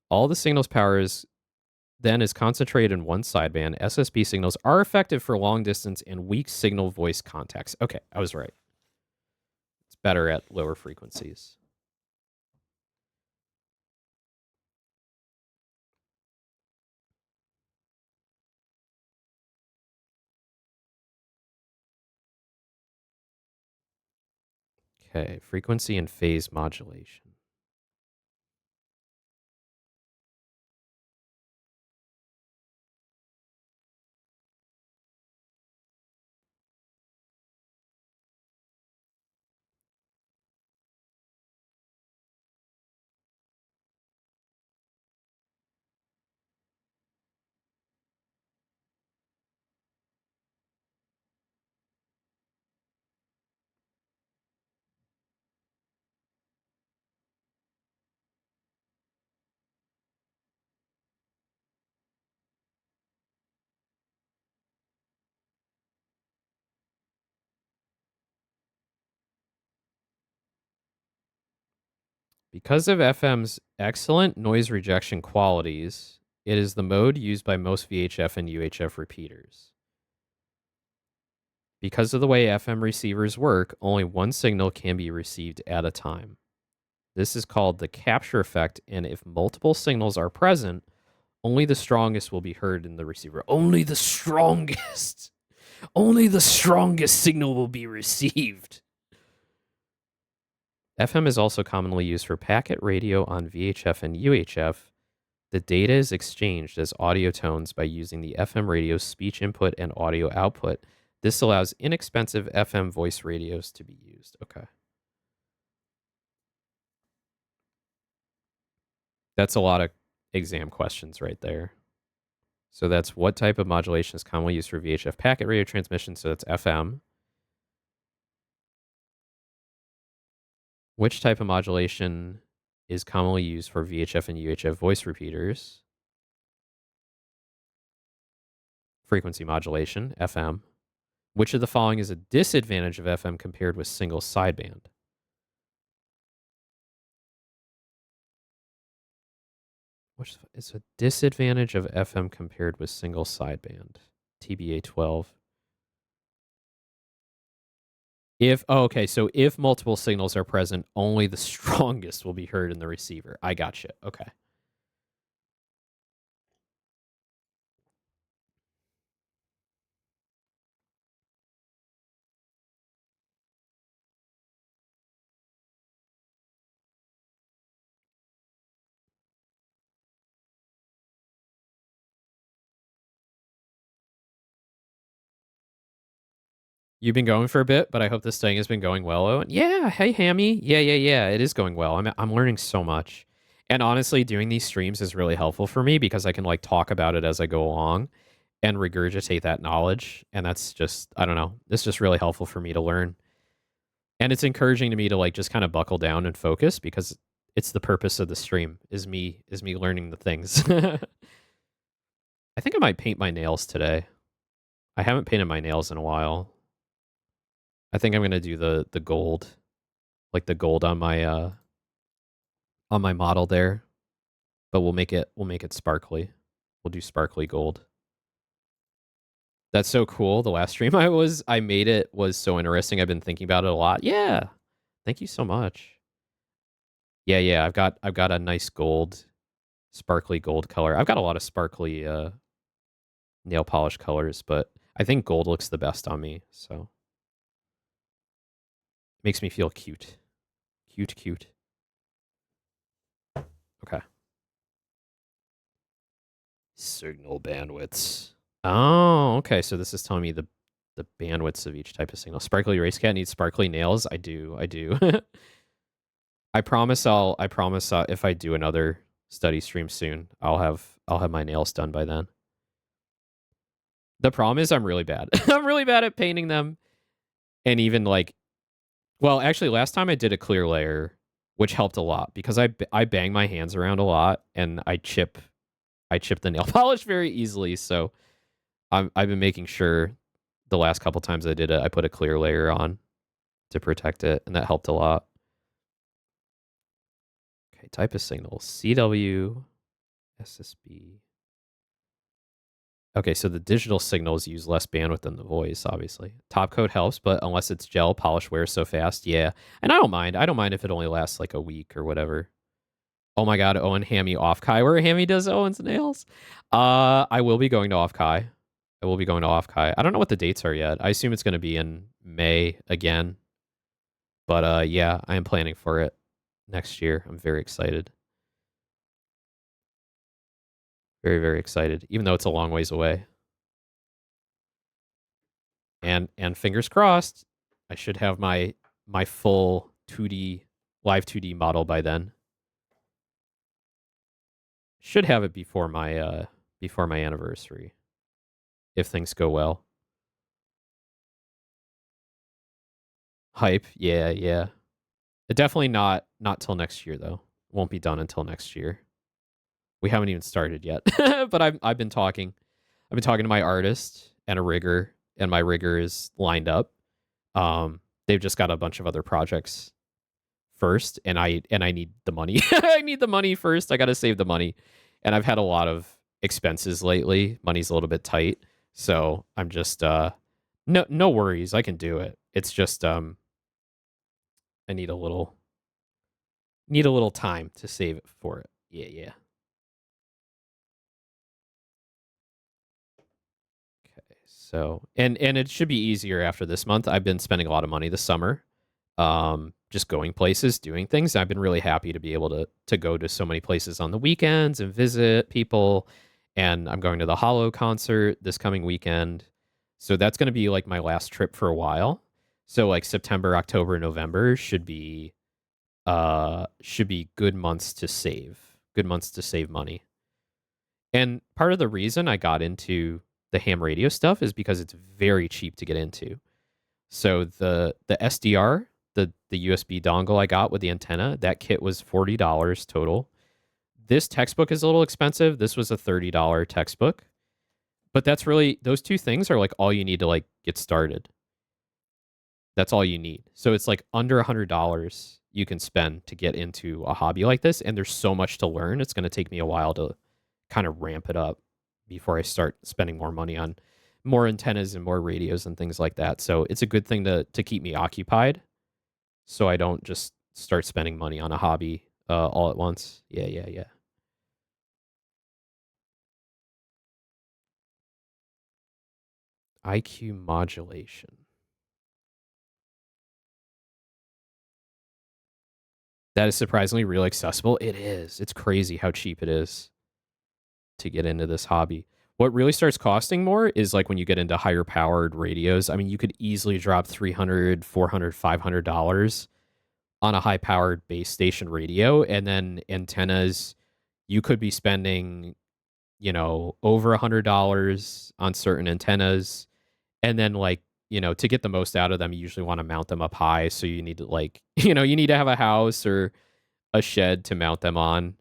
All the signal's power is concentrated in one sideband. SSB signals are effective for long distance and weak signal voice contacts. Okay, I was right. It's better at lower frequencies. Okay, frequency and phase modulation. Because of FM's excellent noise rejection qualities, it is the mode used by most VHF and UHF repeaters. Because of the way FM receivers work, only one signal can be received at a time. This is called the capture effect, and if multiple signals are present, only the strongest will be heard in the receiver. Only the strongest! Only the strongest signal will be received. FM is also commonly used for packet radio on VHF and UHF. The data is exchanged as audio tones by using the FM radio's speech input and audio output. This allows inexpensive FM voice radios to be used. Okay. That's a lot of exam questions right there. So that's what type of modulation is commonly used for VHF packet radio transmission. So that's FM. Which type of modulation is commonly used for VHF and UHF voice repeaters? Frequency modulation, FM. Which of the following is a disadvantage of FM compared with single sideband? Which is a disadvantage of FM compared with single sideband? TBA 12. Okay, so if multiple signals are present, only the strongest will be heard in the receiver. I gotcha. Okay. You've been going for a bit, but I hope this thing has been going well, Owen. Yeah, hey, Hammy. Yeah. It is going well. I'm learning so much. And honestly, doing these streams is really helpful for me because I can like talk about it as I go along and regurgitate that knowledge. And that's just, I don't know, it's just really helpful for me to learn. And it's encouraging to me to like just kind of buckle down and focus because it's the purpose of the stream is me learning the things. I think I might paint my nails today. I haven't painted my nails in a while. I think I'm gonna do the gold, like the gold on my model there, but we'll make it sparkly. We'll do sparkly gold. That's so cool. The last stream I made it was so interesting. I've been thinking about it a lot. Yeah, thank you so much. Yeah. I've got a nice gold, sparkly gold color. I've got a lot of sparkly nail polish colors, but I think gold looks the best on me. So. Makes me feel cute. Cute. Okay. Signal bandwidths. Oh, okay. So this is telling me the bandwidths of each type of signal. Sparkly race cat needs sparkly nails. I do. I promise if I do another study stream soon, I'll have my nails done by then. The problem is I'm really bad. I'm really bad at painting them. And even like, well, actually last time I did a clear layer, which helped a lot because I bang my hands around a lot and I chip the nail polish very easily. So I've been making sure the last couple times I did it, I put a clear layer on to protect it, and that helped a lot. Okay, type of signal, CW, SSB. Okay, so the digital signals use less bandwidth than the voice, obviously. Top coat helps, but unless it's gel, polish wears so fast, yeah. And I don't mind. I don't mind if it only lasts like a week or whatever. Oh my god, Owen Hammy off Kai, where Hammy does Owen's nails. I will be going to off Kai. I don't know what the dates are yet. I assume it's going to be in May again. But yeah, I am planning for it next year. I'm very excited. Very, very excited, even though it's a long ways away. And fingers crossed, I should have my full 2D live 2D model by then. Should have it before my anniversary, if things go well. Hype, yeah. Definitely not till next year though. Won't be done until next year. We haven't even started yet, but I've been talking. I've been talking to my artist and a rigger, and my rigger is lined up. They've just got a bunch of other projects first, and I need the money. I need the money first. I got to save the money, and I've had a lot of expenses lately. Money's a little bit tight, so I'm just no worries. I can do it. It's just I need a little time to save it for it. Yeah. Okay, so and it should be easier after this month. I've been spending a lot of money this summer, just going places, doing things. I've been really happy to be able to go to so many places on the weekends and visit people. And I'm going to the Hollow concert this coming weekend, so that's going to be like my last trip for a while. So like September, October, November should be good months to save. Good months to save money. And part of the reason I got into the ham radio stuff is because it's very cheap to get into. So the SDR, the USB dongle I got with the antenna, that kit was $40 total. This textbook is a little expensive. This was a $30 textbook. But that's really, those two things are like all you need to like get started. That's all you need. So it's like under $100 you can spend to get into a hobby like this. And there's so much to learn. It's going to take me a while to kind of ramp it up before I start spending more money on more antennas and more radios and things like that. So it's a good thing to keep me occupied, so I don't just start spending money on a hobby all at once. Yeah. IQ modulation. That is surprisingly real accessible. It is. It's crazy how cheap it is to get into this hobby. What really starts costing more is like when you get into higher powered radios. I mean, you could easily drop $300, $400, $500 on a high powered base station radio. And then antennas, you could be spending, over $100 on certain antennas. And then like, to get the most out of them, you usually want to mount them up high. So you need to like, you need to have a house or a shed to mount them on.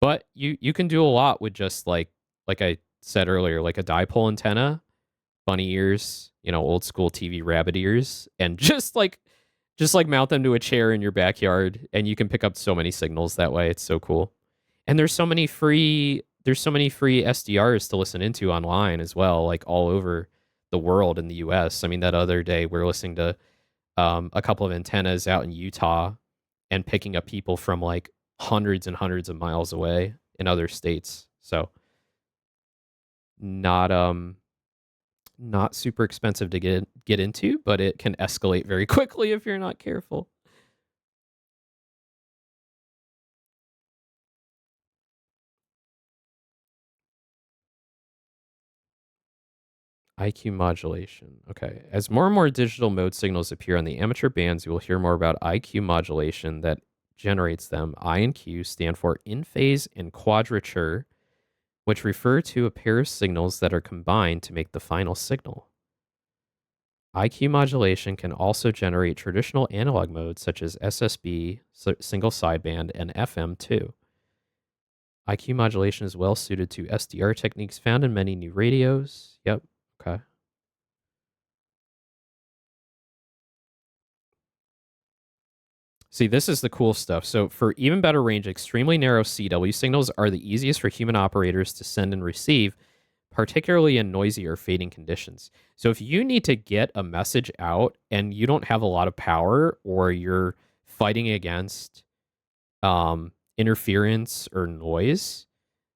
But you can do a lot with just like I said earlier, like a dipole antenna, bunny ears, old school TV rabbit ears, and just like mount them to a chair in your backyard, and you can pick up so many signals that way. It's so cool. And there's so many free SDRs to listen into online as well, like all over the world in the US. I mean, that other day we were listening to a couple of antennas out in Utah and picking up people from like hundreds and hundreds of miles away in other states. So not super expensive to get into, but it can escalate very quickly if you're not careful. IQ modulation. Okay. As more and more digital mode signals appear on the amateur bands, you will hear more about IQ modulation that generates them. I and Q stand for in phase and quadrature, which refer to a pair of signals that are combined to make the final signal. IQ modulation can also generate traditional analog modes such as SSB, single sideband, and FM too. IQ modulation is well suited to SDR techniques found in many new radios. Yep. Okay. See, this is the cool stuff. So for even better range, extremely narrow CW signals are the easiest for human operators to send and receive, particularly in noisy or fading conditions. So if you need to get a message out and you don't have a lot of power, or you're fighting against interference or noise,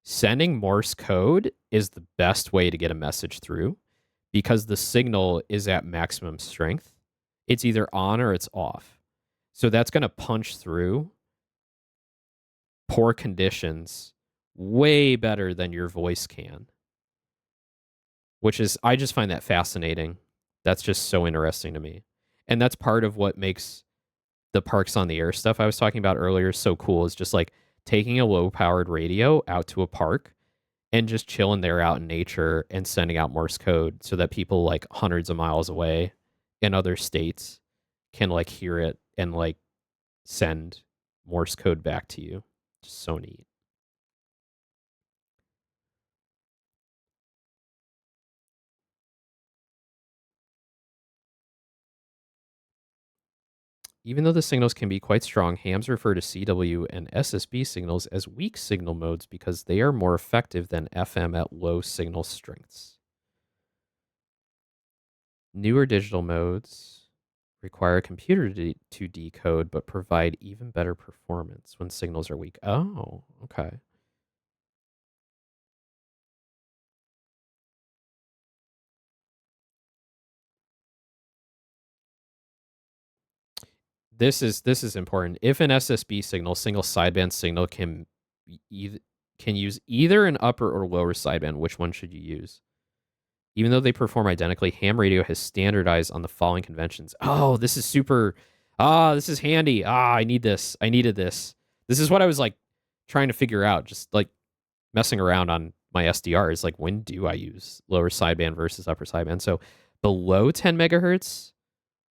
sending Morse code is the best way to get a message through, because the signal is at maximum strength. it's either on or it's off. So that's going to punch through poor conditions way better than your voice can. Which is, I just find that fascinating. That's just so interesting to me. And that's part of what makes the Parks on the Air stuff I was talking about earlier so cool, is just like taking a low powered radio out to a park and just chilling there out in nature and sending out Morse code so that people like hundreds of miles away in other states can like hear it and like send Morse code back to you. Just so neat. Even though the signals can be quite strong, hams refer to CW and SSB signals as weak signal modes because they are more effective than FM at low signal strengths. Newer digital modes require a computer to decode, but provide even better performance when signals are weak. Oh, okay. This is important. If an SSB signal, single sideband signal, can use either an upper or lower sideband, which one should you use? Even though they perform identically, ham radio has standardized on the following conventions. Oh, this is super. This is handy. I need this. I needed this. This is what I was like trying to figure out, just like messing around on my SDRs. Like, when do I use lower sideband versus upper sideband? So below 10 megahertz,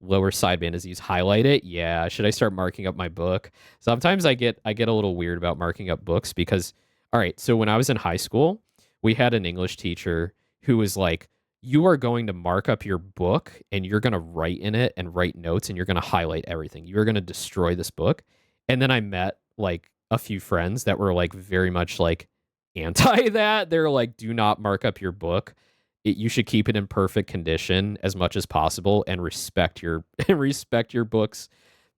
lower sideband is used. Highlight it. Yeah. Should I start marking up my book? Sometimes I get a little weird about marking up books because, all right, so when I was in high school, we had an English teacher who was like, you are going to mark up your book and you're going to write in it and write notes and you're going to highlight everything. You're going to destroy this book. And then I met like a few friends that were like very much like anti that. They're like, do not mark up your book. You should keep it in perfect condition as much as possible and respect your books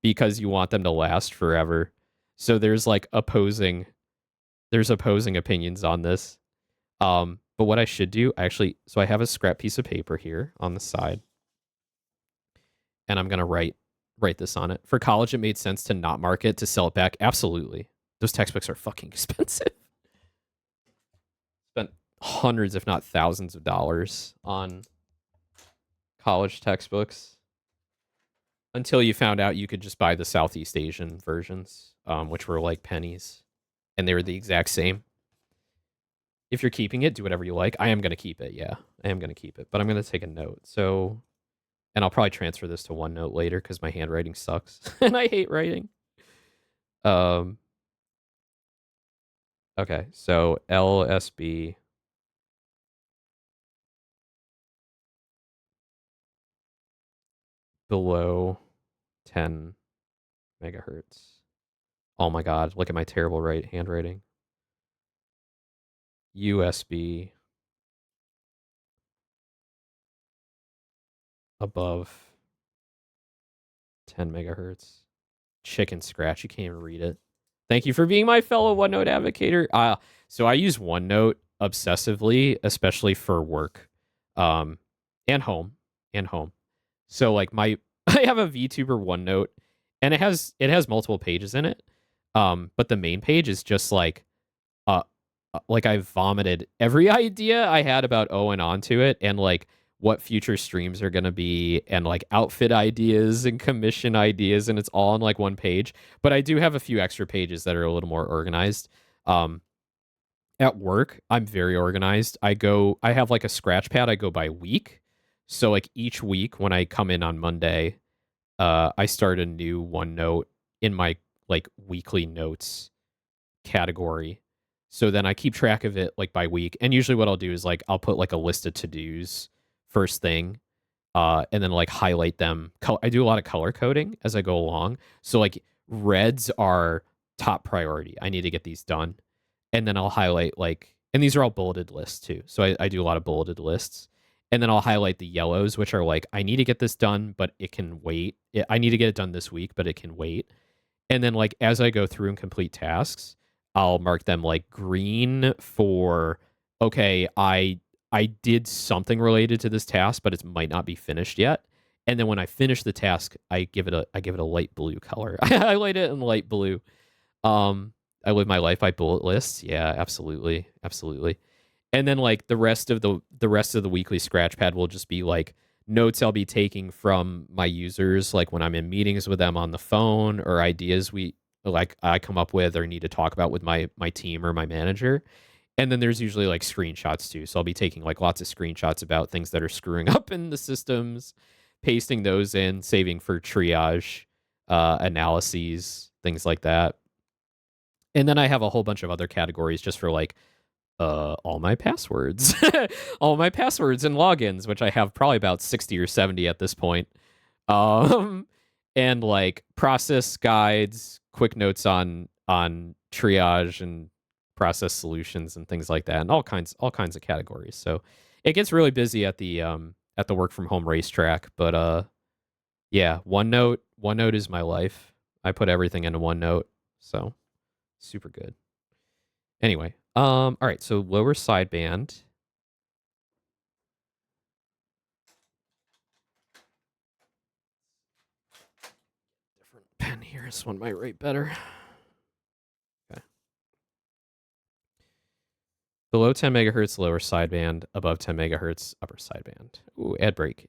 because you want them to last forever. So there's like opposing opinions on this. But what I should do, so I have a scrap piece of paper here on the side, and I'm gonna write this on it. For college, it made sense to not mark it, to sell it back. Absolutely, those textbooks are fucking expensive. Spent hundreds, if not thousands, of dollars on college textbooks until you found out you could just buy the Southeast Asian versions, which were like pennies, and they were the exact same. If you're keeping it, do whatever you like. I am going to keep it. Yeah, I am going to keep it. But I'm going to take a note. So, and I'll probably transfer this to OneNote later because my handwriting sucks. And I hate writing. Okay, so LSB. Below 10 megahertz. Oh my God, look at my terrible handwriting. USB above 10 megahertz. Chicken scratch. You can't even read it. Thank you for being my fellow OneNote advocator. So I use OneNote obsessively, especially for work, and home. So like I have a VTuber OneNote, and it has multiple pages in it. But the main page is just like I vomited every idea I had about Owen onto it, and like what future streams are going to be, and like outfit ideas and commission ideas, and it's all on like one page. But I do have a few extra pages that are a little more organized. At work, I'm very organized. I have like a scratch pad. I go by week. So like each week when I come in on Monday, I start a new OneNote in my like weekly notes category. So then I keep track of it like by week. And usually what I'll do is like I'll put like a list of to-dos first thing, and then like highlight them. I do a lot of color coding as I go along. So like reds are top priority. I need to get these done. And then I'll highlight and these are all bulleted lists too. So I do a lot of bulleted lists. And then I'll highlight the yellows, which are like, I need to get this done, but it can wait. I need to get it done this week, but it can wait. And then like as I go through and complete tasks, I'll mark them like green for, okay, I did something related to this task, but it might not be finished yet. And then when I finish the task, I give it a light blue color. I highlight it in light blue. I live my life by bullet lists. Yeah, absolutely, absolutely. And then like the rest of the weekly scratch pad will just be like notes I'll be taking from my users, like when I'm in meetings with them on the phone, or ideas I come up with or need to talk about with my team or my manager. And then there's usually like screenshots too. So I'll be taking like lots of screenshots about things that are screwing up in the systems, pasting those in, saving for triage, analyses, things like that. And then I have a whole bunch of other categories just for like all my passwords, all my passwords and logins, which I have probably about 60 or 70 at this point. And like process guides, quick notes on triage and process solutions and things like that, and all kinds of categories. So it gets really busy at the work from home racetrack. But yeah, OneNote is my life. I put everything into OneNote, so super good. Anyway, all right, so lower sideband. Different pen here. This one might write better. Okay. Below 10 megahertz, lower sideband. Above 10 megahertz, upper sideband. Ooh, ad break.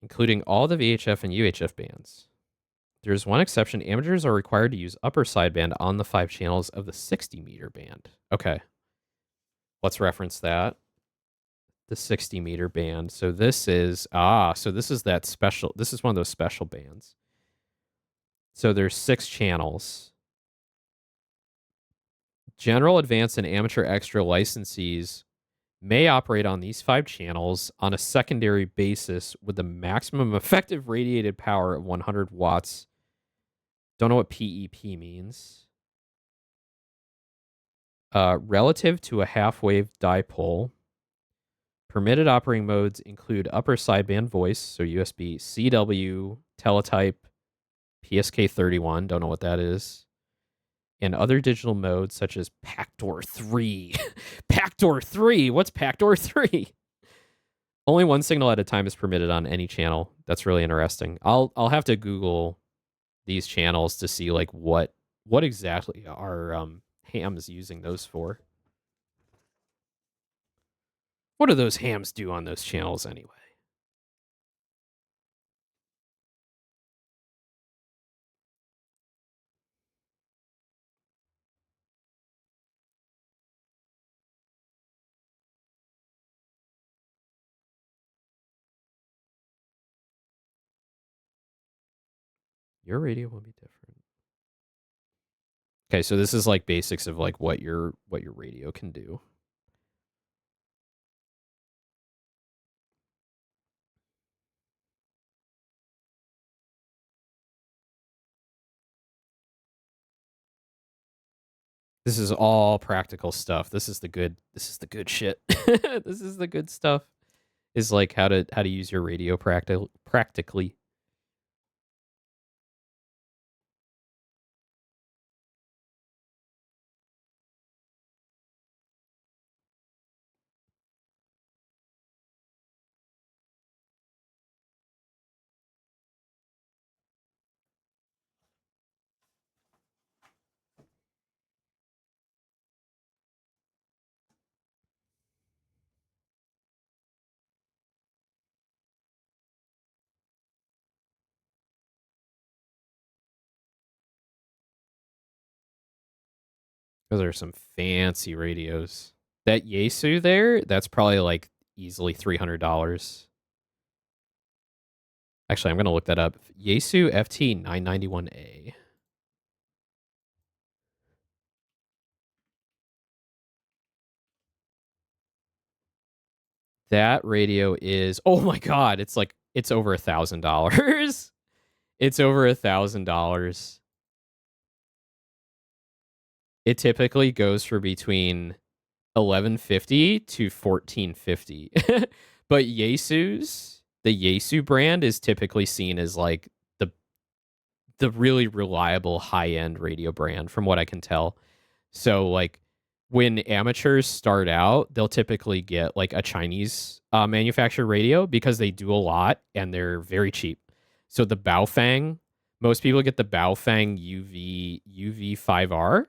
Including all the VHF and UHF bands. There's one exception. Amateurs are required to use upper sideband on the 5 channels of the 60 meter band. Okay. Let's reference that. The 60 meter band. So this is that special. This is one of those special bands. So there's 6 channels. General, advanced, and amateur extra licensees may operate on these 5 channels on a secondary basis with the maximum effective radiated power of 100 watts. Don't know what PEP means. Relative to a half-wave dipole. Permitted operating modes include upper sideband voice, so USB, CW, teletype, PSK31, don't know what that is, and other digital modes such as Pactor 3. Pactor 3? What's Pactor 3? Only one signal at a time is permitted on any channel. That's really interesting. I'll have to Google these channels to see like what exactly are hams using those for. What do those hams do on those channels anyway? Your radio will be different. Okay, so this is like basics of like what your radio can do. This is all practical stuff. This is the good shit. This is the good stuff. Is like how to use your radio practically. Those are some fancy radios. That Yaesu there, that's probably like easily $300. Actually, I'm going to look that up. Yaesu FT991A. That radio is, oh my God, it's over $1,000. It's over $1,000. It typically goes for between $1,150 to $1,450. But the Yaesu brand is typically seen as like the really reliable high-end radio brand from what I can tell. So like when amateurs start out, they'll typically get like a Chinese manufactured radio because they do a lot and they're very cheap. So the Baofeng, most people get the Baofeng UV5R,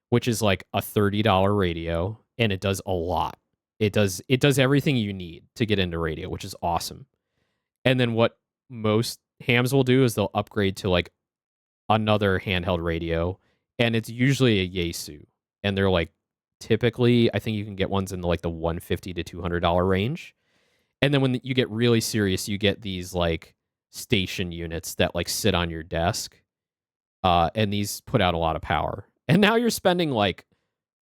which is like a $30 radio, and it does a lot. It does everything you need to get into radio, which is awesome. And then what most hams will do is they'll upgrade to like another handheld radio, and it's usually a Yaesu, and they're like typically I think you can get ones in the like the $150 to $200 range. And then when you get really serious, you get these like station units that like sit on your desk, and these put out a lot of power. And now you're spending like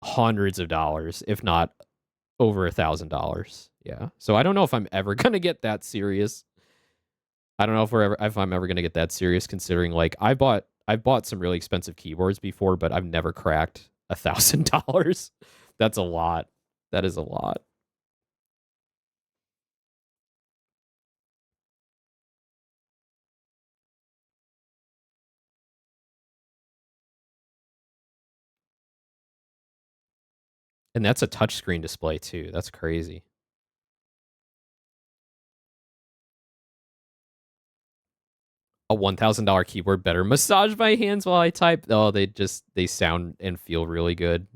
hundreds of dollars, if not over $1,000. Yeah. So I don't know if I'm ever gonna get that serious. I don't know if I'm ever gonna get that serious, considering like I've bought some really expensive keyboards before, but I've never cracked $1,000. That's a lot. That is a lot. And that's a touchscreen display too. That's crazy. A $1,000 keyboard better massage my hands while I type. Oh, they sound and feel really good.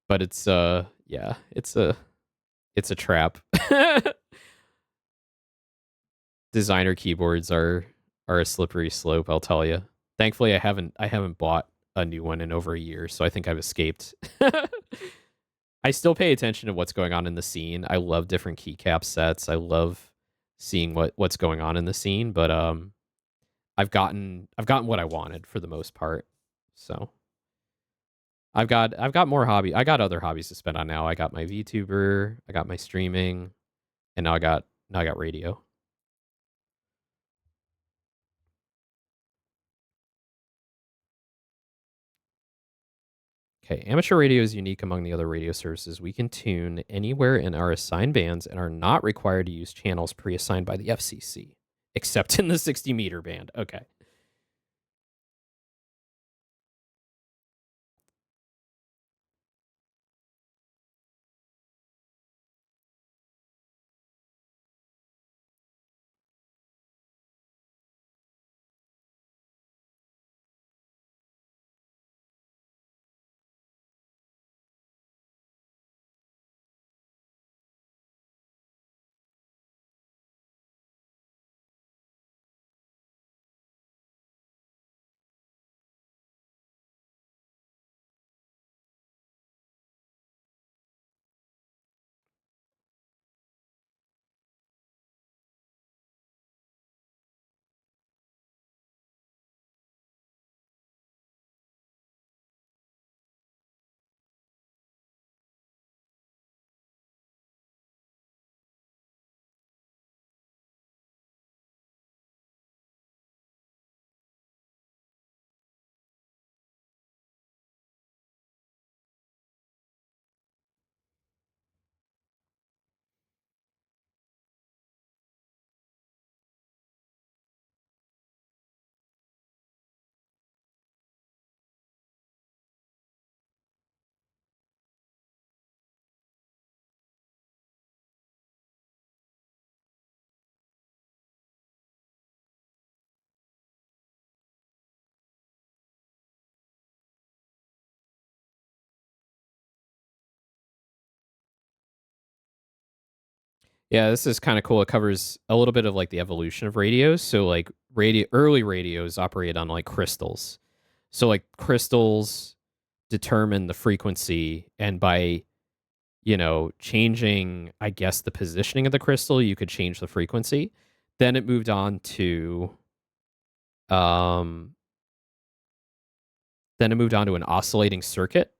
But it's yeah, it's a trap. Designer keyboards are a slippery slope, I'll tell you. Thankfully, I haven't bought a new one in over a year, so I think I've escaped. I still pay attention to what's going on in the scene. I love different keycap sets. I love seeing what's going on in the scene, but I've gotten what I wanted for the most part. So I've got more hobby. I got other hobbies to spend on now. I got my VTuber, I got my streaming, and now I got radio. Okay, amateur radio is unique among the other radio services. We can tune anywhere in our assigned bands and are not required to use channels pre-assigned by the FCC, except in the 60-meter band. Okay. Yeah, this is kind of cool. It covers a little bit of like the evolution of radios. So like early radios operate on like crystals. So like crystals determine the frequency, and by changing, I guess, the positioning of the crystal, you could change the frequency. Then it moved on to um an oscillating circuit,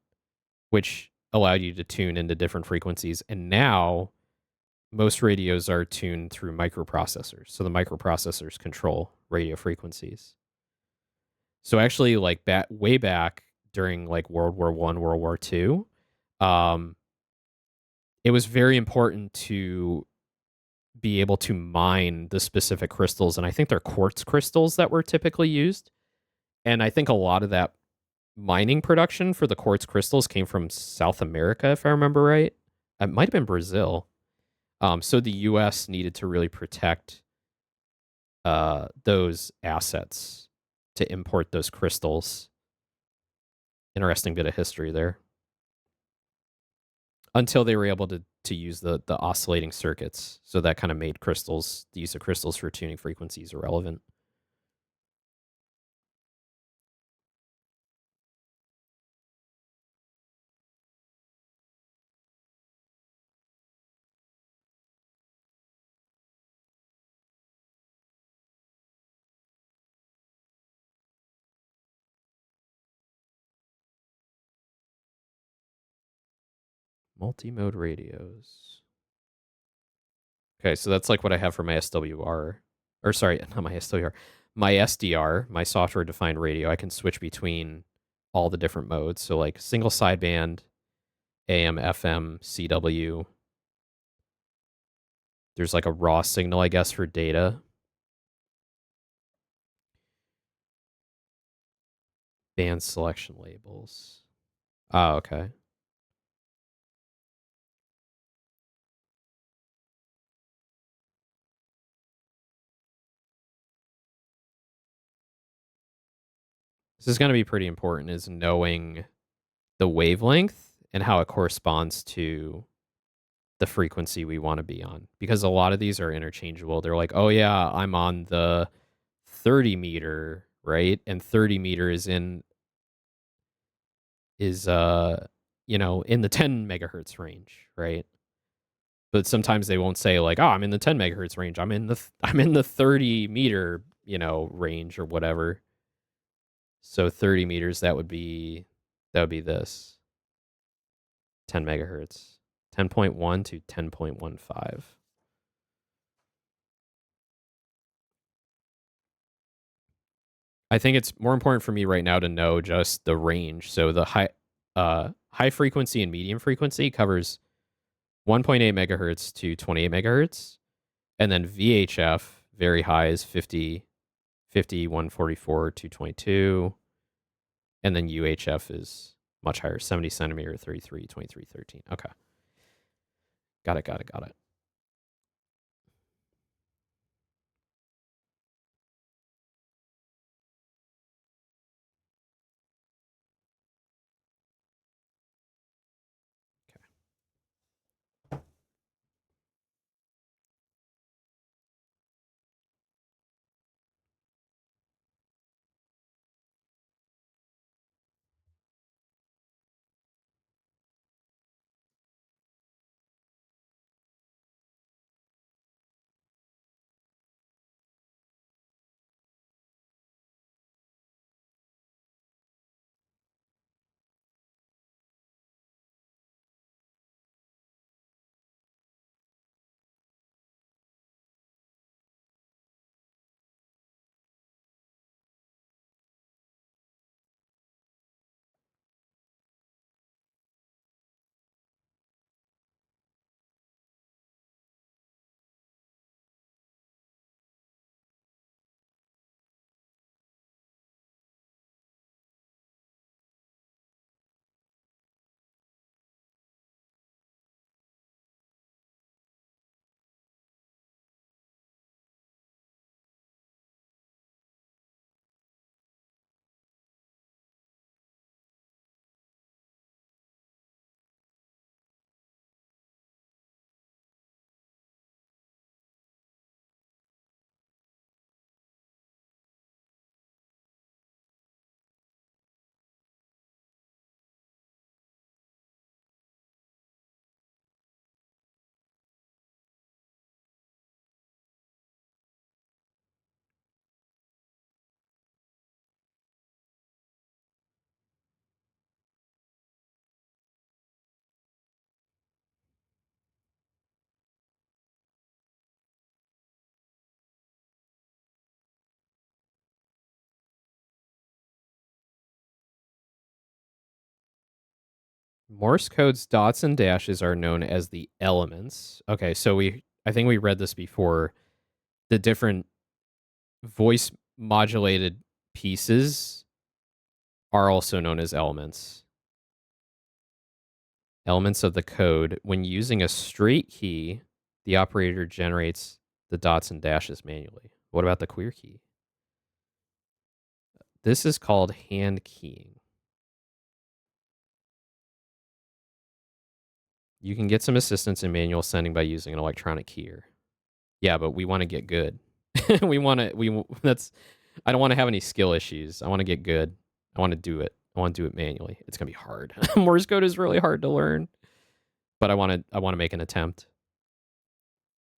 which allowed you to tune into different frequencies. And now most radios are tuned through microprocessors. So the microprocessors control radio frequencies. So actually, like way back during like World War I, World War II, it was very important to be able to mine the specific crystals. And I think they're quartz crystals that were typically used. And I think a lot of that mining production for the quartz crystals came from South America, if I remember right. It might have been Brazil. So the U.S. needed to really protect those assets to import those crystals. Interesting bit of history there. Until they were able to use the oscillating circuits. So that kind of made the use of crystals for tuning frequencies irrelevant. Multi-mode radios. Okay, so that's like what I have for my SWR. Or sorry, not my SWR. My SDR, my software-defined radio, I can switch between all the different modes. So like single sideband, AM, FM, CW. There's like a raw signal, I guess, for data. Band selection labels. Oh, okay. This is going to be pretty important, is knowing the wavelength and how it corresponds to the frequency we want to be on. Because a lot of these are interchangeable. They're like, oh yeah, I'm on the 30 meter, right? And 30 meter is in the 10 megahertz range, right? But sometimes they won't say like, oh, I'm in the 10 megahertz range. I'm in the 30 meter, range or whatever. So 30 meters, that would be this 10 megahertz, 10.1 to 10.15. I think it's more important for me right now to know just the range. So the high frequency and medium frequency covers 1.8 megahertz to 28 megahertz. And then VHF, very high, is 50, 144 to 22. And then UHF is much higher, 70 centimeter, 33, 23, 13. Okay. Got it. Morse code's dots and dashes are known as the elements. Okay, so I think we read this before. The different voice modulated pieces are also known as elements. Elements of the code. When using a straight key, the operator generates the dots and dashes manually. What about the queer key? This is called hand keying. You can get some assistance in manual sending by using an electronic keyer. Yeah, but we want to get good. I don't want to have any skill issues. I want to get good. I want to do it. I want to do it manually. It's going to be hard. Morse code is really hard to learn, but I want to make an attempt.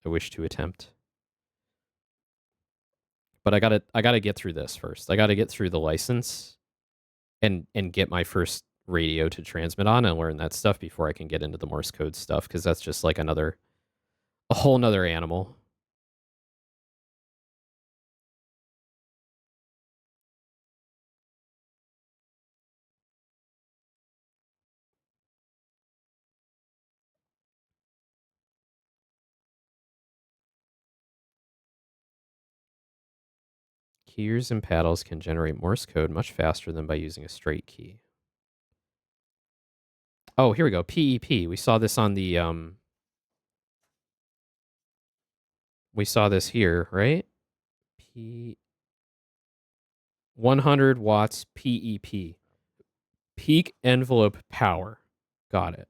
I wish to attempt. But I got to get through this first. I got to get through the license and get my first radio to transmit on and learn that stuff before I can get into the Morse code stuff, because that's just like a whole nother animal. Keyers and paddles can generate Morse code much faster than by using a straight key. Oh, here we go. PEP. We saw this on the we saw this here, right? 100 watts PEP. Peak envelope power. Got it.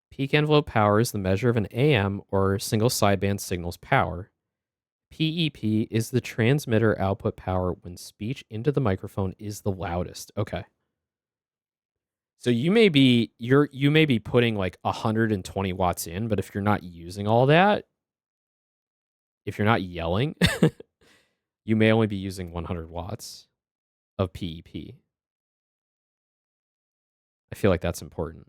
Peak envelope power is the measure of an AM or single sideband signal's power. PEP is the transmitter output power when speech into the microphone is the loudest. Okay. So you may be putting like 120 watts in, but if you're not using all that, if you're not yelling, you may only be using 100 watts of PEP. I feel like that's important.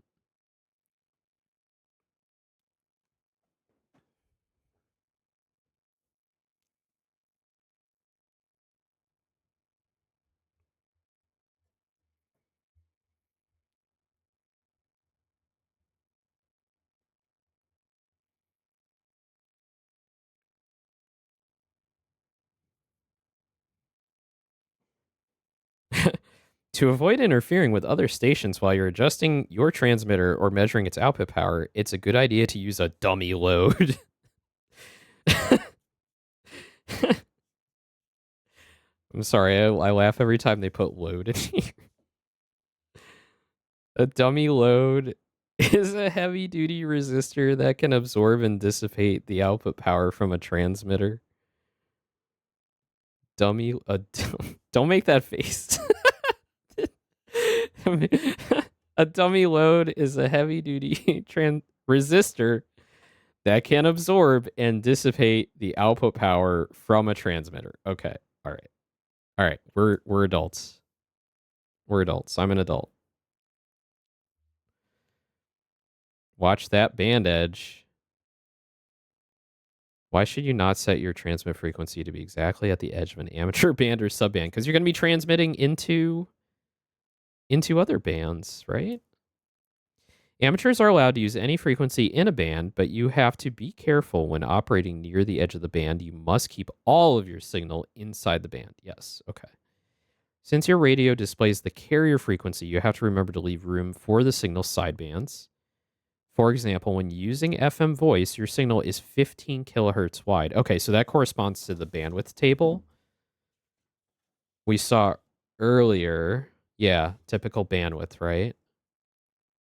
To avoid interfering with other stations while you're adjusting your transmitter or measuring its output power, it's a good idea to use a dummy load. I'm sorry, I laugh every time they put load in here. A dummy load is a heavy-duty resistor that can absorb and dissipate the output power from a transmitter. Don't make that face. A dummy load is a heavy-duty resistor that can absorb and dissipate the output power from a transmitter. Okay. All right. We're adults. We're adults. I'm an adult. Watch that band edge. Why should you not set your transmit frequency to be exactly at the edge of an amateur band or subband? Because you're going to be transmitting into other bands, right? Amateurs are allowed to use any frequency in a band, but you have to be careful when operating near the edge of the band. You must keep all of your signal inside the band. Yes, okay. Since your radio displays the carrier frequency, you have to remember to leave room for the signal sidebands. For example, when using FM voice, your signal is 15 kilohertz wide. Okay, so that corresponds to the bandwidth table we saw earlier. Yeah, typical bandwidth, right?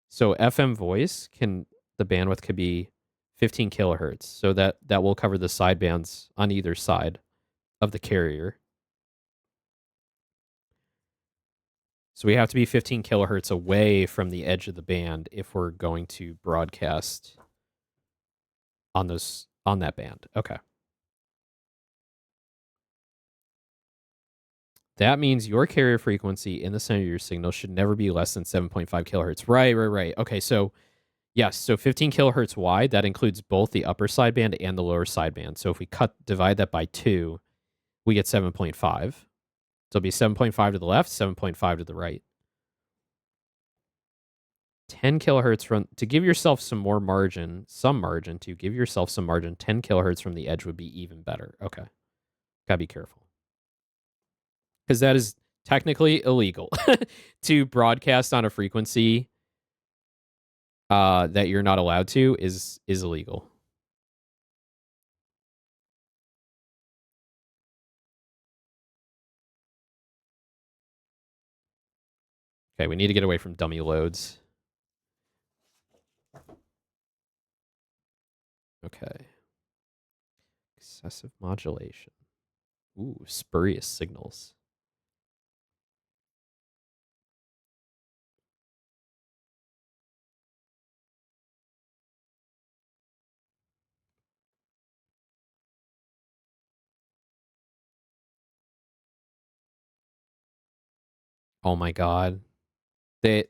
So FM voice the bandwidth could be 15 kilohertz. So that will cover the sidebands on either side of the carrier. So we have to be 15 kilohertz away from the edge of the band if we're going to broadcast on that band. Okay. That means your carrier frequency in the center of your signal should never be less than 7.5 kilohertz. Right. Okay, so yes, so 15 kilohertz wide, that includes both the upper sideband and the lower sideband. So if we divide that by 2, we get 7.5. So it'll be 7.5 to the left, 7.5 to the right. 10 kilohertz to give yourself some margin, 10 kilohertz from the edge would be even better. Okay. Gotta be careful. Because that is technically illegal to broadcast on a frequency that you're not allowed to is illegal. Okay, we need to get away from dummy loads. Okay. Excessive modulation. Ooh, spurious signals. Oh my god. They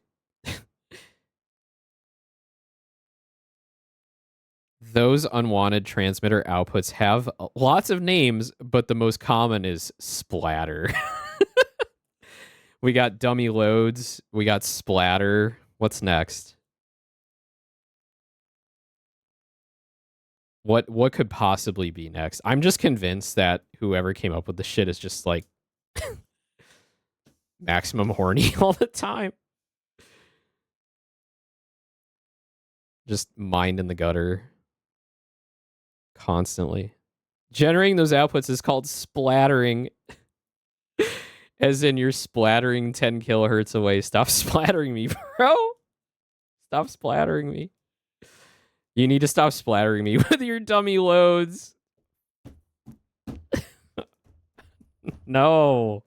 those unwanted transmitter outputs have lots of names, but the most common is splatter. We got dummy loads, we got splatter. What's next? What could possibly be next? I'm just convinced that whoever came up with the shit is just like maximum horny all the time. Just mind in the gutter. Constantly. Generating those outputs is called splattering. As in you're splattering 10 kilohertz away. Stop splattering me, bro. Stop splattering me. You need to stop splattering me with your dummy loads. No.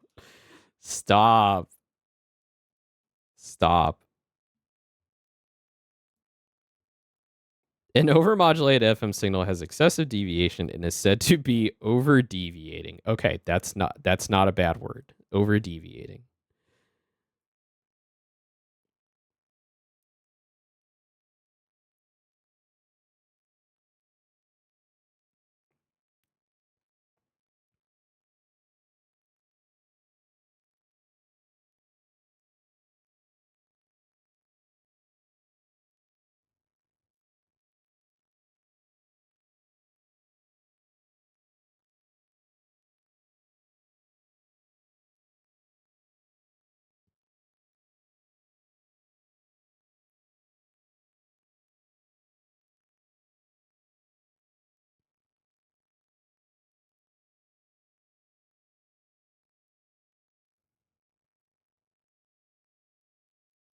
Stop. Stop. An overmodulated FM signal has excessive deviation and is said to be over-deviating. Okay, that's not a bad word. Over-deviating.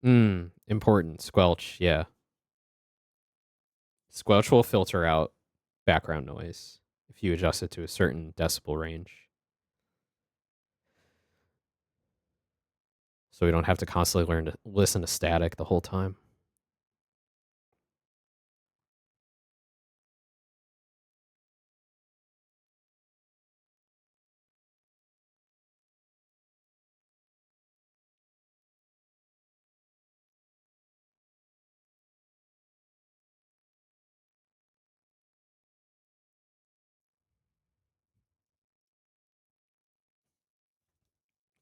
Important. Squelch, yeah. Squelch will filter out background noise if you adjust it to a certain decibel range. So we don't have to constantly learn to listen to static the whole time.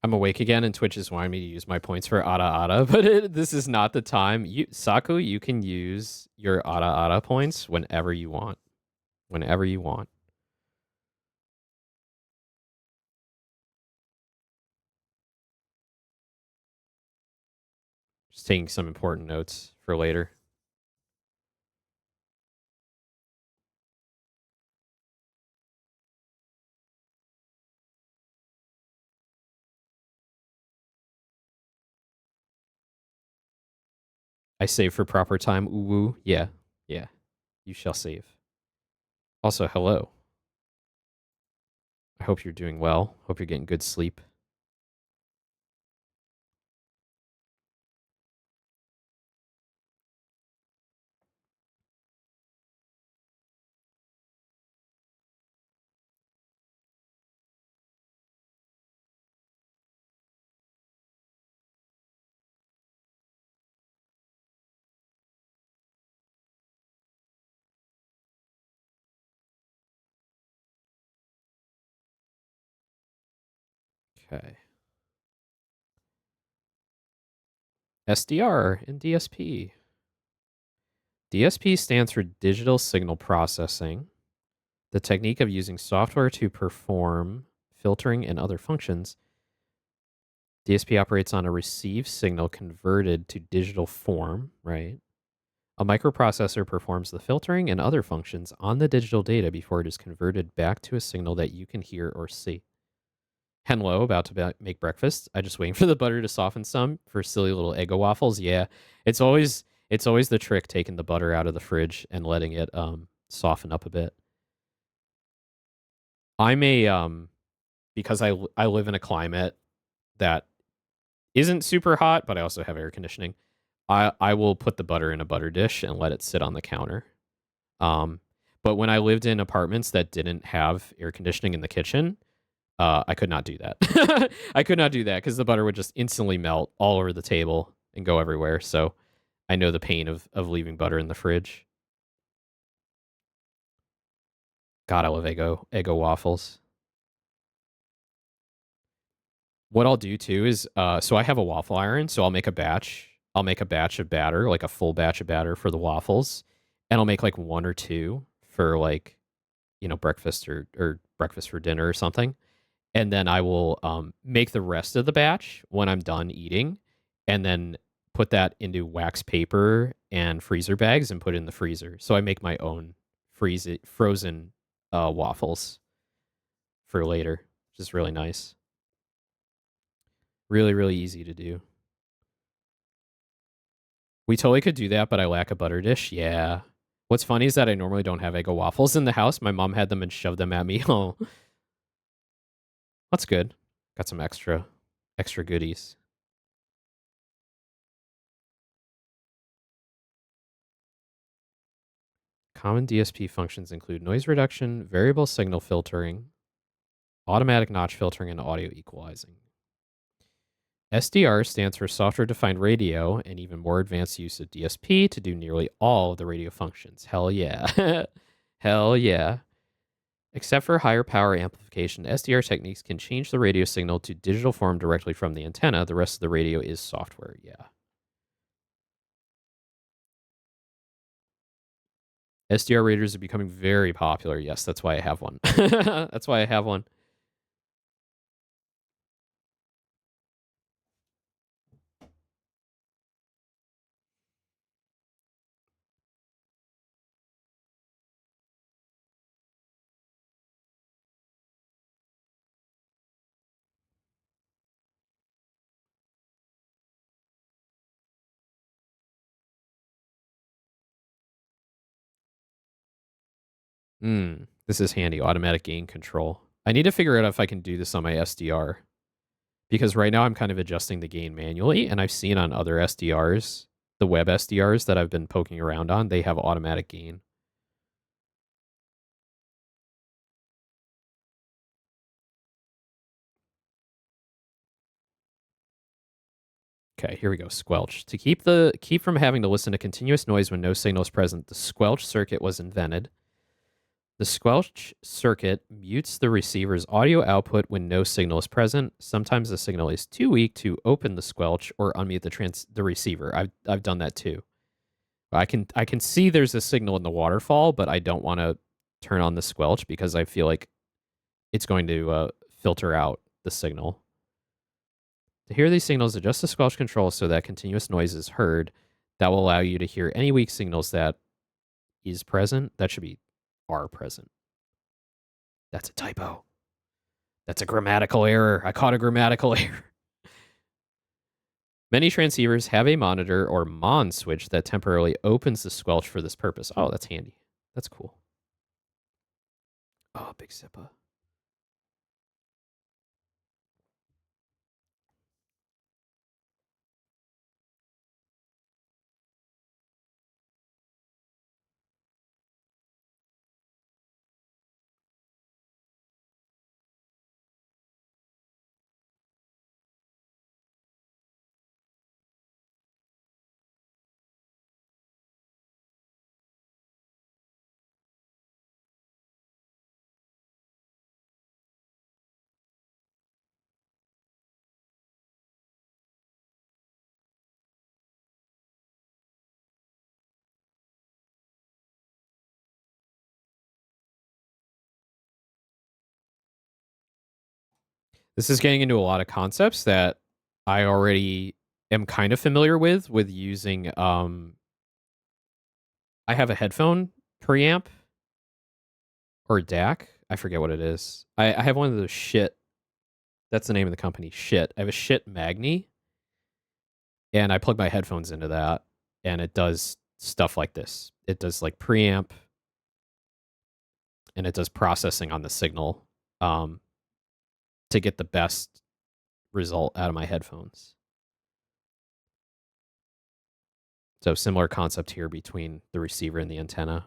I'm awake again, and Twitch is wanting me to use my points for Ada Ada, but this is not the time. Saku, you can use your Ada Ada points whenever you want. Whenever you want. Just taking some important notes for later. I save for proper time. Ooh, yeah. Yeah. You shall save. Also, hello. I hope you're doing well. Hope you're getting good sleep. Okay. SDR and DSP. DSP stands for Digital Signal Processing, the technique of using software to perform filtering and other functions. DSP operates on a received signal converted to digital form, right? A microprocessor performs the filtering and other functions on the digital data before it is converted back to a signal that you can hear or see. Henlo, about to make breakfast. I just waiting for the butter to soften some for silly little Eggo waffles. Yeah, it's always the trick, taking the butter out of the fridge and letting it soften up a bit. I'm a because I live in a climate that isn't super hot, but I also have air conditioning. I will put the butter in a butter dish and let it sit on the counter. But when I lived in apartments that didn't have air conditioning in the kitchen, I could not do that. I could not do that because the butter would just instantly melt all over the table and go everywhere. So I know the pain of leaving butter in the fridge. God, I love Eggo waffles. What I'll do too is, so I have a waffle iron, so I'll make a batch. I'll make a batch of batter, like a full batch of batter for the waffles, and I'll make like one or two for like, breakfast or breakfast for dinner or something. And then I will make the rest of the batch when I'm done eating, and then put that into wax paper and freezer bags and put it in the freezer. So I make my own frozen waffles for later, which is really nice. Really, really easy to do. We totally could do that, but I lack a butter dish. Yeah. What's funny is that I normally don't have Eggo waffles in the house. My mom had them and shoved them at me. Oh, that's good. Got some extra goodies. Common DSP functions include noise reduction, variable signal filtering, automatic notch filtering, and audio equalizing. SDR stands for Software Defined Radio, and even more advanced use of DSP to do nearly all of the radio functions. Hell yeah. Hell yeah. Except for higher power amplification, SDR techniques can change the radio signal to digital form directly from the antenna. The rest of the radio is software. Yeah. SDR radios are becoming very popular. Yes, that's why I have one. That's why I have one. This is handy. Automatic gain control. I need to figure out if I can do this on my SDR. Because right now I'm kind of adjusting the gain manually, and I've seen on other SDRs, the web SDRs that I've been poking around on, they have automatic gain. Okay, here we go. Squelch. To keep from having to listen to continuous noise when no signal is present, the squelch circuit was invented. The squelch circuit mutes the receiver's audio output when no signal is present. Sometimes the signal is too weak to open the squelch or unmute the receiver. I've done that too. I can see there's a signal in the waterfall, but I don't want to turn on the squelch because I feel like it's going to filter out the signal. To hear these signals, adjust the squelch control so that continuous noise is heard. That will allow you to hear any weak signals that is present. That should be are present. That's a typo. That's a grammatical error. I caught a grammatical error. Many transceivers have a monitor or MON switch that temporarily opens the squelch for this purpose. Oh, that's handy. That's cool. Oh, big sippa. This is getting into a lot of concepts that I already am kind of familiar with using I have a headphone preamp or DAC. I forget what it is. I have one of those shit. That's the name of the company. Shit. I have a shit Magni, and I plug my headphones into that, and it does stuff like this. It does like preamp, and it does processing on the signal to get the best result out of my headphones. So similar concept here between the receiver and the antenna.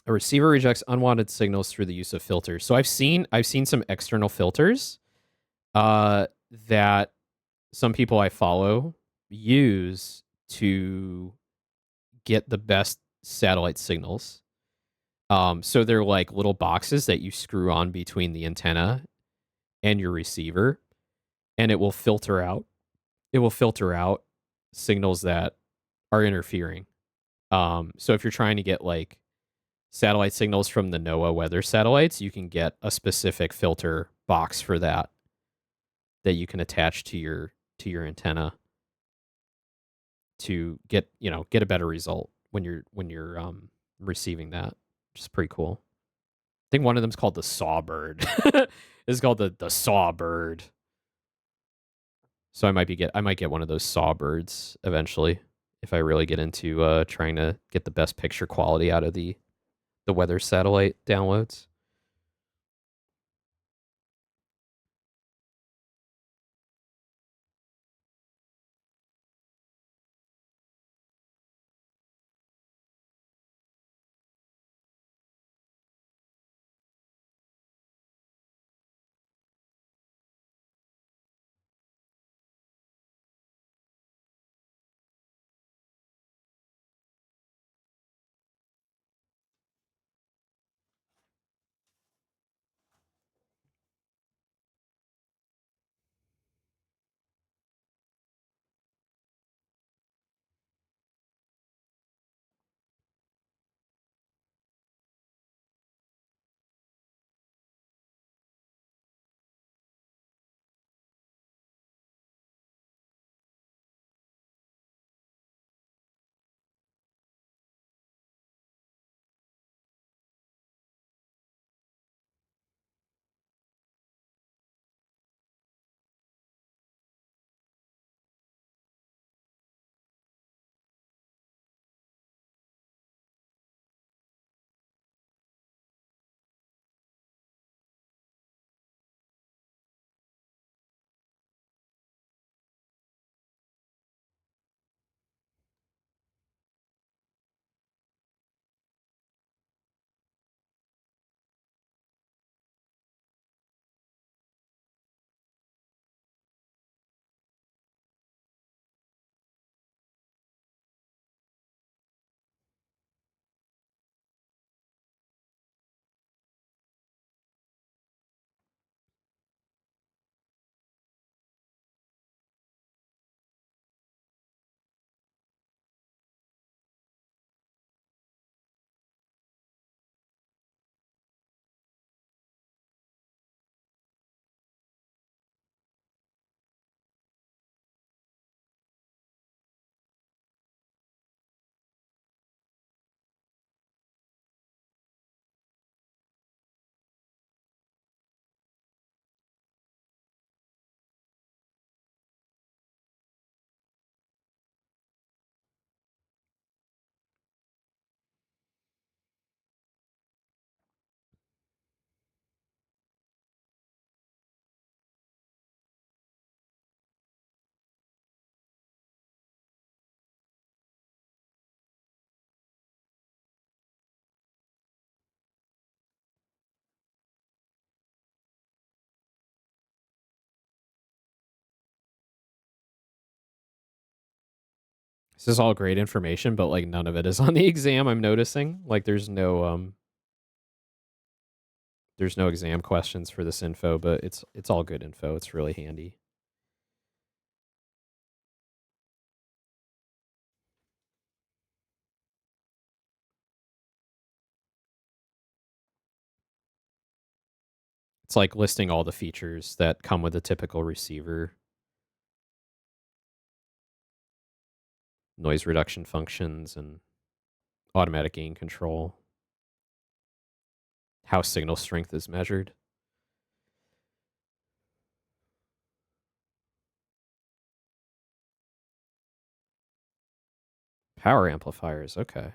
A receiver rejects unwanted signals through the use of filters. So I've seen some external filters that some people I follow use to get the best satellite signals. So they're like little boxes that you screw on between the antenna and your receiver, and it will filter out signals that are interfering. So if you're trying to get like satellite signals from the NOAA weather satellites, you can get a specific filter box for that you can attach to your antenna to get a better result when you're receiving that, which is pretty cool. I think one of them's called the Sawbird. It's called the Sawbird. So I might get one of those Sawbirds eventually if I really get into trying to get the best picture quality out of the weather satellite downloads. This is all great information, but like none of it is on the exam. I'm noticing like there's no exam questions for this info, but it's all good info. It's really handy. It's like listing all the features that come with a typical receiver. Noise reduction functions and automatic gain control. How signal strength is measured. Power amplifiers, okay.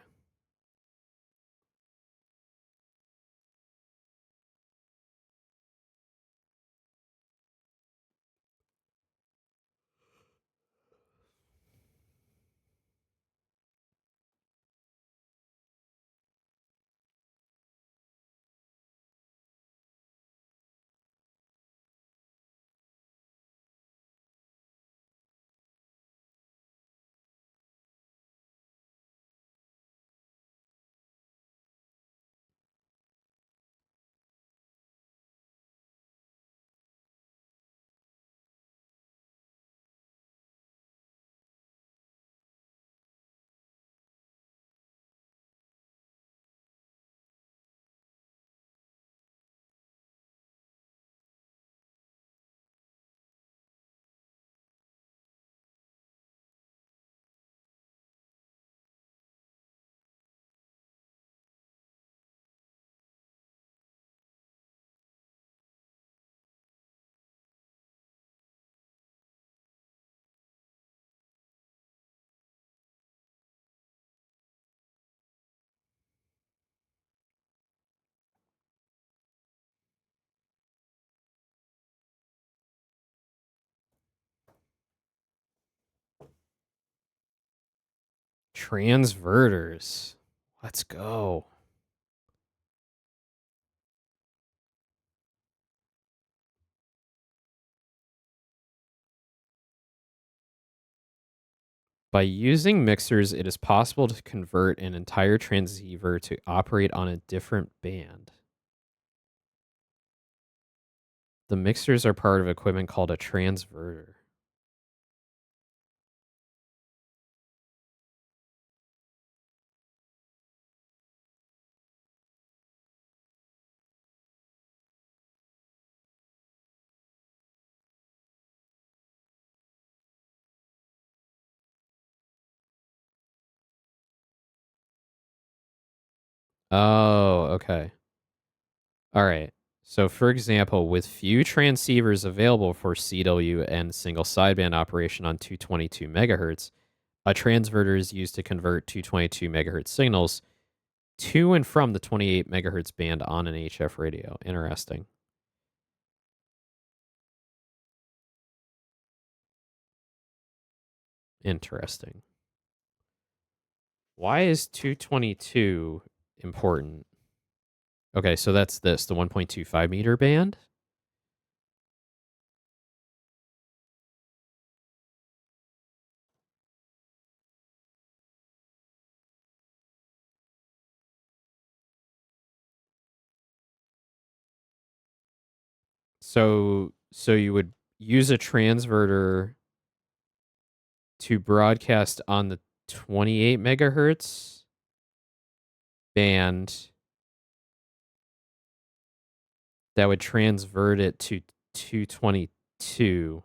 Transverters. Let's go. By using mixers, it is possible to convert an entire transceiver to operate on a different band. The mixers are part of equipment called a transverter. Oh, okay. All right. So, for example, with few transceivers available for CW and single sideband operation on 222 megahertz, a transverter is used to convert 222 megahertz signals to and from the 28 megahertz band on an HF radio. Interesting. Interesting. Why is 222 important? Okay, so that's the 1.25 meter band. So you would use a transverter to broadcast on the 28 megahertz band that would transvert it to 222.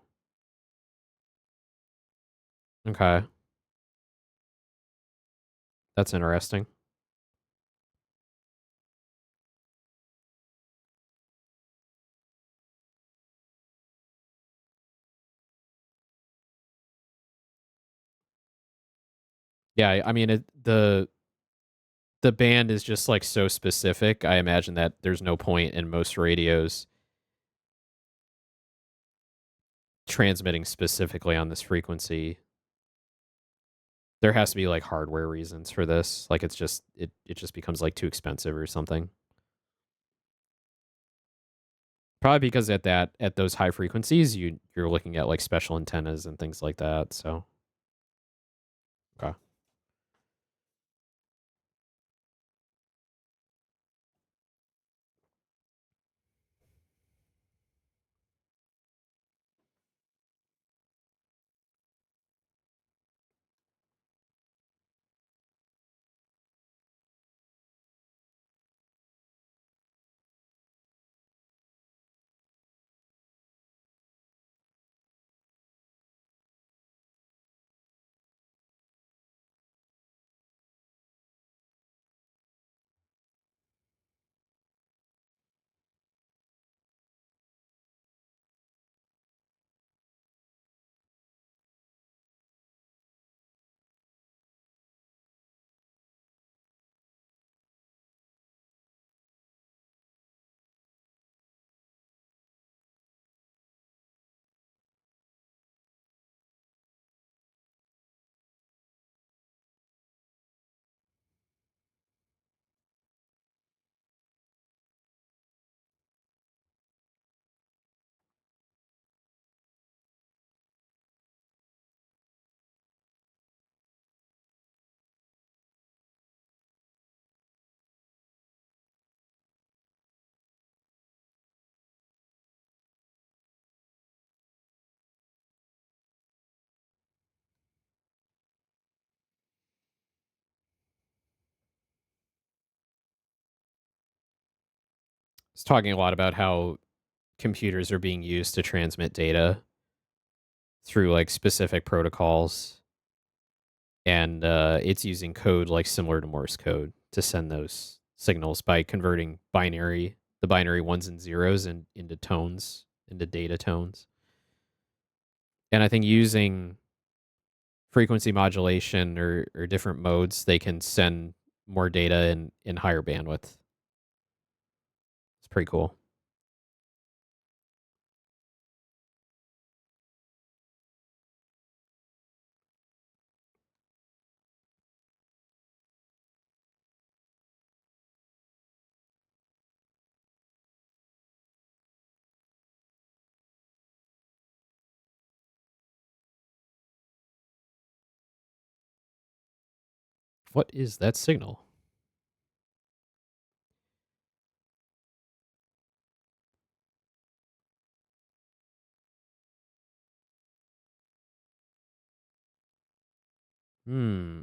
Okay. That's interesting. Yeah, I mean the band is just like so specific. I imagine that there's no point in most radios transmitting specifically on this frequency. There has to be like hardware reasons for this. Like it's just it just becomes like too expensive or something. Probably because at those high frequencies you're looking at like special antennas and things like that. So okay. It's talking a lot about how computers are being used to transmit data through like specific protocols, and it's using code like similar to Morse code to send those signals by converting the binary ones and zeros into tones, into data tones. And I think using frequency modulation or different modes, they can send more data in higher bandwidth. It's pretty cool. What is that signal?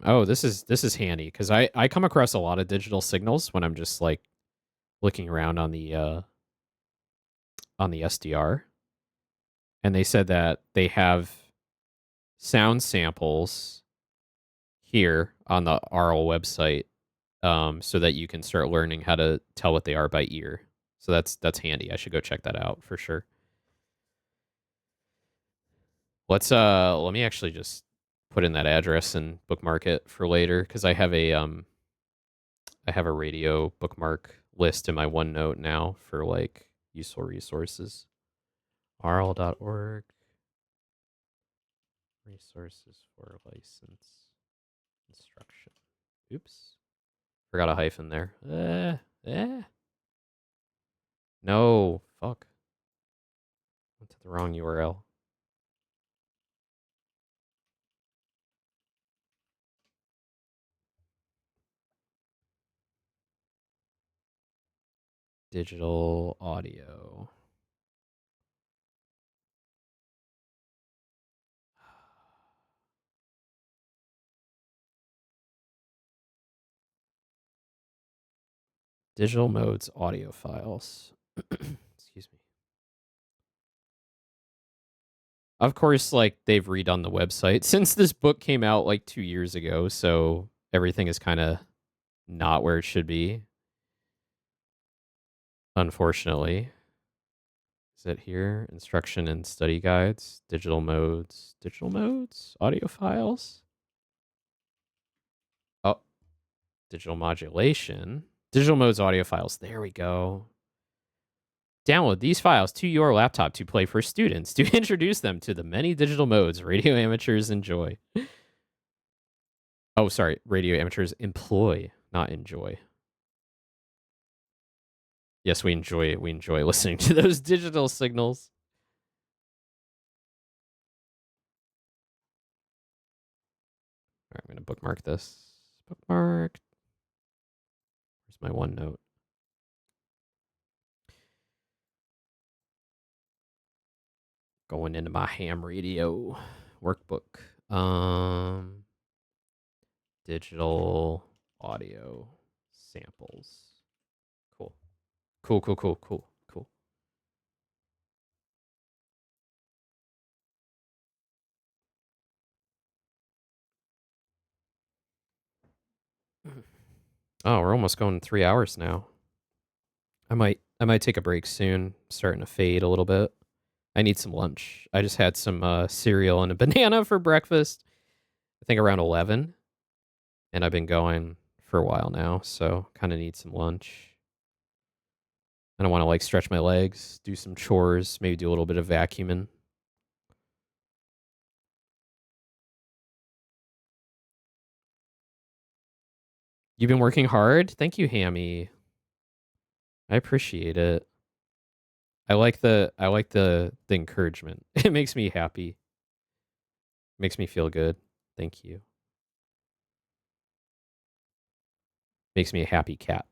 Oh, this is handy because I come across a lot of digital signals when I'm just like looking around on the SDR, and they said that they have sound samples here on the RL website, so that you can start learning how to tell what they are by ear. So that's handy. I should go check that out for sure. Let me actually just put in that address and bookmark it for later because I have a radio bookmark list in my OneNote now for like useful resources. rl.org resources for license instruction. Oops. Forgot a hyphen there. No, fuck. Went to the wrong URL. Digital audio. Digital modes audio files. Excuse me. Of course, like they've redone the website since this book came out like 2 years ago, so everything is kind of not where it should be. Unfortunately. Is it here? Instruction and study guides, digital modes, audio files. Oh, digital modulation, digital modes, audio files. There we go. Download these files to your laptop to play for students to introduce them to the many digital modes radio amateurs enjoy. Oh, sorry. Radio amateurs employ, not enjoy. Yes, we enjoy it. We enjoy listening to those digital signals. All right, I'm going to bookmark this. Bookmark. Where's my OneNote? Going into my ham radio workbook. Digital audio samples. Cool. Cool. Oh, we're almost going 3 hours now. I might take a break soon. Starting to fade a little bit. I need some lunch. I just had some cereal and a banana for breakfast. I think around 11. And I've been going for a while now, so kind of need some lunch. I don't want to like stretch my legs, do some chores, maybe do a little bit of vacuuming. You've been working hard? Thank you, Hammy. I appreciate it. I like the encouragement. It makes me happy. Makes me feel good. Thank you. Makes me a happy cat.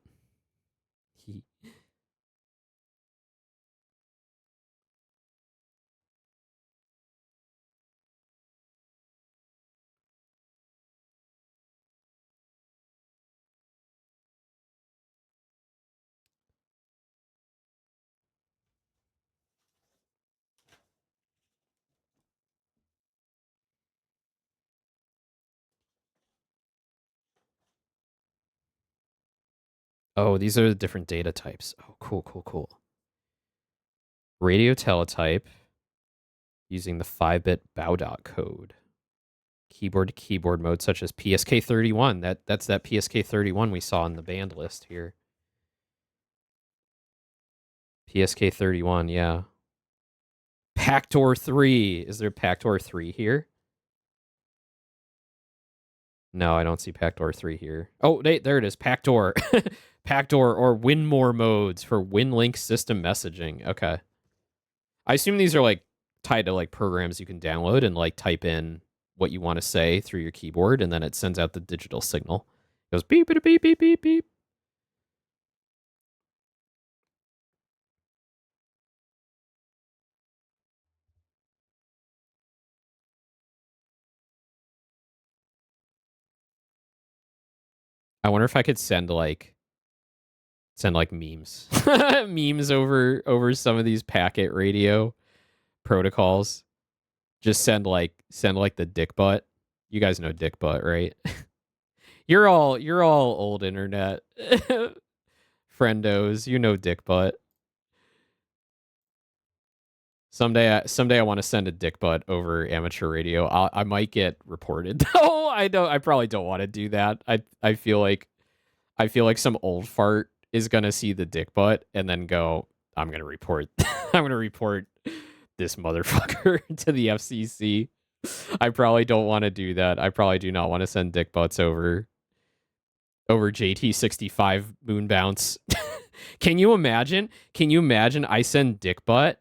Oh, these are the different data types. Oh, cool, cool, cool. Radio teletype using the 5-bit Baudot code. Keyboard to keyboard mode such as PSK31. That's that PSK31 we saw in the band list here. PSK31, yeah. Pactor 3. Is there Pactor 3 here? No, I don't see Pactor 3 here. Oh, there it is. Pactor. Pactor or WinMore modes for WinLink system messaging. Okay. I assume these are like tied to like programs you can download and like type in what you want to say through your keyboard, and then it sends out the digital signal. It goes beep, beep, beep, beep, beep, beep. I wonder if I could send like memes. Memes over some of these packet radio protocols. Just send like the dick butt. You guys know dick butt, right? You're all old internet friendos. You know dick butt. Someday I want to send a dick butt over amateur radio. I might get reported though. I probably don't want to do that. I feel like some old fart is gonna see the dick butt and then go, I'm gonna report I'm gonna report this motherfucker to the FCC. I probably don't want to do that. I probably do not want to send dick butts over JT65 moon bounce. Can you imagine? I send dick butt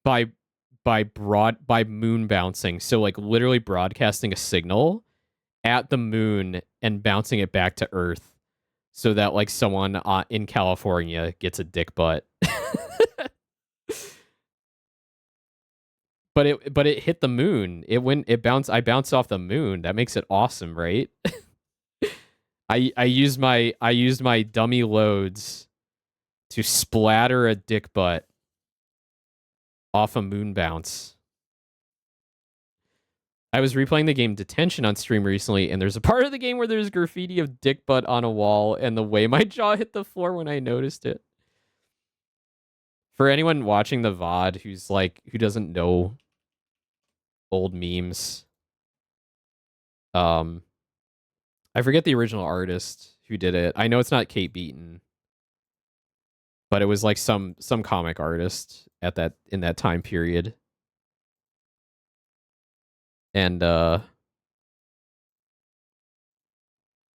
by moon bouncing. So like literally broadcasting a signal at the moon and bouncing it back to Earth so that like someone in California gets a dick butt. But it hit the moon. I bounced off the moon. That makes it awesome, right? I used my dummy loads to splatter a dick butt off a moon bounce. I was replaying the game Detention on stream recently, and there's a part of the game where there's graffiti of dick butt on a wall, and the way my jaw hit the floor when I noticed it. For anyone watching the VOD who doesn't know old memes, I forget the original artist who did it. I know it's not Kate Beaton, but it was like some comic artist in that time period. And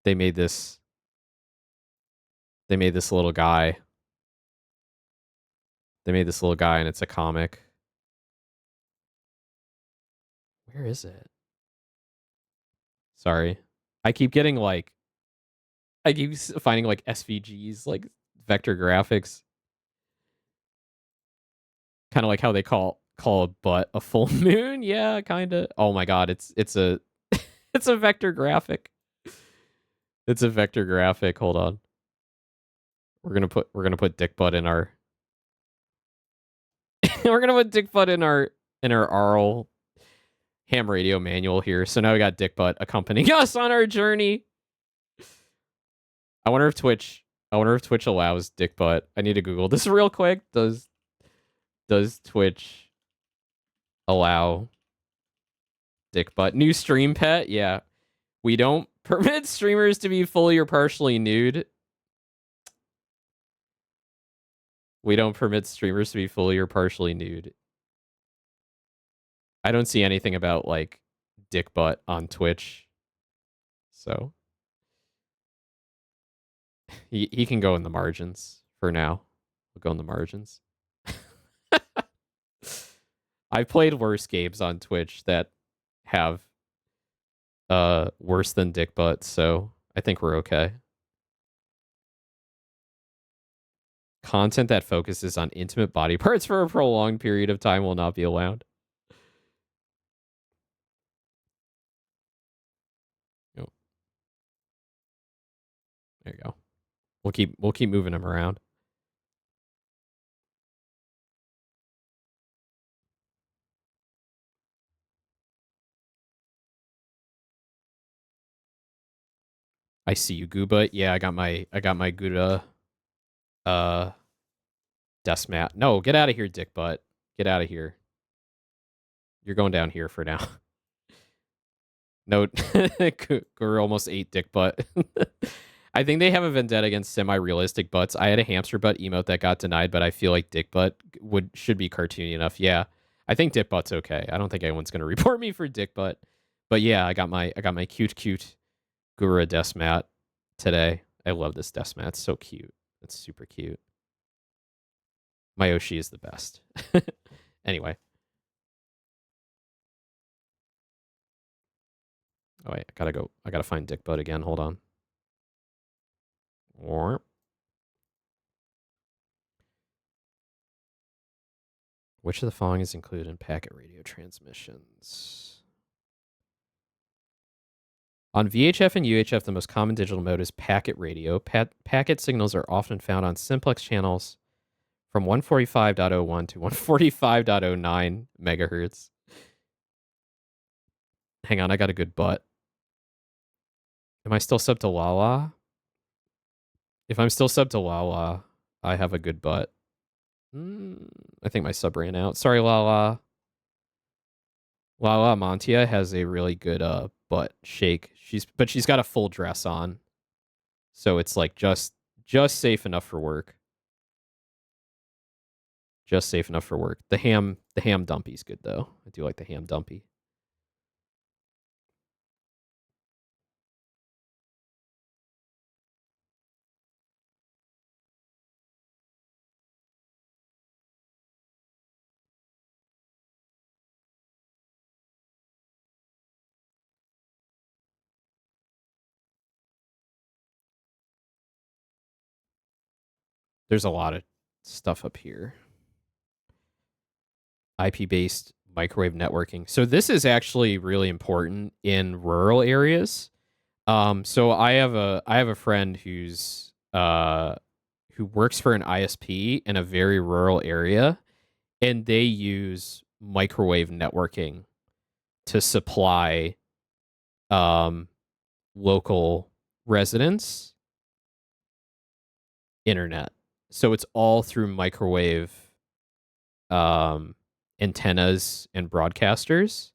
they made this little guy. And it's a comic. Where is it? Sorry. I keep finding like SVGs, like vector graphics. Kind of like how they call a butt a full moon. Yeah, kind of. Oh my god, it's a it's a vector graphic. It's a vector graphic. Hold on. We're gonna put dick butt in our we're gonna put dick butt in our RL ham radio manual here. So now we got dick butt accompanying us on our journey. I wonder if Twitch allows dick butt. I need to Google this real quick. Does Twitch allow dick butt? New stream pet? Yeah. We don't permit streamers to be fully or partially nude. We don't permit streamers to be fully or partially nude. I don't see anything about like dick butt on Twitch. So he can go in the margins for now. We'll go in the margins. I've played worse games on Twitch that have worse than dick butt, so I think we're okay. Content that focuses on intimate body parts for a prolonged period of time will not be allowed. Oh. There you go. We'll keep moving them around. I see you, Gooba. Yeah, I got my Gouda Desmat. No, get out of here, dick butt. Get out of here. You're going down here for now. No, Guru almost ate dick butt. I think they have a vendetta against semi-realistic butts. I had a hamster butt emote that got denied, but I feel like dick butt should be cartoony enough. Yeah, I think dick butt's okay. I don't think anyone's gonna report me for dick butt. But yeah, I got my cute Guru Desmat today. I love this Desmat. It's so cute. It's super cute. My Yoshi is the best. Anyway. Oh wait, I gotta find dick butt again. Hold on. Which of the following is included in packet radio transmissions? On VHF and UHF, the most common digital mode is packet radio. Packet signals are often found on simplex channels from 145.01 to 145.09 megahertz. Hang on, I got a good butt. Am I still sub to Lala? If I'm still sub to Lala, I have a good butt. I think my sub ran out. Sorry, Lala. Lala Montia has a really good butt shake. But she's got a full dress on. So it's like just safe enough for work. Just safe enough for work. The ham dumpy's good though. I do like the ham dumpy. There's a lot of stuff up here. IP-based microwave networking. So this is actually really important in rural areas. So I have a friend who works for an ISP in a very rural area, and they use microwave networking to supply local residents internet. So it's all through microwave antennas and broadcasters.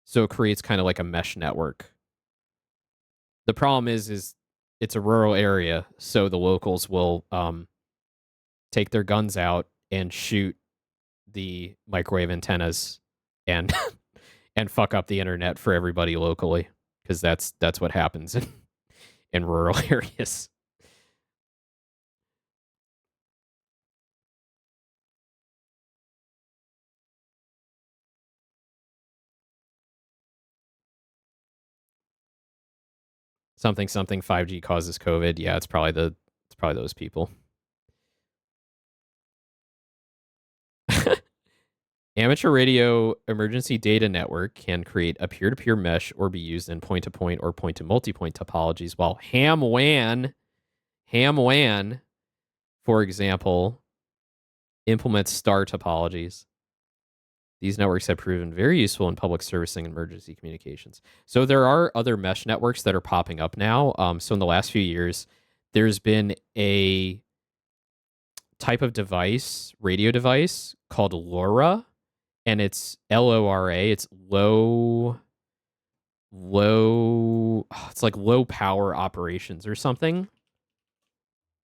So it creates kind of like a mesh network. The problem is it's a rural area, so the locals will take their guns out and shoot the microwave antennas and and fuck up the internet for everybody locally, because that's what happens in rural areas. Something 5G causes COVID. Yeah, it's probably those people. Amateur radio emergency data network can create a peer-to-peer mesh or be used in point-to-point or point-to-multipoint topologies, while ham WAN, for example, implements star topologies. These networks have proven very useful in public servicing and emergency communications. So there are other mesh networks that are popping up now. So in the last few years, there's been a type of device, radio device, called LoRa, and it's LoRa. It's it's like low power operations or something.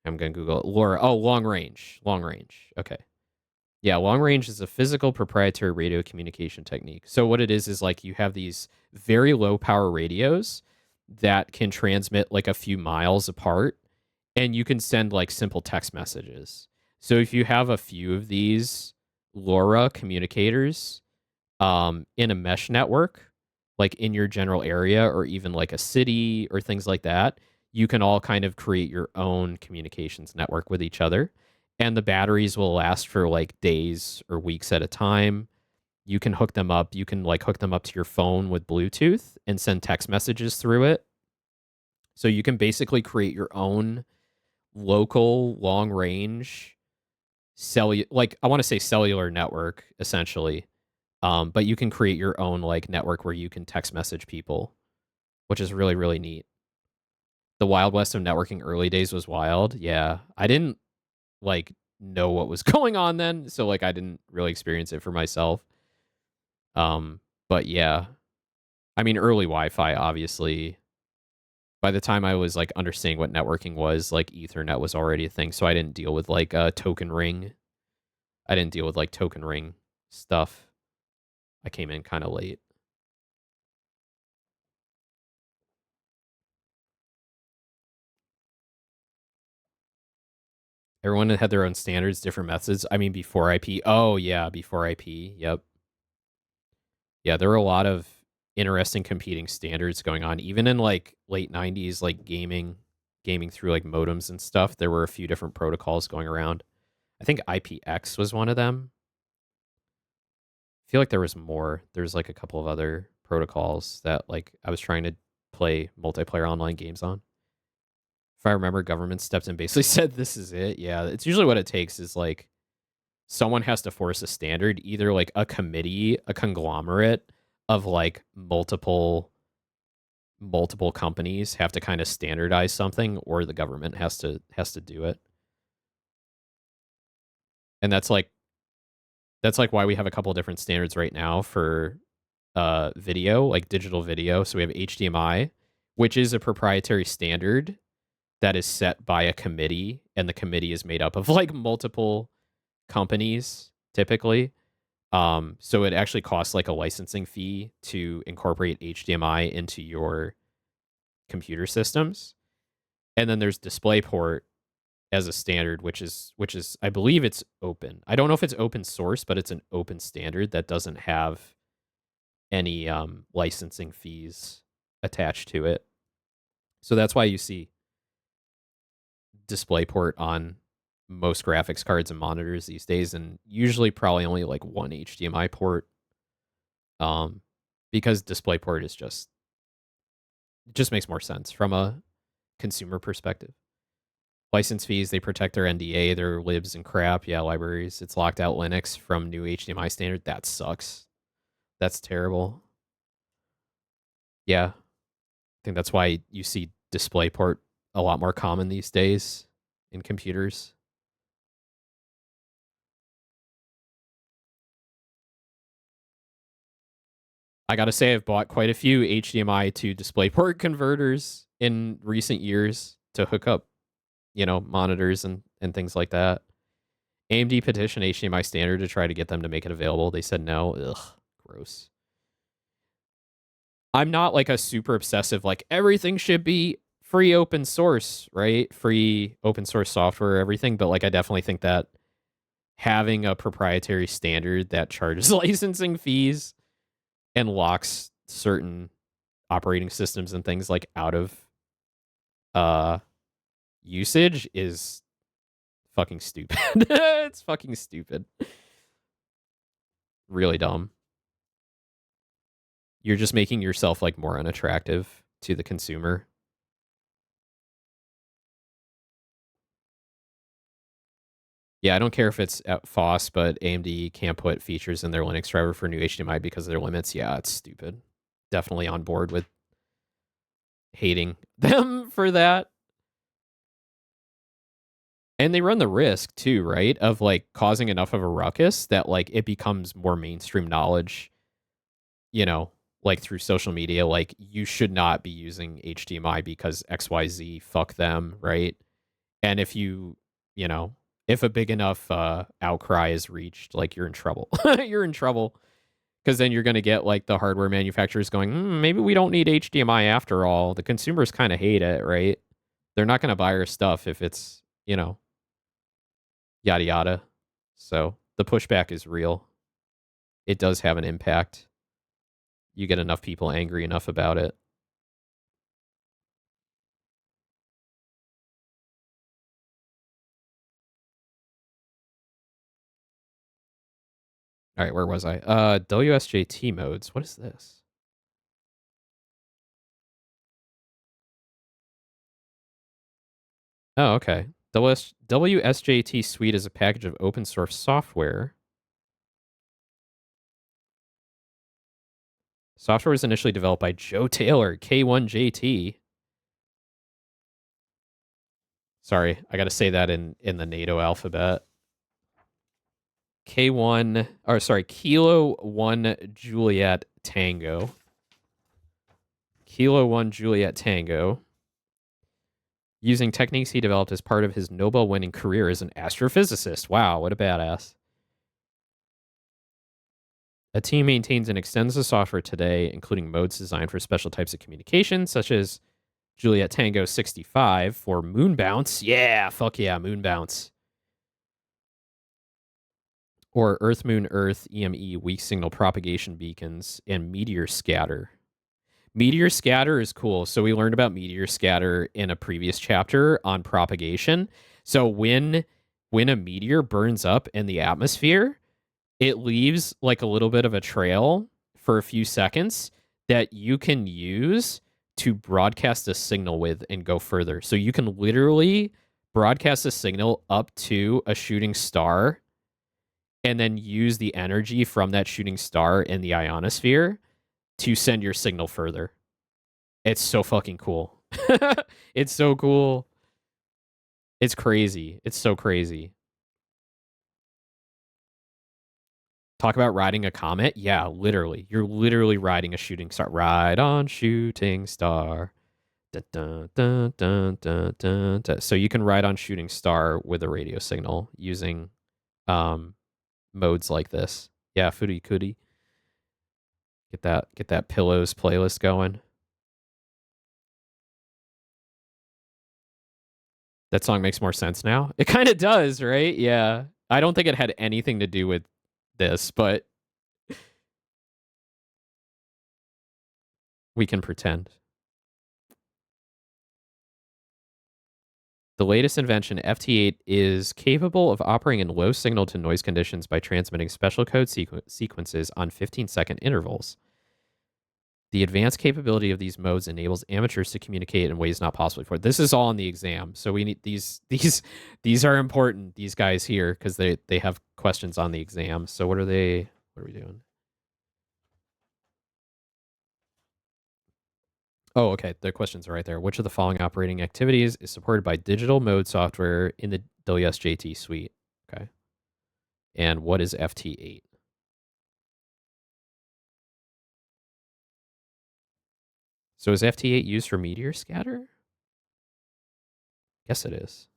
I'm going to Google it. LoRa. Oh, long range. Okay. Yeah, long range is a physical proprietary radio communication technique. So what it is like you have these very low power radios that can transmit like a few miles apart, and you can send like simple text messages. So if you have a few of these LoRa communicators in a mesh network, like in your general area or even like a city or things like that, you can all kind of create your own communications network with each other. And the batteries will last for like days or weeks at a time. You can hook them up. You can like hook them up to your phone with Bluetooth and send text messages through it. So you can basically create your own local long range cellular network, essentially. But you can create your own like network where you can text message people, which is really, really neat. The Wild West of networking early days was wild. Yeah. like know what was going on then, so like I didn't really experience it for myself. But yeah, I mean, early Wi-Fi, obviously. By the time I was like understanding what networking was, like Ethernet was already a thing, so I didn't deal with like token ring. I didn't deal with like token ring stuff. I came in kind of late. Everyone had their own standards, different methods. I mean, before IP. Oh yeah, before IP. Yep. Yeah, there were a lot of interesting competing standards going on, even in like late '90s, like gaming through like modems and stuff. There were a few different protocols going around. I think IPX was one of them. I feel like there was more. There's like a couple of other protocols that like I was trying to play multiplayer online games on. If I remember, government stepped in, basically said, "This is it." Yeah, it's usually what it takes is like someone has to force a standard, either like a committee, a conglomerate of like multiple companies have to kind of standardize something, or the government has to do it. And that's like why we have a couple different standards right now for video, like digital video. So we have HDMI, which is a proprietary standard that is set by a committee, and the committee is made up of like multiple companies typically. So it actually costs like a licensing fee to incorporate HDMI into your computer systems. And then there's DisplayPort as a standard, which is I believe it's open. I don't know if it's open source, but it's an open standard that doesn't have any licensing fees attached to it. So that's why you see DisplayPort on most graphics cards and monitors these days, and usually probably only like one HDMI port. Because DisplayPort is just makes more sense from a consumer perspective. License fees, they protect their NDA, their libs and crap. Yeah, libraries. It's locked out Linux from new HDMI standard. That sucks. That's terrible. Yeah. I think that's why you see DisplayPort a lot more common these days in computers. I gotta say, I've bought quite a few HDMI to DisplayPort converters in recent years to hook up, monitors and things like that. AMD petitioned HDMI standard to try to get them to make it available. They said no. Ugh, gross. I'm not like a super obsessive, like everything should be free open source, right? Free open source software, everything. But like, I definitely think that having a proprietary standard that charges licensing fees and locks certain operating systems and things like out of usage is fucking stupid. It's fucking stupid. Really dumb. You're just making yourself like more unattractive to the consumer. Yeah, I don't care if it's at FOSS, but AMD can't put features in their Linux driver for new HDMI because of their limits. Yeah, it's stupid. Definitely on board with hating them for that. And they run the risk too, right? Of like causing enough of a ruckus that like it becomes more mainstream knowledge, like through social media, like you should not be using HDMI because XYZ, fuck them, right? And if if a big enough outcry is reached, like you're in trouble. You're in trouble. Because then you're going to get like the hardware manufacturers going, maybe we don't need HDMI after all. The consumers kind of hate it, right? They're not going to buy our stuff if it's, yada yada. So the pushback is real. It does have an impact. You get enough people angry enough about it. All right, where was I? WSJT modes. What is this? Oh, okay. WSJT Suite is a package of open source software. Software was initially developed by Joe Taylor, K1JT. Sorry, I got to say that in the NATO alphabet. K1, or sorry, Kilo 1 Juliet Tango. Kilo 1 Juliet Tango. Using techniques he developed as part of his Nobel-winning career as an astrophysicist. Wow, what a badass. A team maintains and extends the software today, including modes designed for special types of communication, such as Juliet Tango 65 for moon bounce. Yeah, fuck yeah, moon bounce. Or Earth Moon Earth EME weak signal propagation beacons and meteor scatter. Meteor scatter is cool. So we learned about meteor scatter in a previous chapter on propagation. So when a meteor burns up in the atmosphere, it leaves like a little bit of a trail for a few seconds that you can use to broadcast a signal with and go further. So you can literally broadcast a signal up to a shooting star and then use the energy from that shooting star in the ionosphere to send your signal further. It's so fucking cool. It's so cool. It's crazy. It's so crazy. Talk about riding a comet? Yeah, literally. You're literally riding a shooting star. Ride on shooting star. Dun, dun, dun, dun, dun, dun, dun. So you can ride on shooting star with a radio signal using modes like this. Yeah, Footy Cootie. Get that Pillows playlist going. That song makes more sense now. It kind of does, right? Yeah. I don't think it had anything to do with this, but we can pretend. The latest invention, FT8, is capable of operating in low signal to noise conditions by transmitting special code sequences on 15-second intervals. The advanced capability of these modes enables amateurs to communicate in ways not possible before. This is all in the exam, so we need these are important. These guys here because they have questions on the exam. So what are we doing? Oh, okay. The questions are right there. Which of the following operating activities is supported by digital mode software in the WSJT suite? Okay. And what is FT8? So is FT8 used for meteor scatter? Yes, it is.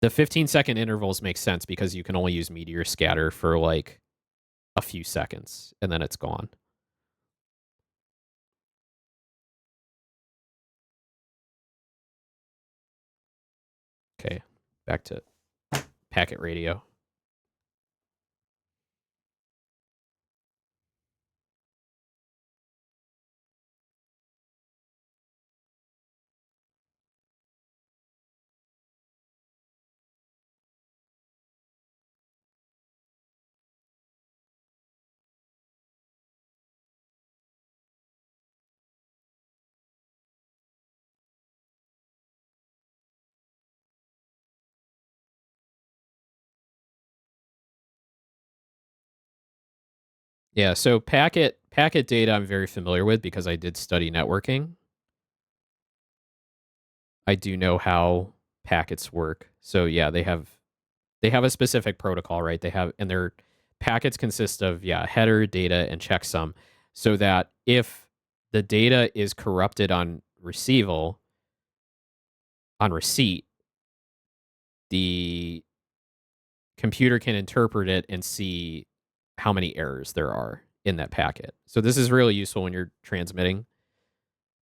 The 15-second intervals make sense because you can only use meteor scatter for like a few seconds and then it's gone. Okay, back to packet radio. Yeah, so packet data I'm very familiar with because I did study networking. I do know how packets work. So yeah, they have a specific protocol, right? And their packets consist of header, data, and checksum, so that if the data is corrupted on receipt, the computer can interpret it and see how many errors there are in that packet. So this is really useful when you're transmitting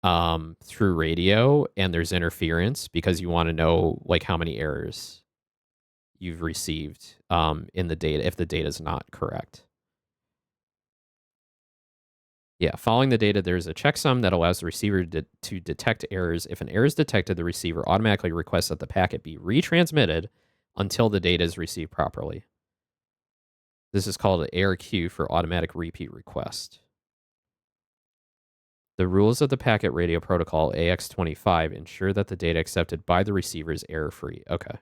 through radio and there's interference because you want to know like how many errors you've received in the data if the data is not correct. Yeah, following the data, there's a checksum that allows the receiver to detect errors. If an error is detected, the receiver automatically requests that the packet be retransmitted until the data is received properly. This is called an error queue for automatic repeat request. The rules of the packet radio protocol AX25 ensure that the data accepted by the receiver is error-free. Okay.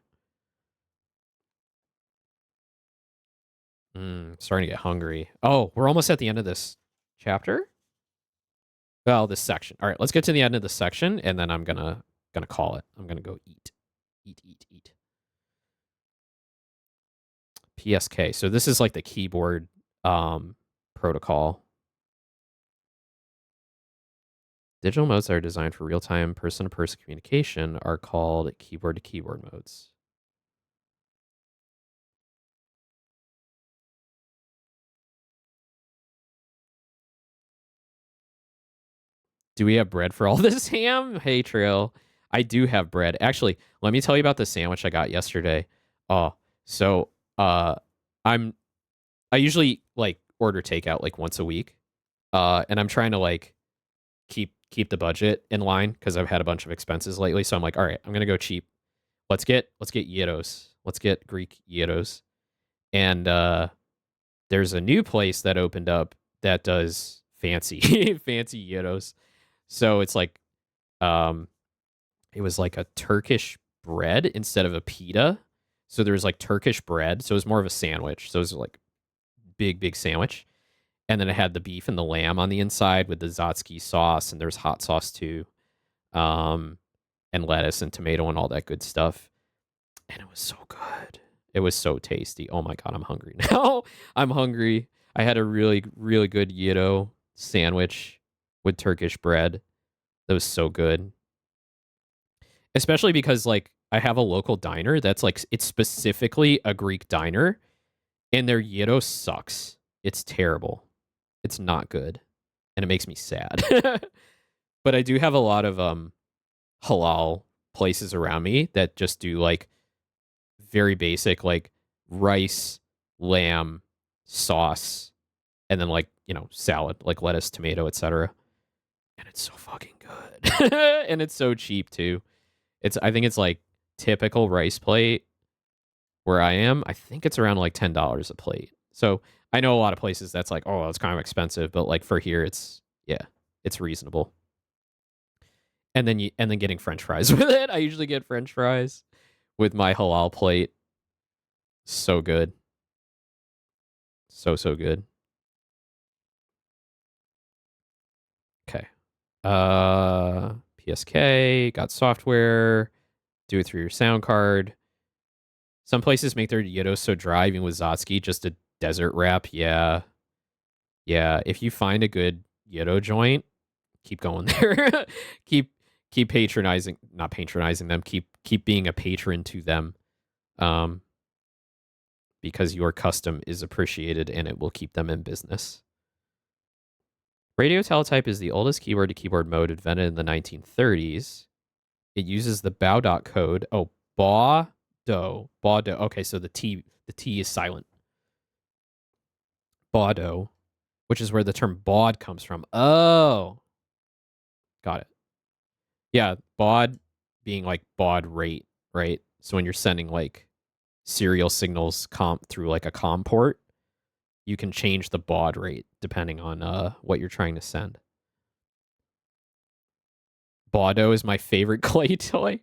Starting to get hungry. Oh, we're almost at the end of this chapter? Well, this section. All right, let's get to the end of the section, and then I'm going to gonna call it. I'm gonna go eat. Eat. PSK. So this is like the keyboard protocol. Digital modes that are designed for real-time person-to-person communication are called keyboard-to-keyboard modes. Do we have bread for all this ham? Hey, Trail. I do have bread. Actually, let me tell you about the sandwich I got yesterday. So I usually like order takeout like once a week. And I'm trying to like keep the budget in line because I've had a bunch of expenses lately. So I'm like, all right, I'm gonna go cheap. Let's get gyros. Let's get Greek gyros. And there's a new place that opened up that does fancy fancy gyros. So it's like it was like a Turkish bread instead of a pita. So there was like Turkish bread. So it was more of a sandwich. So it was like big sandwich. And then it had the beef and the lamb on the inside with the Zatzki sauce, and there's hot sauce too, and lettuce and tomato and all that good stuff. And it was so good. It was so tasty. Oh my God, I'm hungry now. I'm hungry. I had a really good gyro sandwich with Turkish bread. That was so good. Especially because like I have a local diner that's like, it's specifically a Greek diner, and their gyro sucks. It's terrible. It's not good, and it makes me sad. But I do have a lot of halal places around me that just do like very basic like rice, lamb, sauce, and then like, you know, salad, like lettuce, tomato, etc. And it's so fucking good. And it's so cheap too. I think it's like typical rice plate where I am. I think it's around like $10 a plate. So I know a lot of places that's like, oh, it's kind of expensive, but like for here, it's reasonable. And then getting French fries with it. I usually get French fries with my halal plate. So good. So good. Okay. PSK, got software. Do it through your sound card. Some places make their gyros so dry, even with Zatzki, just a desert wrap. Yeah. If you find a good gyro joint, keep going there. keep not patronizing them. Keep being a patron to them. Because your custom is appreciated and it will keep them in business. Radio teletype is the oldest keyboard-to-keyboard mode invented in the 1930s. It uses the Baudot code. Oh, Baudot. Okay, so the T is silent. Baudot, which is where the term baud comes from. Oh, got it. Yeah, baud being like baud rate, right? So when you're sending like serial signals through like a COM port, you can change the baud rate depending on what you're trying to send. Baudo is my favorite clay toy.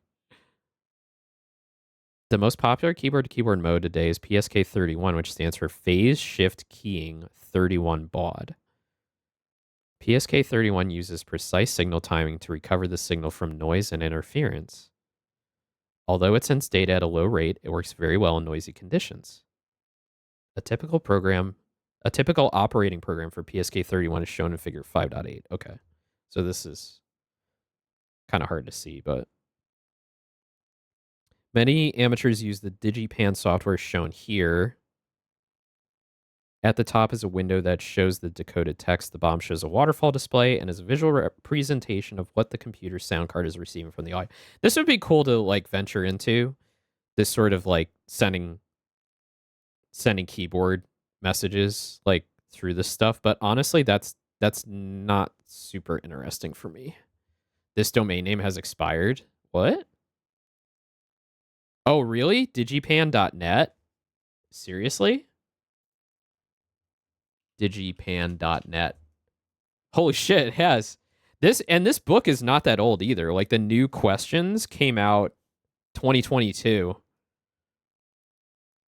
The most popular keyboard-to-keyboard mode today is PSK31, which stands for Phase Shift Keying 31 Baud. PSK31 uses precise signal timing to recover the signal from noise and interference. Although it sends data at a low rate, it works very well in noisy conditions. A typical operating program for PSK31 is shown in figure 5.8. Okay. So this is kind of hard to see, but many amateurs use the DigiPan software shown here. At the top is a window that shows the decoded text. The bottom shows a waterfall display and is a visual representation of what the computer sound card is receiving from the audio. This would be cool to like venture into, this sort of like sending keyboard messages like through this stuff. But honestly, that's not super interesting for me. This domain name has expired. What? Oh, really? Digipan.net? Seriously? Digipan.net. Holy shit, it has. This book is not that old either. Like the new questions came out 2022.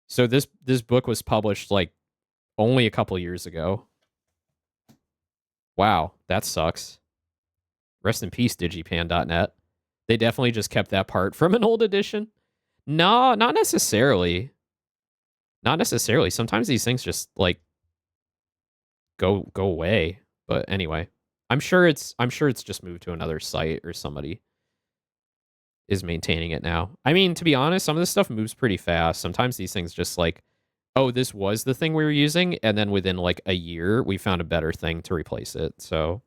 So this book was published like only a couple years ago. Wow, that sucks. Rest in peace, Digipan.net. They definitely just kept that part from an old edition. No, not necessarily. Not necessarily. Sometimes these things just like go away. But anyway, I'm sure it's just moved to another site or somebody is maintaining it now. I mean, to be honest, some of this stuff moves pretty fast. Sometimes these things just like, oh, this was the thing we were using, and then within like a year, we found a better thing to replace it. So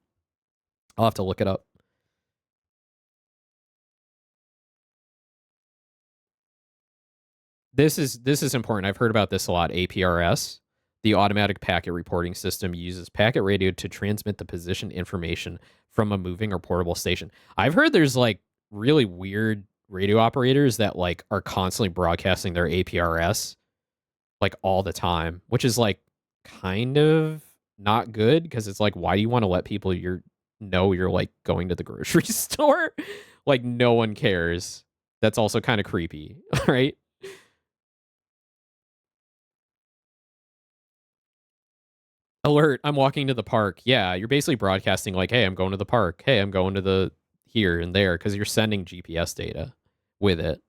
I'll have to look it up. This is important. I've heard about this a lot. APRS, the automatic packet reporting system, uses packet radio to transmit the position information from a moving or portable station. I've heard there's like really weird radio operators that like are constantly broadcasting their APRS like all the time, which is like kind of not good because it's like, why do you want to let people know you're like going to the grocery store? Like no one cares. That's also kind of creepy, right? Alert, I'm walking to the park. Yeah, you're basically broadcasting like, hey, I'm going to the park. Hey, I'm going to the here and there because you're sending GPS data with it.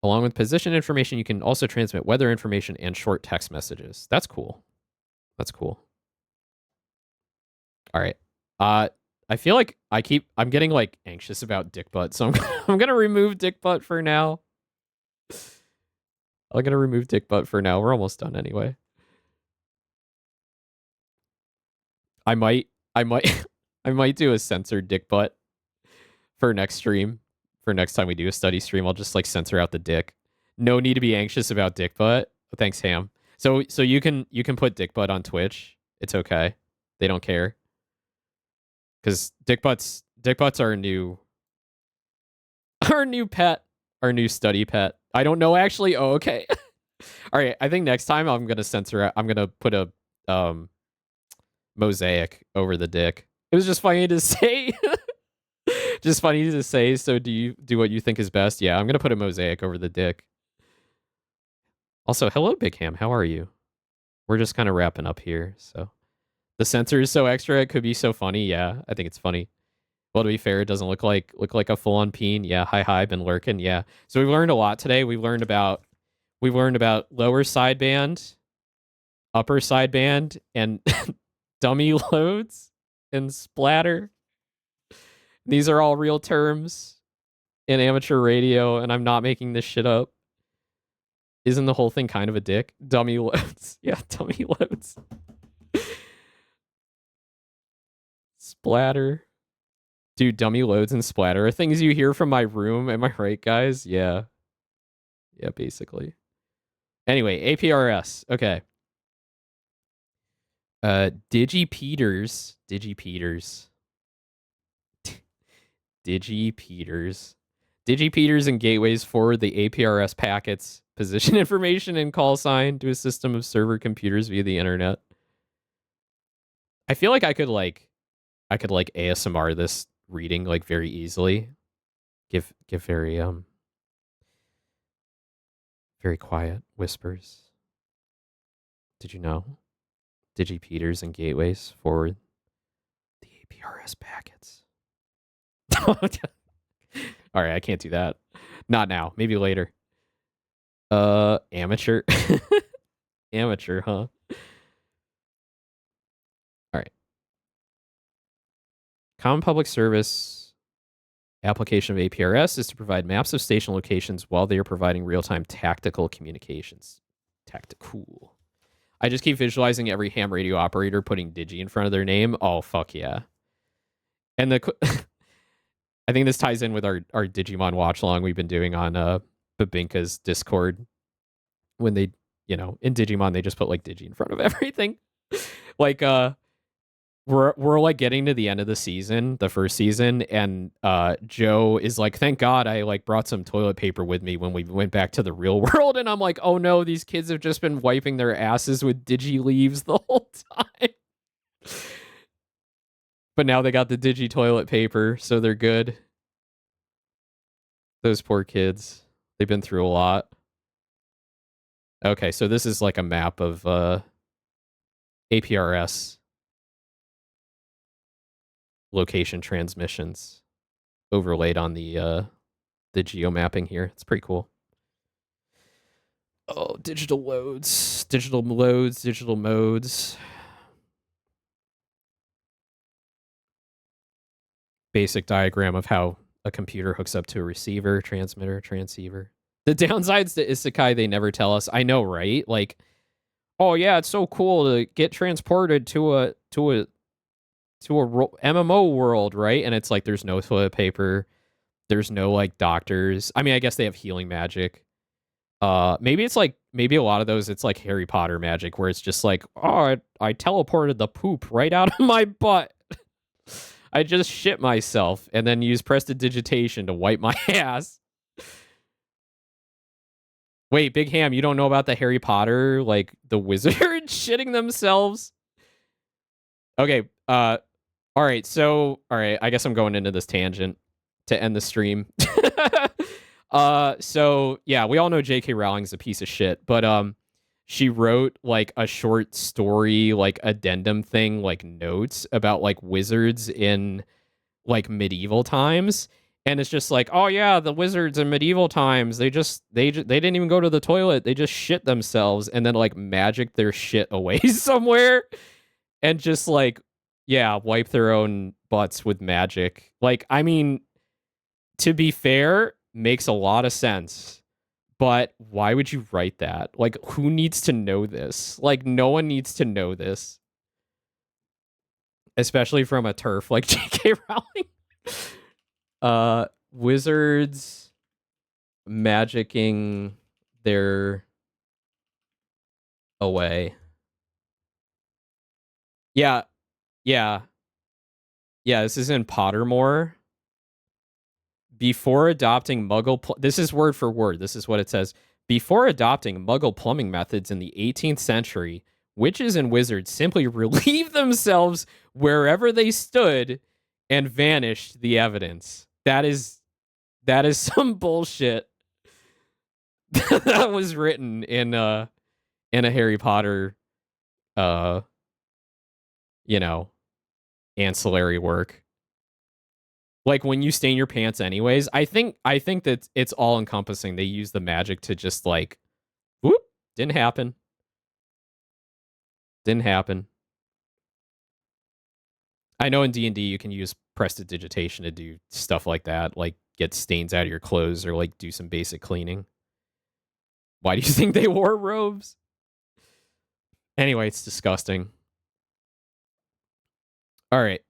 Along with position information, you can also transmit weather information and short text messages. That's cool. That's cool. All right. I feel like I'm getting like anxious about dick butt, so I'm gonna remove dick butt for now. I'm gonna remove dick butt for now. We're almost done anyway. I might I might do a censored dick butt for next stream. For next time we do a study stream, I'll just like censor out the dick. No need to be anxious about dick butt. Thanks, Ham. So you can put dick butt on Twitch. It's okay. They don't care. Because dick butts are our new pet, our new study pet. I don't know actually. Oh, okay. All right. I think next time I'm gonna censor. I'm gonna put a mosaic over the dick. It was just funny to say. Just funny to say. So do you do what you think is best? Yeah, I'm gonna put a mosaic over the dick. Also, hello, Big Ham. How are you? We're just kind of wrapping up here. So the censor is so extra. It could be so funny. Yeah, I think it's funny. Well, to be fair, it doesn't look like a full-on peen. Yeah, hi, been lurking. Yeah. So we've learned a lot today. We've learned about lower sideband, upper sideband, and dummy loads and splatter. These are all real terms in amateur radio, and I'm not making this shit up. Isn't the whole thing kind of a dick? Dummy loads. Yeah, dummy loads. Splatter. Dude, dummy loads and splatter are things you hear from my room. Am I right, guys? Yeah. Yeah, basically. Anyway, APRS. Okay. Digipeters. Digipeters and gateways forward the APRS packets, position information, and call sign to a system of server computers via the internet. I feel like I could ASMR this reading like very easily. Give very very quiet whispers. Did you know? Digipeters and gateways forward the APRS packets. All right, I can't do that. Not now. Maybe later. Amateur. Amateur, huh? All right. Common public service application of APRS is to provide maps of station locations while they are providing real-time tactical communications. Tactical. I just keep visualizing every ham radio operator putting Digi in front of their name. Oh, fuck yeah. And I think this ties in with our Digimon watch along we've been doing on Babinka's Discord. When they, in Digimon they just put like Digi in front of everything. Like we're like getting to the end of the season, the first season, and Joe is like, thank God I like brought some toilet paper with me when we went back to the real world, and I'm like, oh no, these kids have just been wiping their asses with Digi leaves the whole time. But now they got the Digi toilet paper, so they're good. Those poor kids. They've been through a lot. Okay, so this is like a map of APRS. location transmissions overlaid on the geo mapping here. It's pretty cool. Oh, digital loads, digital modes. Basic diagram of how a computer hooks up to a receiver, transmitter, transceiver. The downsides to Isekai, they never tell us. I know, right? Like, oh yeah, it's so cool to get transported to a MMO world, right? And it's like there's no toilet paper, there's no like doctors. I mean, I guess they have healing magic. Maybe it's like maybe a lot of those it's like Harry Potter magic where it's just like, oh, I teleported the poop right out of my butt. I just shit myself and then use prestidigitation to wipe my ass. Wait, Big Ham, you don't know about the Harry Potter, like the wizard shitting themselves? Okay, all right, I guess I'm going into this tangent to end the stream. So yeah, we all know J.K. Rowling's a piece of shit, but she wrote like a short story, like addendum thing, like notes about like wizards in like medieval times. And it's just like, oh yeah, the wizards in medieval times, they didn't even go to the toilet. They just shit themselves and then like magic their shit away somewhere and just like, yeah, wipe their own butts with magic. Like, I mean, to be fair, makes a lot of sense. But why would you write that? Like, who needs to know this? Like, no one needs to know this. Especially from a turf like J.K. Rowling. Wizards magicking their away. Yeah. This is in Pottermore. Before adopting this is word for word. This is what it says. Before adopting Muggle plumbing methods in the 18th century, witches and wizards simply relieved themselves wherever they stood and vanished the evidence. That is some bullshit that was written in a Harry Potter ancillary work. Like when you stain your pants anyways, I think that it's all encompassing. They use the magic to just like, whoop, didn't happen. I know in D&D you can use prestidigitation to do stuff like that, like get stains out of your clothes or like do some basic cleaning. Why do you think they wore robes? Anyway, it's disgusting. All right.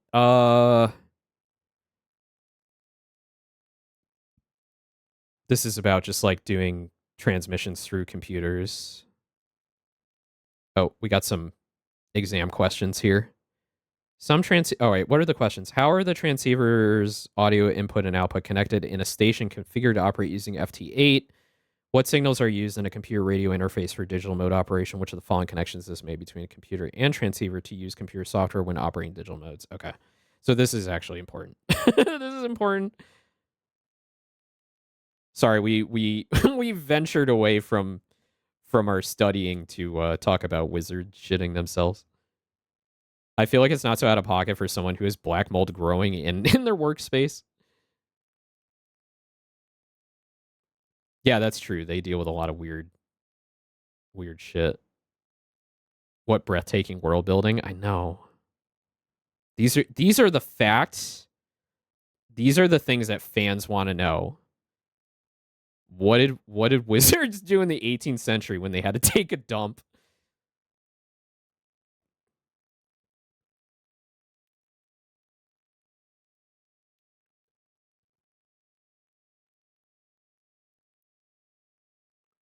This is about just like doing transmissions through computers. Oh, we got some exam questions here. Oh, wait, what are the questions? How are the transceivers audio input and output connected in a station configured to operate using FT8? What signals are used in a computer radio interface for digital mode operation? Which of the following connections is this made between a computer and transceiver to use computer software when operating digital modes? Okay. So this is actually important. This is important. Sorry, we ventured away from our studying to talk about wizards shitting themselves. I feel like it's not so out of pocket for someone who has black mold growing in their workspace. Yeah, that's true. They deal with a lot of weird shit. What breathtaking world building? I know. These are the facts. These are the things that fans want to know. What did wizards do in the 18th century when they had to take a dump?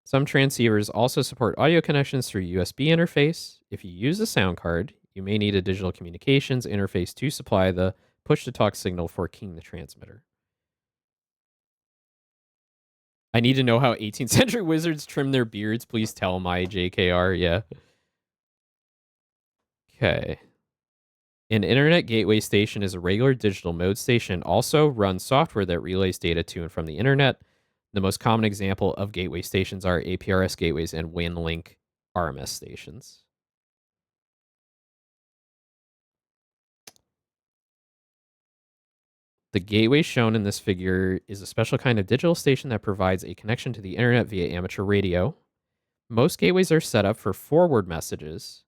Some transceivers also support audio connections through USB interface. If you use a sound card, you may need a digital communications interface to supply the push-to-talk signal for keying the transmitter. I need to know how 18th century wizards trim their beards. Please tell my JKR. Yeah. Okay. An internet gateway station is a regular digital mode station. Also runs software that relays data to and from the internet. The most common example of gateway stations are APRS gateways and WinLink RMS stations. The gateway shown in this figure is a special kind of digital station that provides a connection to the internet via amateur radio. Most gateways are set up for forward messages.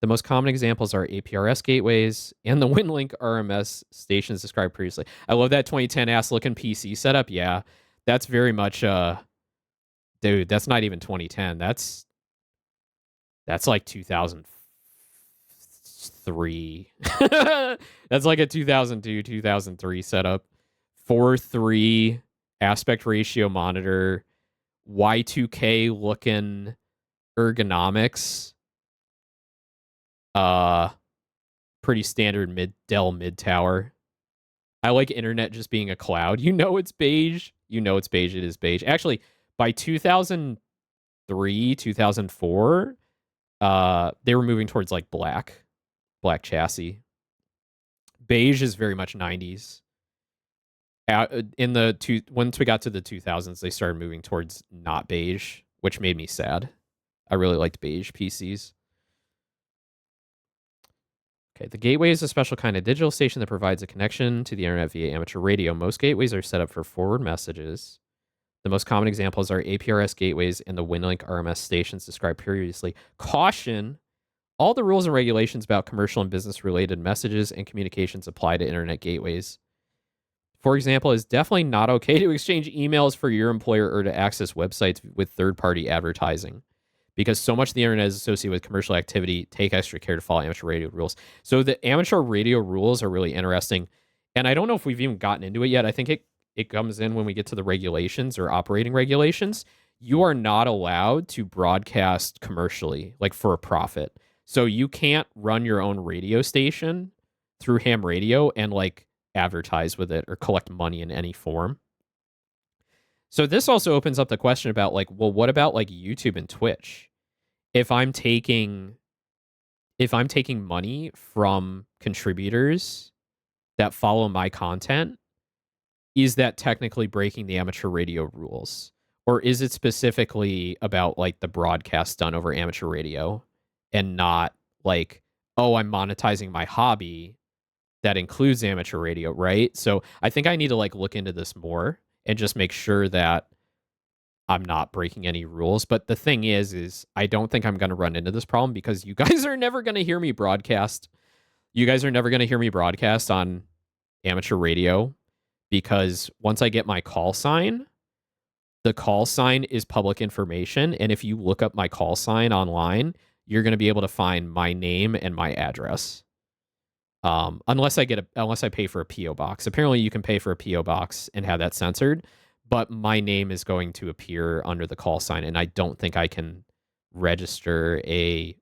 The most common examples are APRS gateways and the WinLink RMS stations described previously. I love that 2010 ass-looking PC setup. Yeah, that's very much, dude, that's not even 2010. That's like 2003. That's like a 2002, 2003 setup. 4:3 aspect ratio monitor, Y2K looking ergonomics. Pretty standard Dell mid tower. I like internet just being a cloud. You know it's beige. You know it's beige. It is beige. Actually, by 2003, 2004, they were moving towards like black chassis. Beige is very much 90s. Once we got to the 2000s, they started moving towards not beige, which made me sad. I really liked beige PCs. Okay, the gateway is a special kind of digital station that provides a connection to the internet via amateur radio. Most gateways are set up for forward messages. The most common examples are APRS gateways and the WinLink RMS stations described previously. Caution! All the rules and regulations about commercial and business-related messages and communications apply to internet gateways. For example, it's definitely not okay to exchange emails for your employer or to access websites with third-party advertising. Because so much of the internet is associated with commercial activity, take extra care to follow amateur radio rules. So the amateur radio rules are really interesting. And I don't know if we've even gotten into it yet. I think it comes in when we get to the regulations or operating regulations. You are not allowed to broadcast commercially, like for a profit. So you can't run your own radio station through ham radio and like advertise with it or collect money in any form. So this also opens up the question about like, well, what about like YouTube and Twitch? If I'm taking money from contributors that follow my content, is that technically breaking the amateur radio rules? Or is it specifically about like the broadcast done over amateur radio and not like, oh, I'm monetizing my hobby that includes amateur radio, right? So I think I need to like look into this more and just make sure that I'm not breaking any rules. But the thing is I don't think I'm going to run into this problem because you guys are never going to hear me broadcast. You guys are never going to hear me broadcast on amateur radio because once I get my call sign, the call sign is public information. And if you look up my call sign online, you're going to be able to find my name and my address. Unless I pay for a PO box. Apparently you can pay for a PO box and have that censored, but my name is going to appear under the call sign, and I don't think I can register an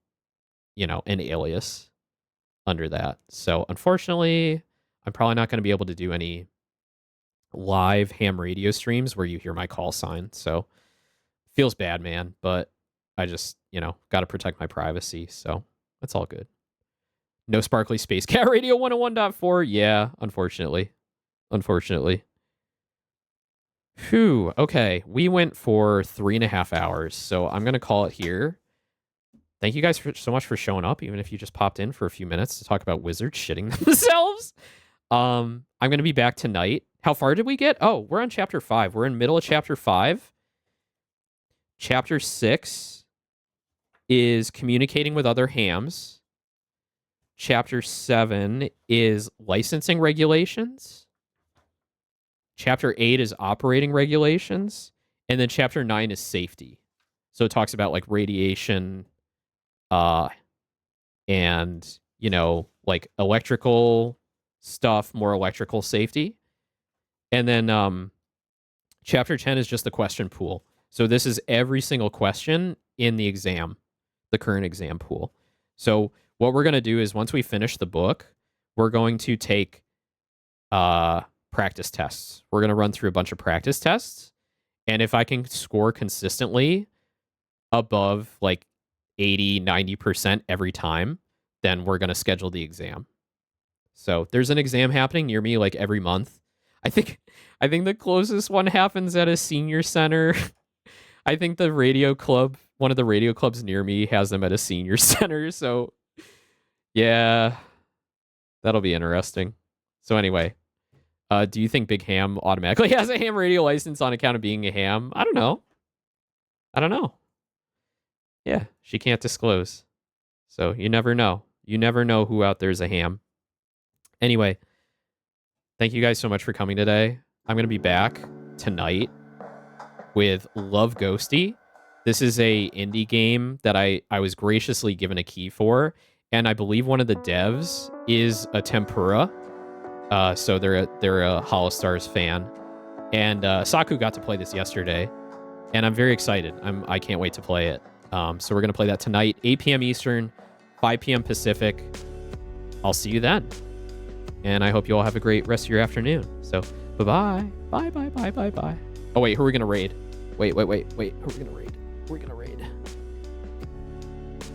alias under that. So unfortunately, I'm probably not going to be able to do any live ham radio streams where you hear my call sign. So feels bad, man, but I just, got to protect my privacy. So that's all good. No sparkly Space Cat Radio 101.4. Yeah, unfortunately. Whew. Okay. We went for 3.5 hours. So I'm going to call it here. Thank you guys so much for showing up, even if you just popped in for a few minutes to talk about wizards shitting themselves. I'm going to be back tonight. How far did we get? Oh, we're on chapter 5. We're in middle of chapter 5. Chapter 6 is communicating with other hams. Chapter 7 is licensing regulations. Chapter 8 is operating regulations. And then chapter 9 is safety. So it talks about like radiation and, like electrical stuff, more electrical safety. And then chapter 10 is just the question pool. So this is every single question in the exam, the current exam pool. So what we're going to do is once we finish the book, we're going to take practice tests. We're going to run through a bunch of practice tests. And if I can score consistently above like 80, 90% every time, then we're going to schedule the exam. So there's an exam happening near me like every month. I think the closest one happens at a senior center. I think the radio club, one of the radio clubs near me has them at a senior center. So yeah, that'll be interesting. So anyway, Do you think Big Ham automatically has a ham radio license on account of being a ham? I don't know. Yeah, she can't disclose. So you never know. You never know who out there's a ham. Anyway, thank you guys so much for coming today. I'm going to be back tonight with Love Ghosty. This is a indie game that I was graciously given a key for, and I believe one of the devs is a Tempura. So they're a Holostars fan, and Saku got to play this yesterday, and I'm very excited. I can't wait to play it. So we're gonna play that tonight, 8 p.m. Eastern, 5 p.m. Pacific. I'll see you then, and I hope you all have a great rest of your afternoon. So bye. Oh wait, who are we gonna raid? Wait. Who are we gonna raid?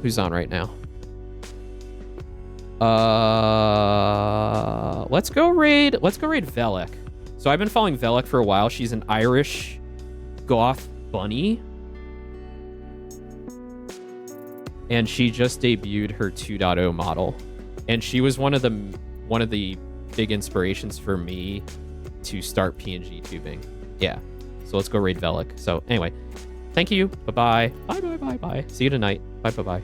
Who's on right now? Let's go raid Velek. So I've been following Velek for a while. She's an Irish goth bunny, and she just debuted her 2.0 model, and she was one of the big inspirations for me to start PNG tubing. Yeah, so let's go raid Velek. So anyway, thank you. Bye. See you tonight. Bye.